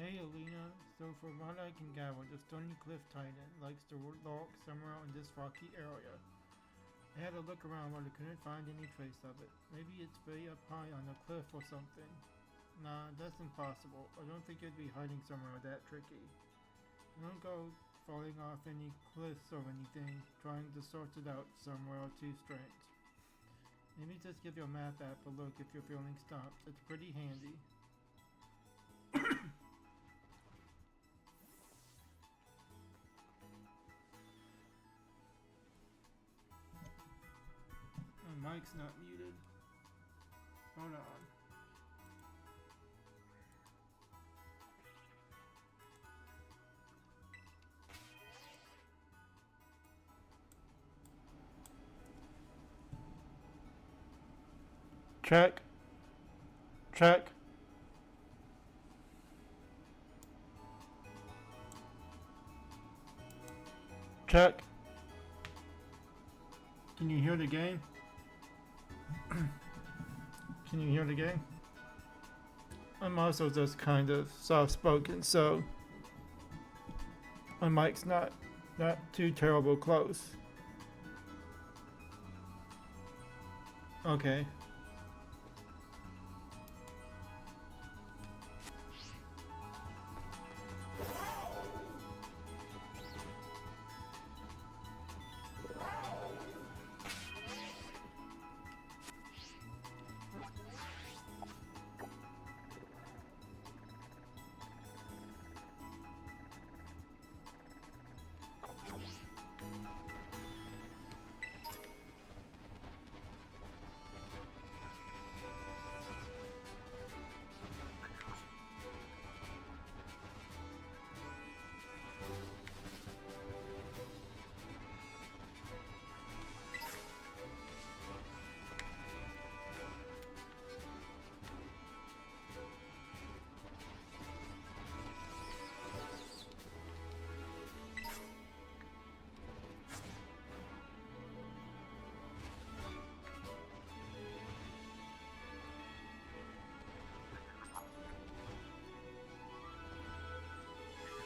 Hey Elena, so from what I can gather, the Stony Cliff Titan likes to walk somewhere in this rocky area. I had to look around but I couldn't find any trace of it. Maybe it's way up high on a cliff or something. Nah, that's impossible. I don't think it'd be hiding somewhere that tricky. Don't go falling off any cliffs or anything, trying to sort it out somewhere too strange. Maybe just give your map app a look if you're feeling stumped. It's pretty handy. My mic's not muted. Hold on. Check. Check. Check. Can you hear the game? Can you hear the game? I'm also just kind of soft-spoken, so my mic's not too terrible close. Okay.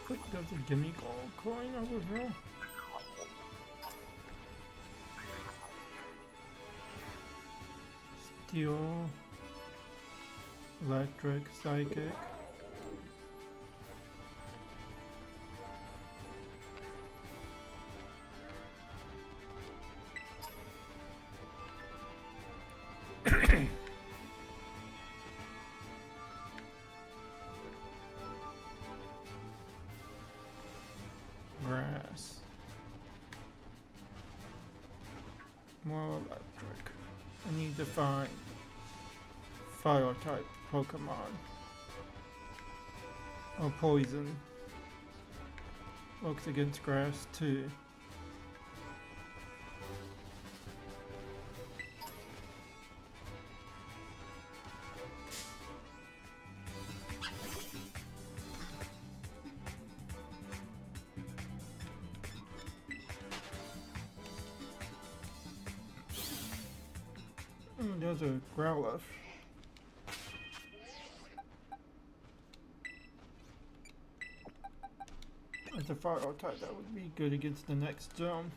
Quick doesn't give me gold coin over here. Steel, electric, psychic. Grass. More electric. I need to find fire type Pokemon. Or poison. Works against grass too. There's a Growlithe. As a fire type, that would be good against the next gym.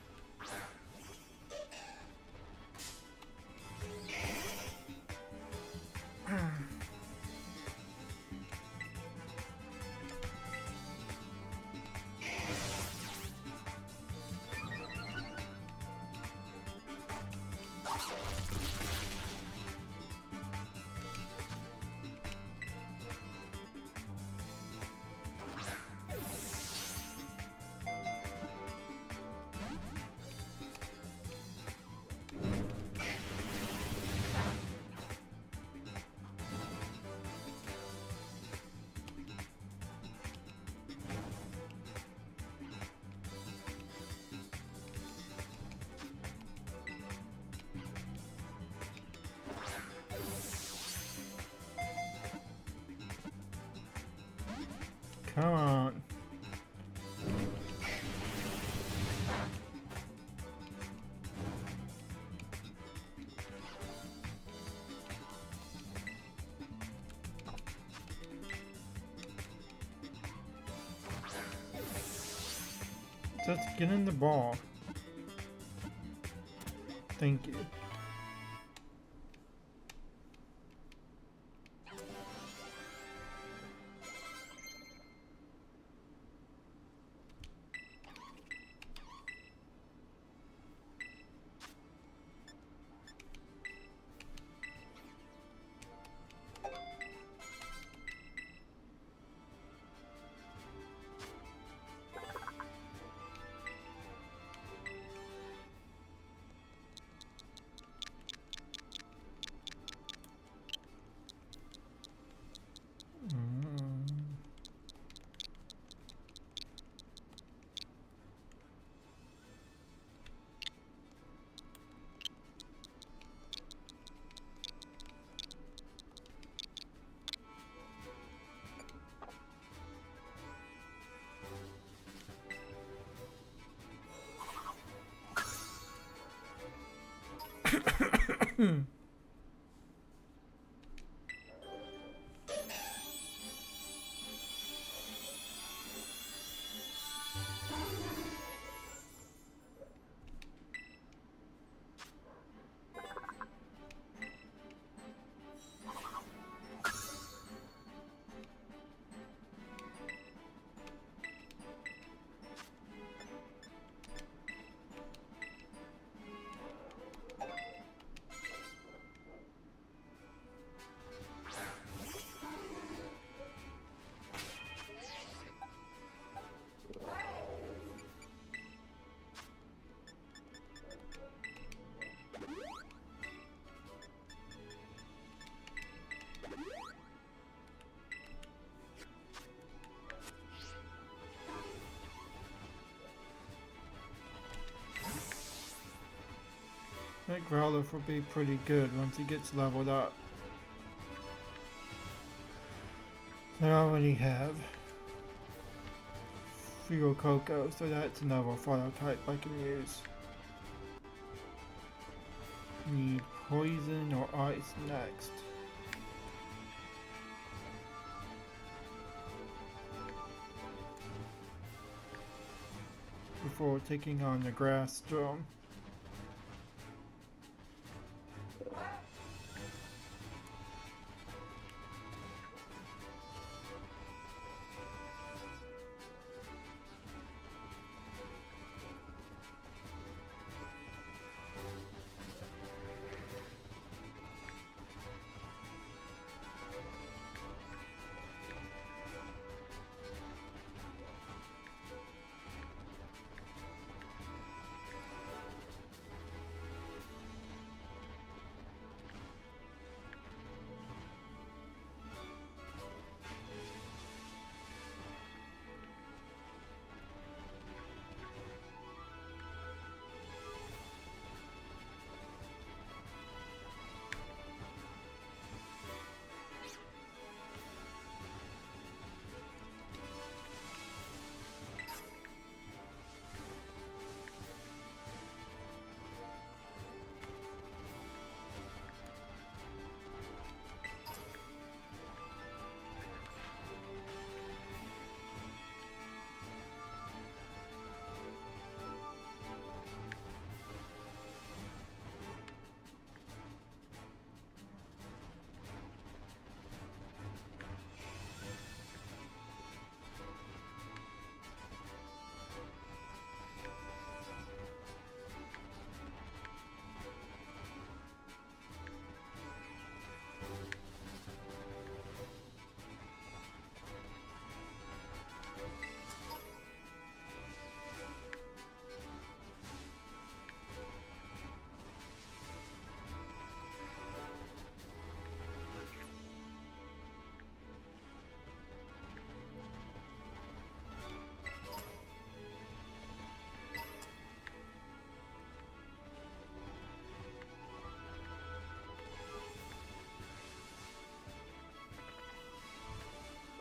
Come on. Just get in the ball. Thank you. That Growlithe will be pretty good once he gets leveled up. I already have Fuecoco, so that's another fire type I can use. Need poison or ice next. Before taking on the grass storm.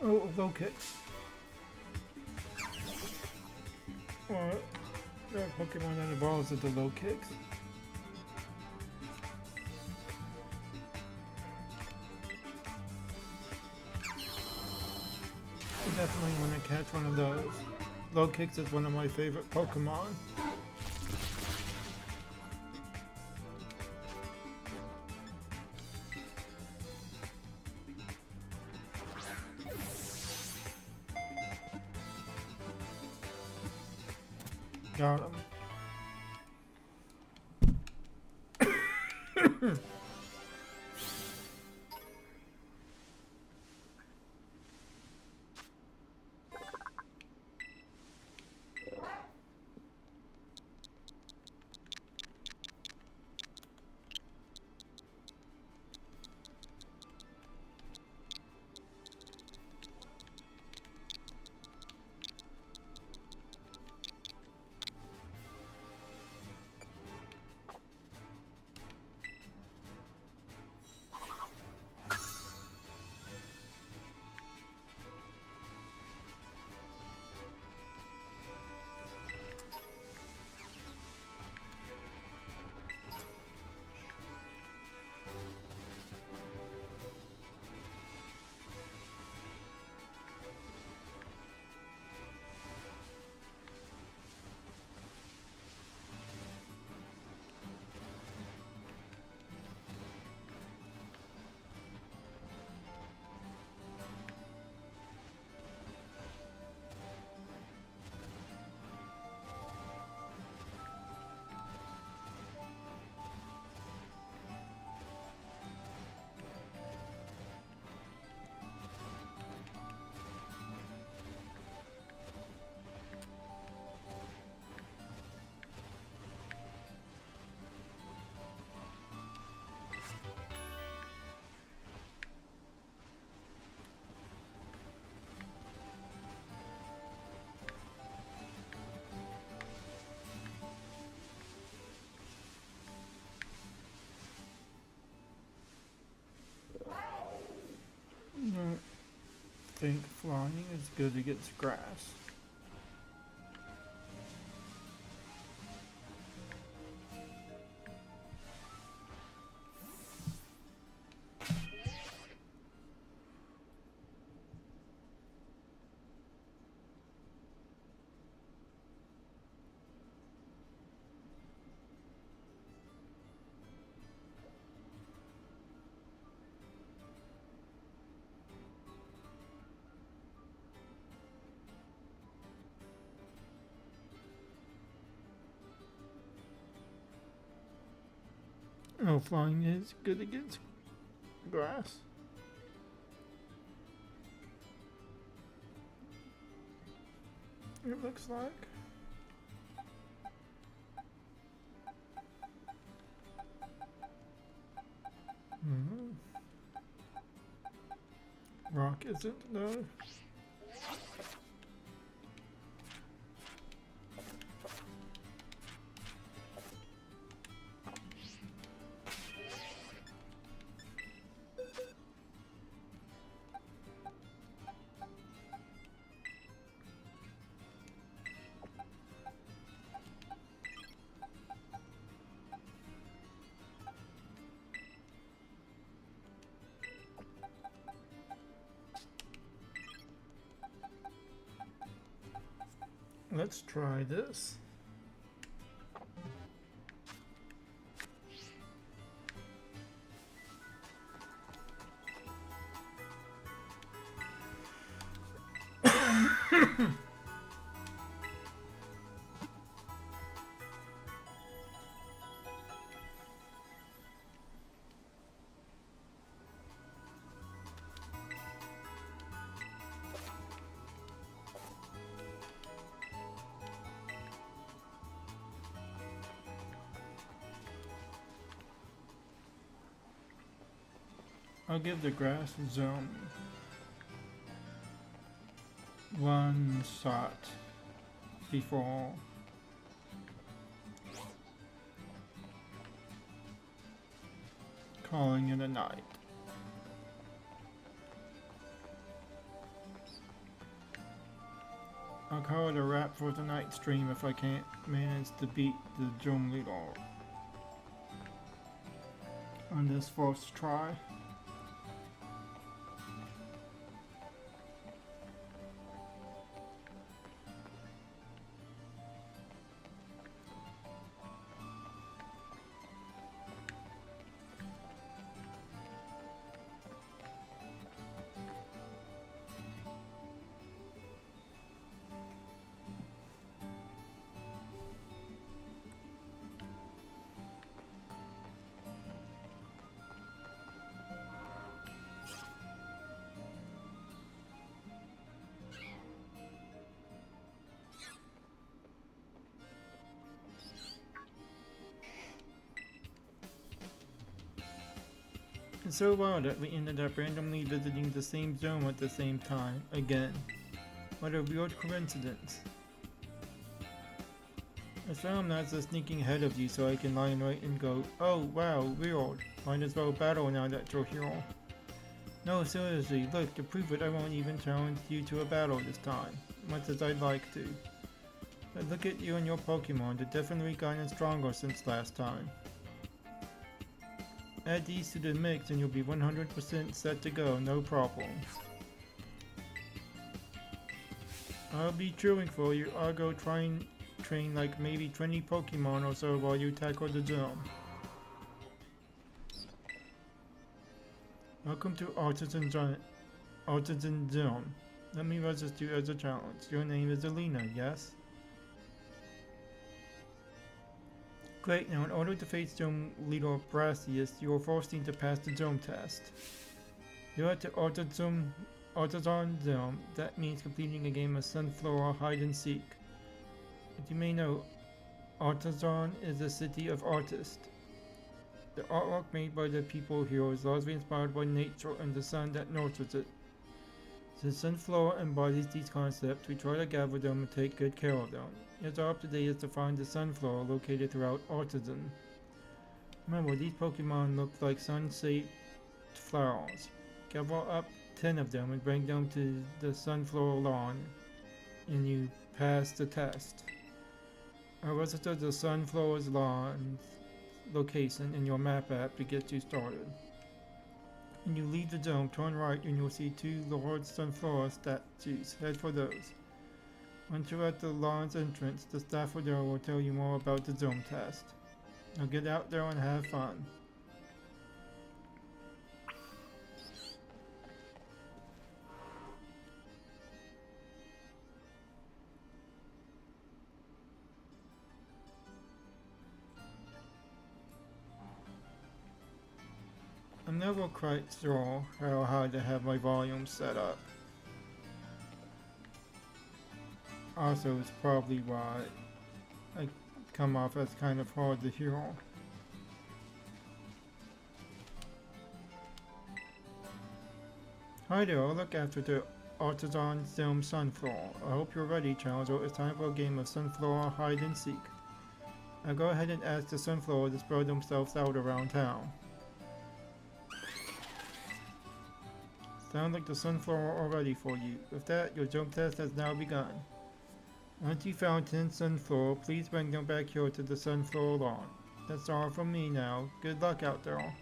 Oh, okay. Or there are Pokemon that evolves into low kicks. I definitely want to catch one of those. Low kicks is one of my favorite Pokemon. Got him. I think flying is good against grass. Oh, flying is good against grass. It looks like. Rock isn't though. Let's try this. I'll give the grass zone one shot before calling it a night. I'll call it a wrap for tonight's stream if I can't manage to beat the gym leader on this first try. It's so wild that we ended up randomly visiting the same zone at the same time, again. What a weird coincidence. I swear I'm not just sneaking ahead of you so I can lie in wait and go, oh wow, weird. Might as well battle now that you're here. No, seriously, look, to prove it I won't even challenge you to a battle this time, much as I'd like to. But look at you and your Pokemon, they've definitely gotten stronger since last time. Add these to the mix and you'll be 100% set to go, no problem. I'll be cheering for you. I'll go train like maybe 20 Pokemon or so while you tackle the gym. Welcome to Artisan Gym. Let me register you as a challenge. Your name is Elena, yes? Great, now in order to face Gym Leader Brassius, you will first need to pass the Gym test. You're at the Artisan Gym. That means completing a game of Sunflower Hide and Seek. As you may know, Artisan is a city of artists. The artwork made by the people here is largely inspired by nature and the sun that nurtures it. Since Sunflower embodies these concepts, we try to gather them and take good care of them. Your job today is to find the Sunflower located throughout Artisan. Remember, these Pokemon look like sun-shaped flowers. Gather up 10 of them and bring them to the Sunflower lawn, and you pass the test. I'll register the Sunflower's lawn location in your map app to get you started. When you leave the gym, turn right and you'll see 2 large Sunflower statues. Head for those. Once you're at the lawn's entrance, the staff there will tell you more about the gym test. Now get out there and have fun. I'm never quite sure how high to have my volume set up. Also, it's probably why I come off as kind of hard to hear. Hi there, I'll look after the Artisan Gym Sunflower. I hope you're ready, Challenger. It's time for a game of Sunflower Hide and Seek. Now go ahead and ask the Sunflower to spread themselves out around town. Sounds like the Sunflower are ready for you. With that, your jump test has now begun. Once you found 10 Sunflower, please bring them back here to the Sunflower lawn. That's all from me now. Good luck out there.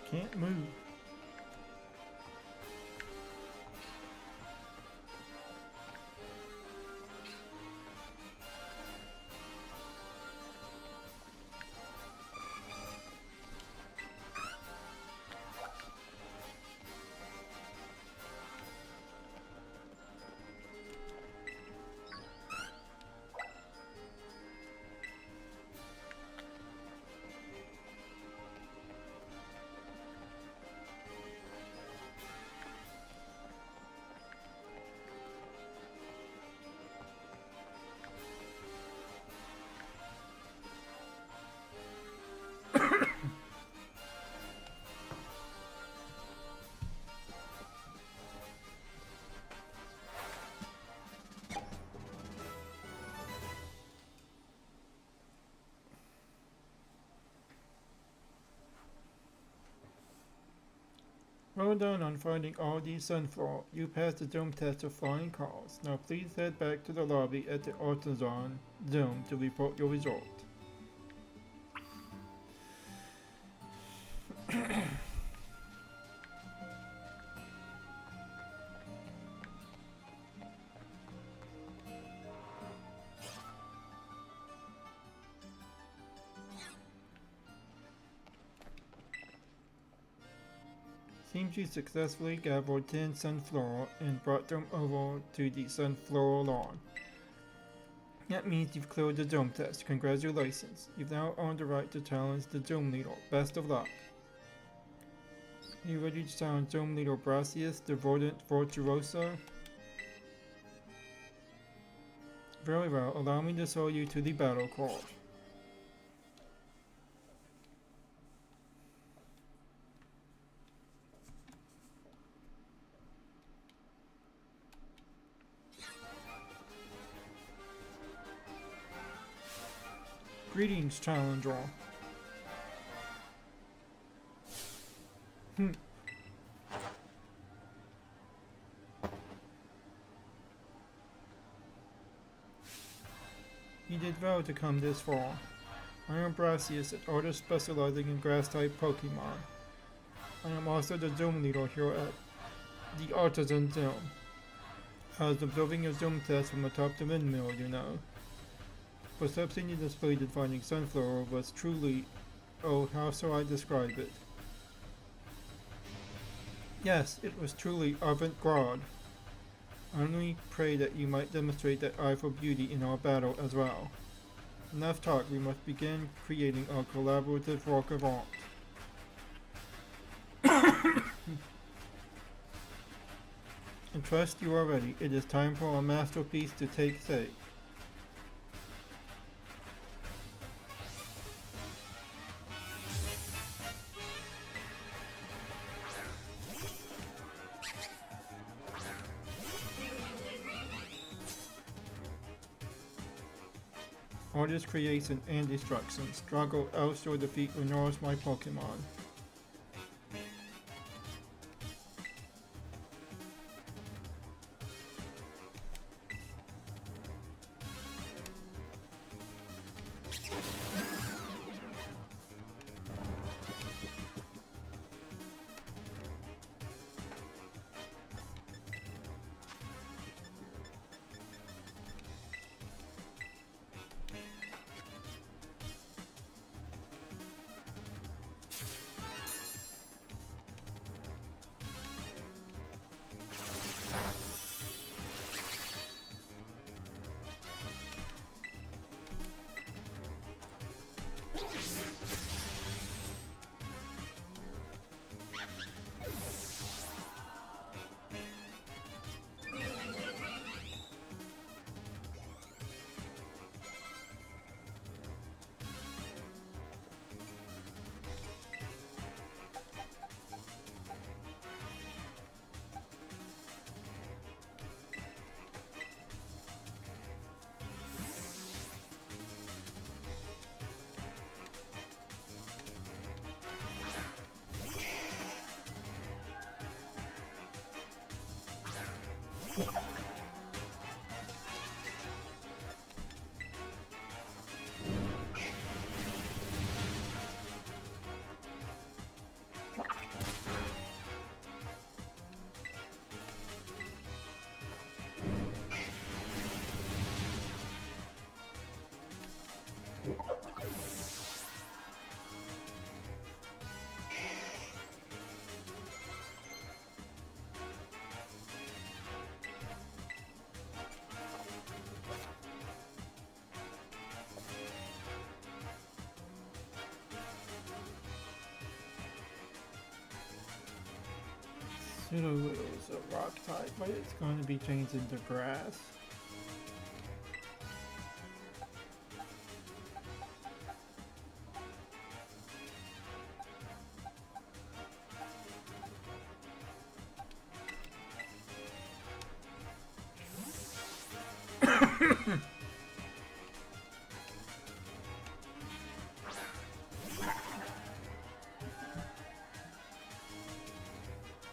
Can't move. Well done on finding all these sunflower. You passed the dome test of flying cars. Now please head back to the lobby at the Artisan Dome to report your result. Seems you successfully gathered 10 sunflower and brought them over to the sunflower lawn. That means you've cleared the dome test. Congratulations. You've now earned the right to challenge the dome leader. Best of luck. Are you ready to challenge dome leader Brassius, the verdant virtuoso? Very well. Allow me to show you to the battle court. Greetings, Challenger. You did well to come this far. I am Brassius, an artist specializing in grass-type Pokemon. I am also the Zoom leader here at the Artisan Dome. I was observing your Zoom test from atop the windmill, you know. Perception you displayed in finding sunflower was truly, oh, how shall I describe it? Yes, it was truly avant-garde. I only pray that you might demonstrate that eye for beauty in our battle as well. Enough talk, we must begin creating our collaborative work of art. And trust you are ready. It is time for our masterpiece to take shape. Artist creation and destruction. Struggle, else or defeat will nourish my Pokemon. Pseudo is a rock type, but it's going to be changed into grass.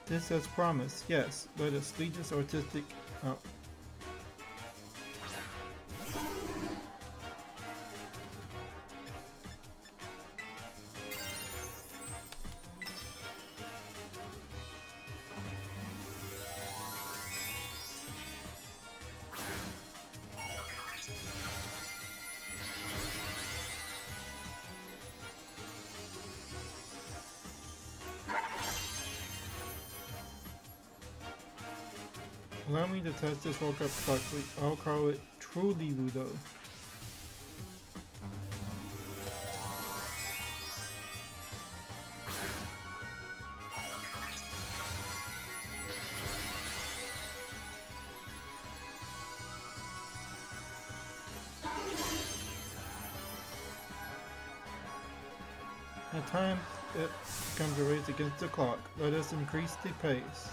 This as promised, yes, but it's Legion's artistic. Oh. Allow me to test this woke up correctly. I'll call it truly Ludo. At times, it becomes a race against the clock. Let us increase the pace.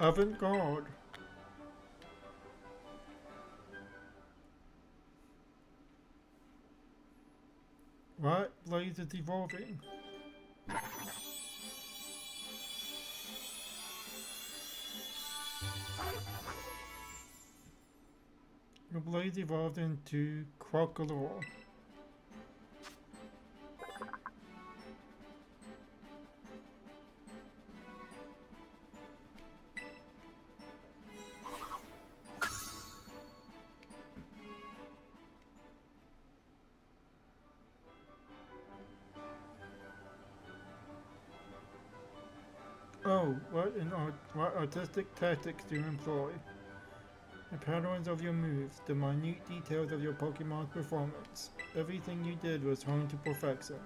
Avant-garde. What? Blaze is evolving. Your Blaze evolved into Crocodile. Oh, what artistic tactics do you employ? The patterns of your moves, the minute details of your Pokemon's performance. Everything you did was honed to perfection.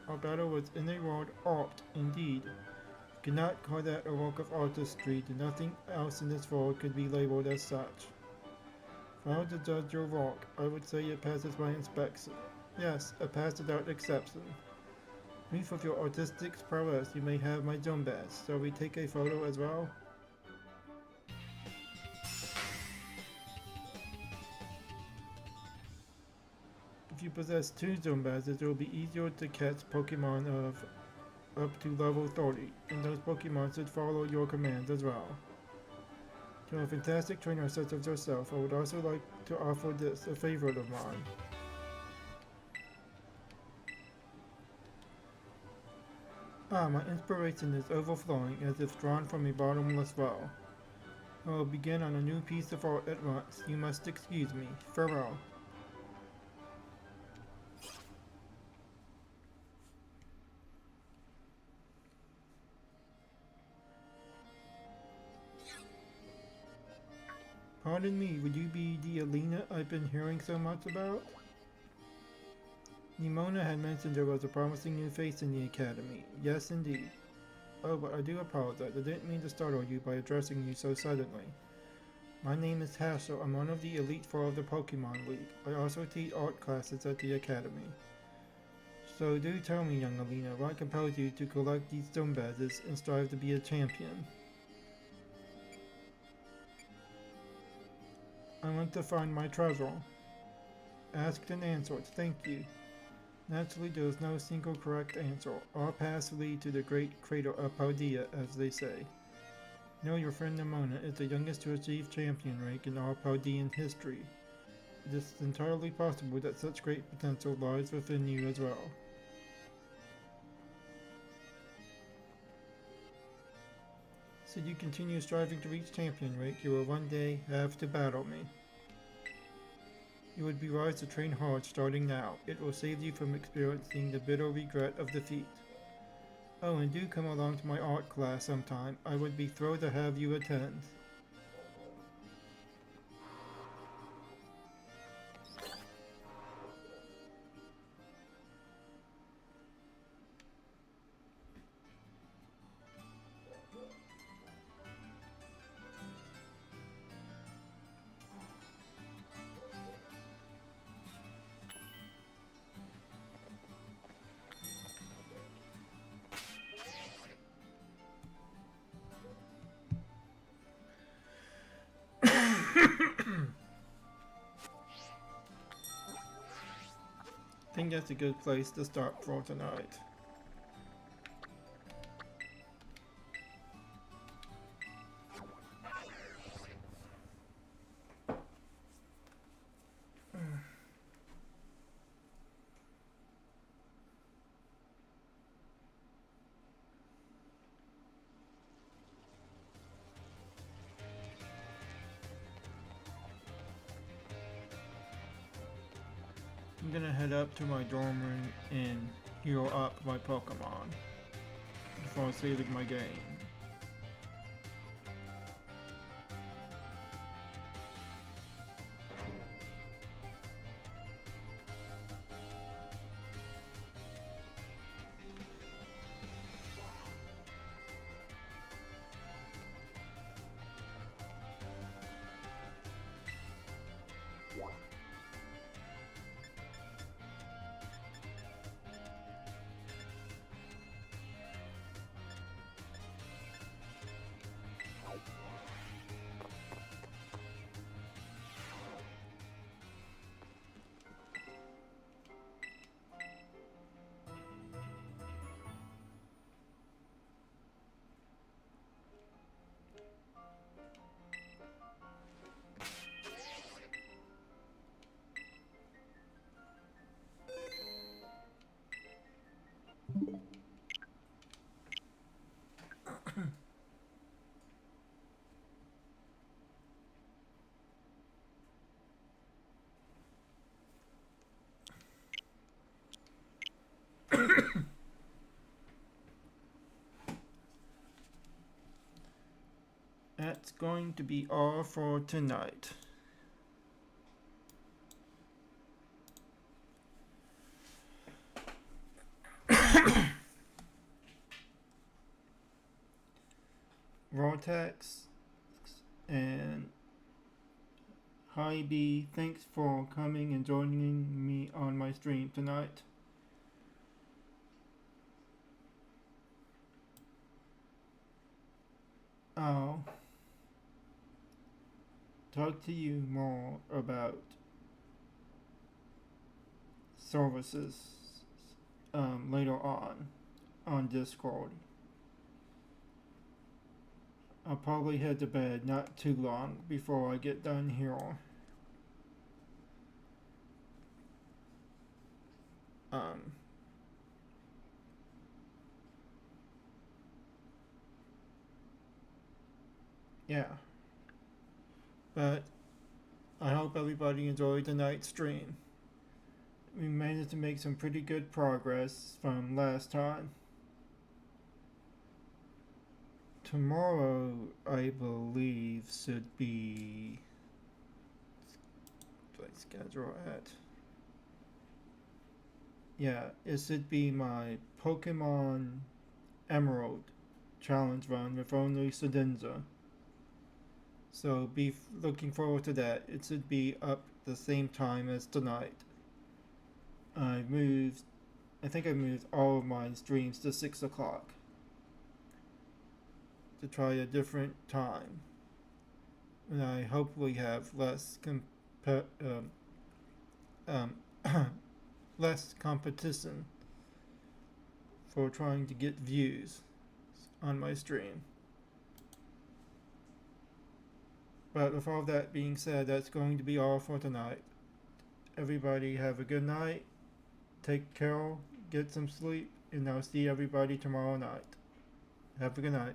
Our battle was in a world art, indeed. Cannot call that a work of artistry, and nothing else in this world could be labeled as such. If I were to judge your work, I would say it passes my inspection. Yes, a pass without exception. Proof of your artistic prowess, you may have my jump badge. Shall we take a photo as well? If you possess 2 jump badges, it will be easier to catch Pokemon of up to level 30, and those Pokemon should follow your commands as well. To a fantastic trainer such as yourself, I would also like to offer this, a favorite of mine. My inspiration is overflowing as if drawn from a bottomless well. I will begin on a new piece of art at once. You must excuse me. Farewell. Pardon me, would you be the Elena I've been hearing so much about? Nimona had mentioned there was a promising new face in the Academy. Yes, indeed. Oh, but I do apologize. I didn't mean to startle you by addressing you so suddenly. My name is Hassel. I'm one of the Elite Four of the Pokemon League. I also teach art classes at the Academy. So do tell me, young Elena, what compels you to collect these stone badges and strive to be a champion? I want to find my treasure. Asked and answered. Thank you. Naturally, there is no single correct answer. All paths lead to the great crater of Paldea, as they say. No, your friend Nimona is the youngest to achieve champion rank in all Paldean history. It is entirely possible that such great potential lies within you as well. Should you continue striving to reach champion rank, you will one day have to battle me. It would be wise to train hard starting now. It will save you from experiencing the bitter regret of defeat. Oh, and do come along to my art class sometime. I would be thrilled to have you attend. I think that's a good place to start for tonight. I'm gonna head up to my dorm room and heal up my Pokemon before saving my game. That's going to be all for tonight. Vortex, and Hi B. Thanks for coming and joining me on my stream tonight. I'll talk to you more about services later on Discord. I'll probably head to bed not too long before I get done here. Yeah. But I hope everybody enjoyed tonight's stream. We managed to make some pretty good progress from last time. Tomorrow, I believe, should be schedule at. Yeah, it should be my Pokemon Emerald challenge run with only Sedenza. So be looking forward to that. It should be up the same time as tonight. I think I moved all of my streams to 6 o'clock to try a different time. And I hopefully have less less competition for trying to get views on my stream. But with all that being said, that's going to be all for tonight. Everybody have a good night. Take care, get some sleep, and I'll see everybody tomorrow night. Have a good night.